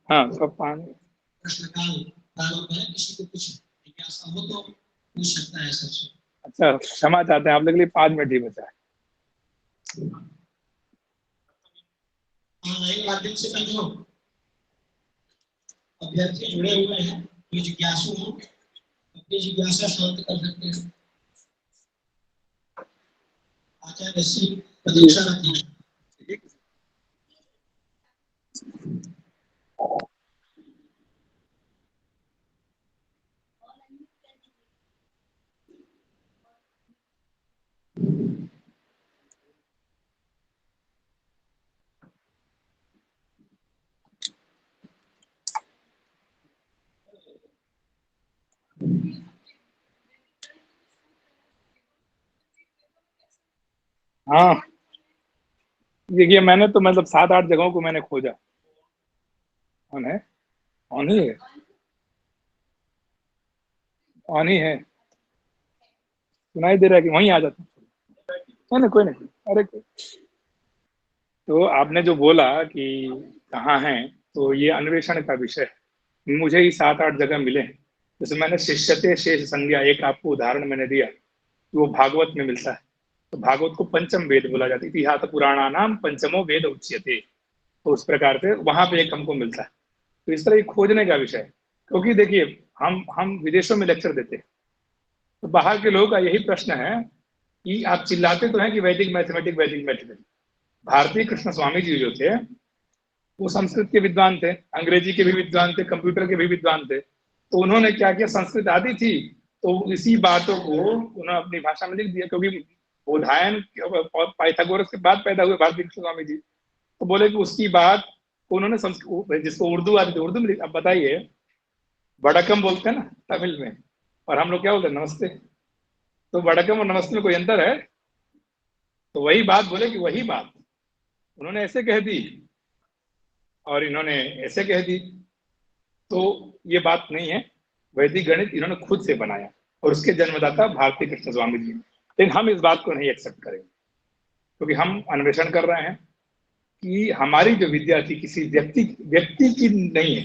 S1: हाँ, सब पानी किसी को कुछ जिज्ञासा हो तो पूछ सकता है सबसे। अच्छा, क्षमा चाहते हैं आप लोग के लिए 5 मिनट ही बचा है। ऑनलाइन माध्यम से जो अभ्यर्थी जुड़े हुए हैं, जो जिज्ञासु हो, अपनी जिज्ञासा शांत कर सकते हैं। आचार्य श्री प्रतीक्षा रखिए। हाँ, देखिए मैंने तो मतलब 7-8 जगहों को मैंने खोजा। ऑन है, ऑन ही है, ऑन ही है, सुनाई दे रहा है कि वहीं आ जाता। कोई नहीं, कोई नहीं, अरे तो आपने जो बोला कि कहाँ है, तो ये अन्वेषण का विषय है। मुझे ही 7-8 जगह मिले हैं। जैसे मैंने शिष्यते शेष संज्ञा, एक आपको उदाहरण मैंने दिया, कि वो भागवत में मिलता है। तो भागवत को पंचम वेद बोला जाता है, इतिहास पुराणानाम पंचमो वेद उच्यते। तो उस प्रकार से वहां पे एक हमको मिलता है। तो इस तरह खोजने का विषय है, क्योंकि देखिए हम विदेशों में लेक्चर देते हैं, तो बाहर के लोगों का यही प्रश्न है कि आप चिल्लाते तो हैं कि वैदिक मैथमेटिक्स, वैदिक मैथमेटिक्स। भारतीय कृष्ण स्वामी जी जो थे, वो संस्कृत के विद्वान थे, अंग्रेजी के भी विद्वान थे, कंप्यूटर के भी विद्वान थे। तो उन्होंने क्या किया, संस्कृत आती थी तो इसी बातों को उन्होंने अपनी भाषा में लिख दिया, क्योंकि बोधायन पाइथागोरस के बाद पैदा हुए भारतीय कृष्ण स्वामी जी। तो बोले कि उसकी बात उन्होंने संस्कृत, जिसको उर्दू आती थी उर्दू में, अब बताइए, वड़कम बोलते हैं ना तमिल में, और हम लोग क्या बोलते हैं, नमस्ते। तो वड़कम और नमस्ते में कोई अंतर है? तो वही बात बोले कि वही बात उन्होंने ऐसे कह दी और इन्होंने ऐसे कह दी, तो ये बात नहीं है। वैदिक गणित इन्होंने खुद से बनाया और उसके जन्मदाता भारतीय कृष्ण स्वामी जी। लेकिन हम इस बात को नहीं एक्सेप्ट करेंगे, क्योंकि हम अन्वेषण कर रहे हैं कि हमारी जो विद्या थी किसी व्यक्ति की नहीं है।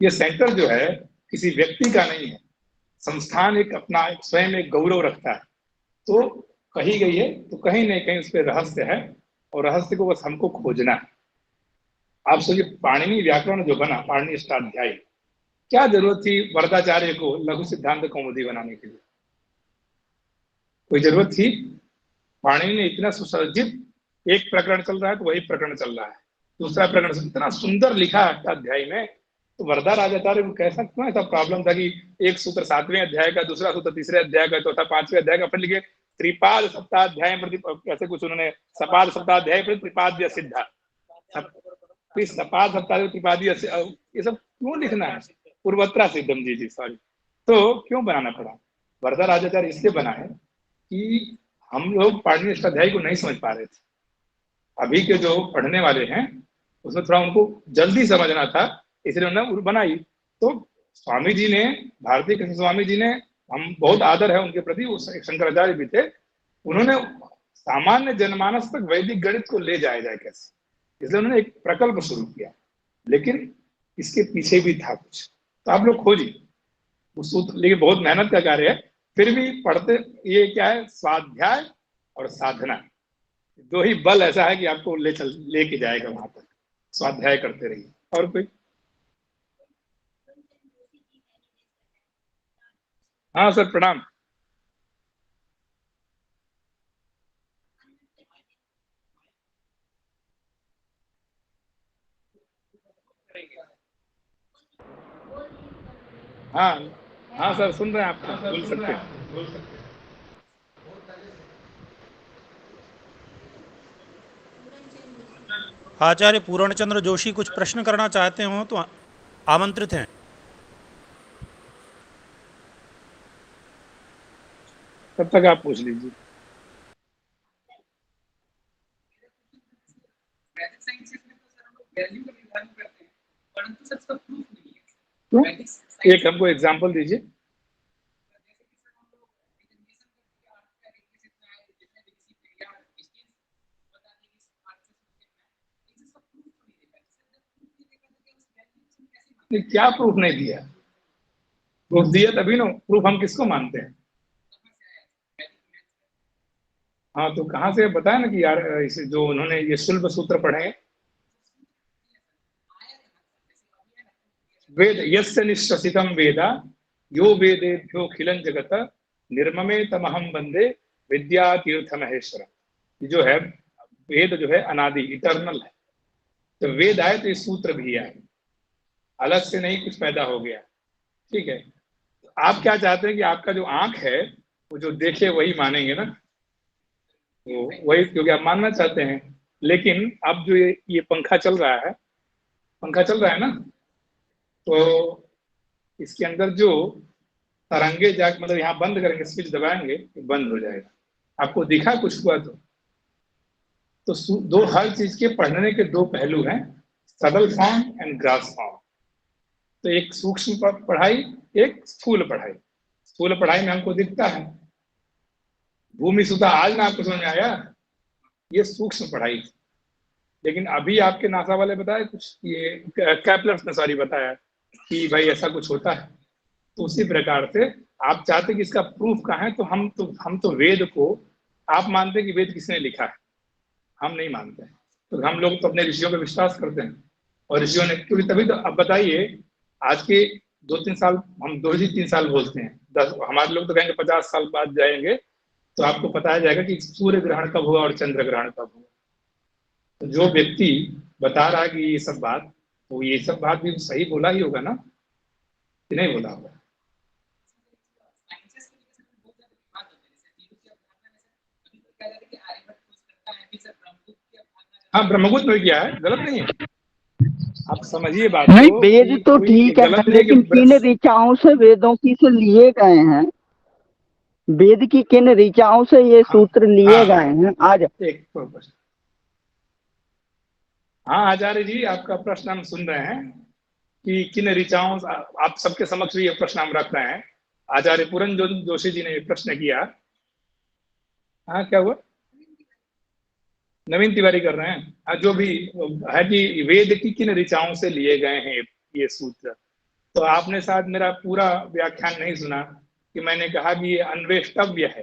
S1: ये सेंटर जो है किसी व्यक्ति का नहीं है, संस्थान एक अपना स्वयं एक गौरव रखता है। तो कही गई है तो कहीं ना कहीं उस पर रहस्य है, और रहस्य को बस हमको खोजना है। आप सोचिए, पाणिनि व्याकरण जो बना, पाणिनि अष्टाध्यायी, क्या जरूरत थी वरदाचार्य को लघु सिद्धांत कौमुदी बनाने के लिए? कोई जरूरत थी? पाणिनि ने इतना सुसज्जित, एक प्रकरण चल रहा है तो वही प्रकरण चल रहा है, दूसरा प्रकरण इतना सुंदर लिखा है अध्याय में। तो वरदा राजाचार्य को कैसा क्यों ऐसा प्रॉब्लम था कि एक सूत्र 7वें अध्याय का, दूसरा सूत्र 3रे अध्याय का, चौथा 5वें अध्याय का, फिर लिखे त्रिपाद सप्ताध्याय प्रति, कैसे कुछ उन्होंने सपाद सप्ताध्याय प्रति त्रिपाद्य सिद्धा, सपाद सप्ताह त्रिपादी, ये सब क्यों लिखना है? पूर्वत्रा सिद्धम, जी सॉरी। तो क्यों बनाना पड़ा? वरदा राजाचार्य इसलिए बना है कि हम लोग पाणिनि अष्टाध्यायी को नहीं समझ पा रहे थे। अभी के जो पढ़ने वाले हैं उसमें थोड़ा उनको जल्दी समझना था, इसलिए उन्होंने बनाई। तो स्वामी जी ने, भारती कृष्ण स्वामी जी ने, हम बहुत आदर है उनके प्रति, वो शंकराचार्य भी थे, उन्होंने सामान्य जनमानस तक वैदिक गणित को ले जाया जाए कैसे, इसलिए उन्होंने एक प्रकल्प शुरू किया। लेकिन इसके पीछे भी था कुछ, तो आप लोग खोजिए उस सूत्र, लेकिन बहुत मेहनत का कार्य है। फिर भी पढ़ते, ये क्या है, स्वाध्याय और साधना, दो ही बल ऐसा है कि आपको लेके जाएगा वहां तक। स्वाध्याय करते रहिए। और कोई? हाँ सर, प्रणाम। हाँ हाँ सर, सुन रहे हैं आपको, बोल सकते हैं।
S2: आचार्य पूर्णचंद्र जोशी कुछ प्रश्न करना चाहते हो तो आमंत्रित हैं।
S1: तब तक आप पूछ लीजिए। क्यों? एक हमको एग्जाम्पल दीजिए। क्या प्रूफ नहीं दिया? प्रूफ दिया तभी ना, प्रूफ हम किसको मानते हैं? हाँ तो कहाँ से बताया ना कि यार, इसे जो उन्होंने ये शुल्ब सूत्र पढ़े हैं, वेद यस्य निश्वसितम वेदा यो वेदेभ्यो खिलन जगत निर्ममे तमहम वंदे विद्या तीर्थ महेश्वर। ये जो है वेद, जो है अनादि, इटर्नल है। तो वेद आए तो ये सूत्र भी आए, अलग से नहीं कुछ पैदा हो गया। ठीक है, आप क्या चाहते हैं कि आपका जो आंख है वो जो देखे वही मानेंगे ना, तो वही, क्योंकि आप मानना चाहते हैं। लेकिन अब जो ये पंखा चल रहा है, पंखा चल रहा है ना, तो इसके अंदर जो तरंगे जा, मतलब यहाँ बंद करेंगे, स्विच दबाएंगे तो बंद हो जाएगा। आपको दिखा कुछ हुआ तो दो, हर चीज के पढ़ने के दो पहलू हैं, सबल फॉर्म एंड ग्रास फॉर्म। तो एक सूक्ष्म पढ़ाई, एक स्थूल पढ़ाई। स्थूल पढ़ाई में हमको दिखता है भूमि सुधा, आज ना आपको समझ में आया, ये सूक्ष्म पढ़ाई। लेकिन अभी आपके नासा वाले बताए कुछ, ये कैपलर्स ने सॉरी बताया कि भाई ऐसा कुछ होता है। तो उसी प्रकार से आप चाहते कि इसका प्रूफ कहाँ है, तो हम तो वेद को, आप मानते हैं कि वेद किसने लिखा है, हम नहीं मानते हैं। तो हम लोग तो अपने ऋषियों पे विश्वास करते हैं, और ऋषियों ने, क्योंकि तभी तो अब बताइए, आज के 2-3 साल, हम 2 ही 3 साल बोलते हैं, 10, हमारे लोग तो कहेंगे 50 साल बाद जाएंगे तो आपको बताया जाएगा कि सूर्य ग्रहण कब हुआ और चंद्र ग्रहण कब हुआ। तो जो व्यक्ति बता रहा है कि ये सब बात, तो ये सब बात भी सही बोला ही होगा ना, कि नहीं बोला होगा? हाँ, ब्रह्मगुप्त ने किया है, गलत नहीं है। आप समझिए बात
S3: नहीं,
S1: को
S3: वेद
S1: कि
S3: तो
S1: कोई
S3: ठीक है,
S1: गलत नहीं है
S3: लेकिन किन
S1: कि
S3: ऋचाओं से वेदों की से लिए गए हैं, वेद की किन ऋचाओं से ये
S1: हाँ
S3: सूत्र लिए
S1: हाँ,
S3: गए हैं आज?
S1: एक प्रश्न। हाँ आचार्य जी, आपका प्रश्न हम सुन रहे हैं कि किन ऋचाओं, आप सबके समक्ष भी ये प्रश्न हम रख रहे हैं। आचार्य पूरन जोशी जी ने प्रश्न किया। हाँ, क्या हुआ? नवीन तिवारी कर रहे हैं। हाँ, जो भी है कि वेद की किन ऋचाओं से लिए गए हैं ये सूत्र। तो आपने शायद मेरा पूरा व्याख्यान नहीं सुना कि मैंने कहा कि ये अन्वेष्टव्य है,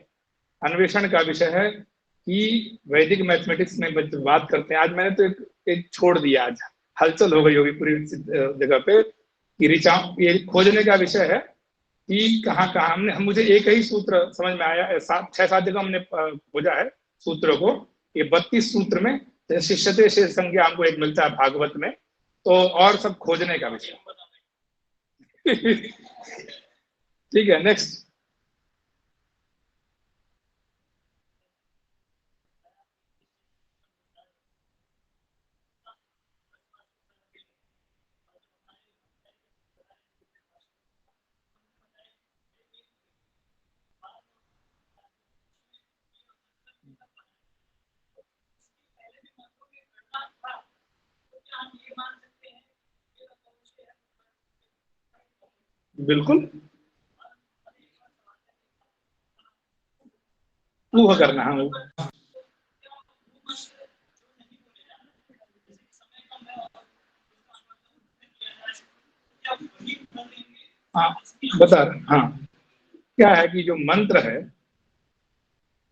S1: अन्वेषण का विषय है कि वैदिक मैथमेटिक्स में बात करते हैं। आज मैंने तो एक छोड़ दिया, आज हलचल हो गई होगी पूरी जगह पे कि ऋचाओं, ये खोजने का विषय है कि कहाँ कहाँ मुझे एक ही सूत्र समझ में आया, 6-7 जगह हमने खोजा है सूत्रों को। ये 32 सूत्र में शिष्यते शेष संज्ञा हमको एक मिलता है भागवत में, तो और सब खोजने का विषय। ठीक है, नेक्स्ट। बिल्कुल ऊह करना है वो। हाँ बता रहे, हाँ क्या है कि जो मंत्र है,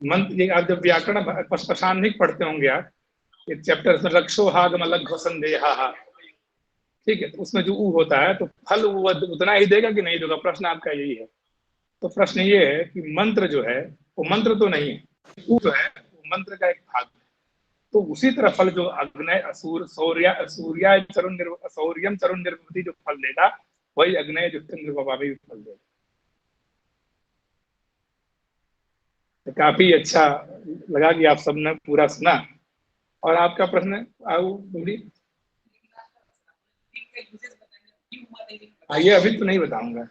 S1: मंत्र आप जब व्याकरण पश्चान्निक पढ़ते होंगे आप, एक चैप्टर में रक्षोहागम लघ्व संदेहा, ठीक है, तो उसमें जो ऊ होता है तो फल वो उतना ही देगा कि नहीं देगा, प्रश्न आपका यही है। तो प्रश्न ये है कि मंत्र जो है वो मंत्र तो नहीं है, ऊ जो है वो मंत्र का एक भाग है। तो उसी तरह फल जो अग्नय असुर सौर्यम तरुण निर्वृति जो फल देगा, वही अग्नय जो चंद्र भी फल देगा। तो काफी अच्छा लगा कि आप सबने पूरा सुना। और आपका प्रश्न बोलिए। ये अभी तो नहीं बताऊंगा।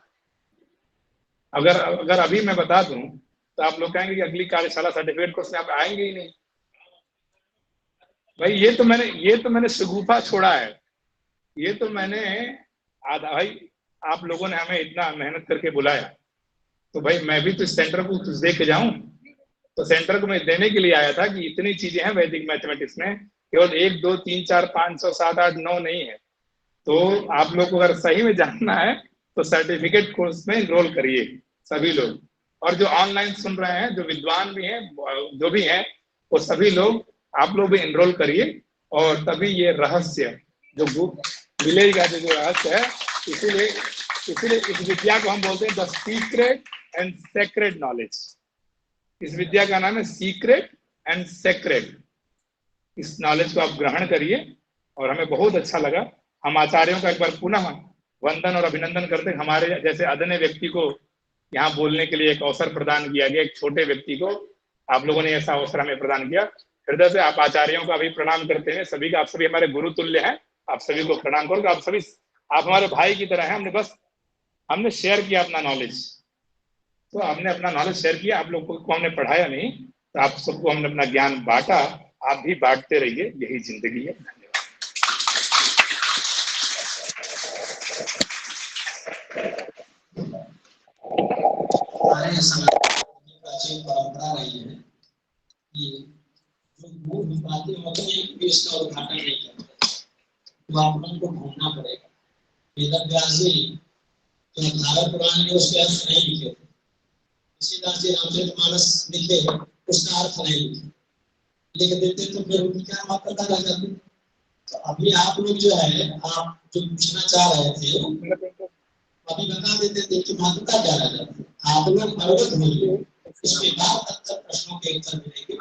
S1: अगर अगर अभी मैं बता दूं तो आप लोग कहेंगे कि अगली कार्यशाला सर्टिफिकेट कोर्स में आप आएंगे ही नहीं। भाई ये तो मैंने शगुफा छोड़ा है। ये तो मैंने आधा, भाई आप लोगों ने हमें इतना मेहनत करके बुलाया, तो भाई मैं भी तो इस सेंटर को कुछ दे के जाऊं। तो सेंटर को मैं देने के लिए आया था कि इतनी चीजें हैं वैदिक मैथमेटिक्स में, केवल 1 2 3 4 5 6 7 8 9 नहीं है। तो आप लोग को अगर सही में जानना है तो सर्टिफिकेट कोर्स में इनरोल करिए सभी लोग। और जो ऑनलाइन सुन रहे हैं, जो विद्वान भी हैं, जो भी हैं, वो सभी लोग, आप लोग भी इनरोल करिए। और तभी ये रहस्य जो बुक मिलेगा, जो रहस्य है, इसीलिए इस विद्या को हम बोलते हैं the secret and sacred knowledge. इस विद्या का नाम है सीक्रेट एंड सेक्रेड। इस नॉलेज को आप ग्रहण करिए। और हमें बहुत अच्छा लगा। हम आचार्यों का एक बार पुनः वंदन और अभिनंदन करते हैं। हमारे जैसे अदन्य व्यक्ति को यहाँ बोलने के लिए एक अवसर प्रदान किया गया, एक छोटे व्यक्ति को आप लोगों ने ऐसा अवसर हमें प्रदान किया। हृदय से आप आचार्यों का भी प्रणाम करते हैं सभी का। आप सभी हमारे गुरु तुल्य हैं, आप सभी को प्रणाम करो। आप हमारे भाई की तरह हैं। हमने शेयर किया अपना नॉलेज। तो हमने अपना नॉलेज शेयर किया, आप लोगों को हमने पढ़ाया नहीं, तो आप सबको हमने अपना ज्ञान बांटा। आप भी बांटते रहिए, यही जिंदगी है। धन्यवाद।
S4: हमारे समाज की प्राचीन परंपरा रही है कि जो मूल बातें होती हैं इसका उद्घाटन नहीं करते, तो आप लोगों को ढूंढना पड़ेगा। वेदव्यास जी जो भारत पुराण में उसके अर्थ नहीं लिखे थे, तुलसीदास जी रामचरितमानस लिखे, उसका अर्थ नहीं लिखे, लिख देते तो फिर उनकी क्या महत्ता रह जाती। तो अभी आप लोग जो है, आप जो पूछना चाह रहे थे अभी बता देते थे कि महत्ता क्या रह जाती। आप लोग अवगत होइए, इसके बाद तक प्रश्नों के उत्तर मिलेंगे।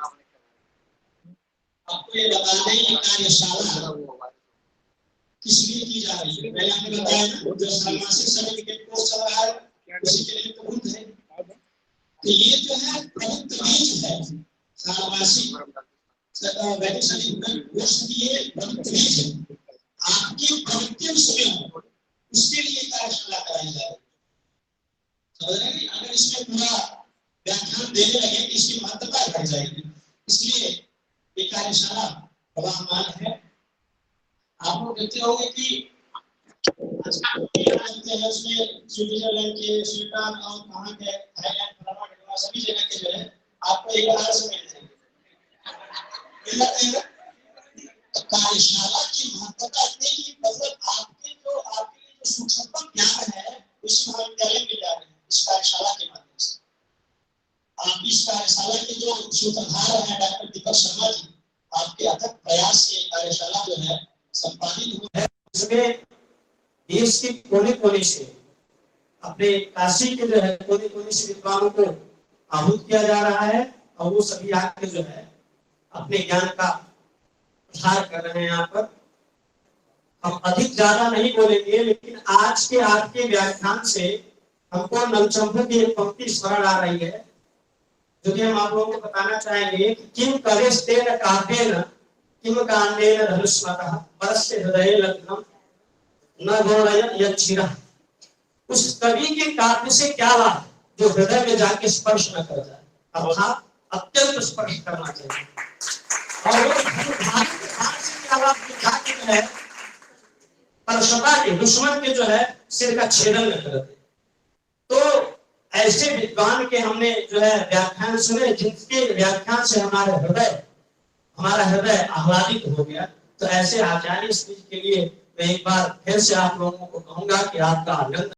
S4: आपको ये बताने की कार्यशाला किस लिए की जा रही है, मैंने आपको बताया ना, जो षाण्मासिक सर्टिफिकेट कोर्स चल रहा है उसी के लिए प्रबुद्ध है। तो ये जो है पवित्र बीज है, षाण्मासिक वैदिक सर्टिफिकेट कोर्स की ये पवित्र बीज है। आपके पवित्र समय उसके लिए कार्यशाला कराई जा रही है। समझ रहे हैं? अगर इसमें पूरा व्याख्यान देने लगे तो इसकी महत्ता बढ़ जाएगी। इसलिए ये कार्यशाला बड़ा मान है। आप लोग देखते होंगे कि उसमें स्विट्जरलैंड के, स्वीडन और कहाँ के, थाईलैंड, फ्रांस, सभी जगह के जो है आपको एक बार से मिल जाएंगे। कार्यशाला की महत्ता इतनी कि मतलब आपके लिए जो सूक्ष्मतम ज्ञान है उसी महाविद्यालय में जा रहे हैं इस कार्यशाला के माध्यम से। आप इस कार्यशाला के जो सूत्रधार हैं डॉक्टर दीपक शर्मा जी, आपके अथक प्रयास से कार्यशाला जो है संपादित हुई है। इसमें देश के कोने कोने से अपने काशी के जो है कोने कोने से विद्वानों को आहूत किया जा रहा है और वो सभी आके जो है अपने ज्ञान का प्रसार कर रहे हैं यहाँ पर। हम अधिक ज्यादा नहीं बोलेंगे, लेकिन आज के आपके व्याख्यान से हमको नलचंपू की एक पंक्ति स्मरण आ रही है, जो कि हम आप लोगों को बताना चाहेंगे कि किम करेस्तेन काव्येन किम कांडेन धनुष्मतः परस्य हृदये लग्नम न गौरयत् यच्छिरः। उस कवि के काव्य से क्या लाभ जो हृदय में जाके स्पर्श न कर जाए, अर्थात अत्यंत स्पर्श करना चाहिए। और वो से क्या लाभ दिखा के जो है परशता के दुश्मन के जो है सिर का छेदन न कर दे। तो ऐसे विद्वान के हमने जो है व्याख्यान सुने, जिनके व्याख्यान से हमारा हृदय आह्लादित हो गया। तो ऐसे आचार्य के लिए मैं एक बार फिर से आप लोगों को कहूंगा कि आपका अभिनंदन।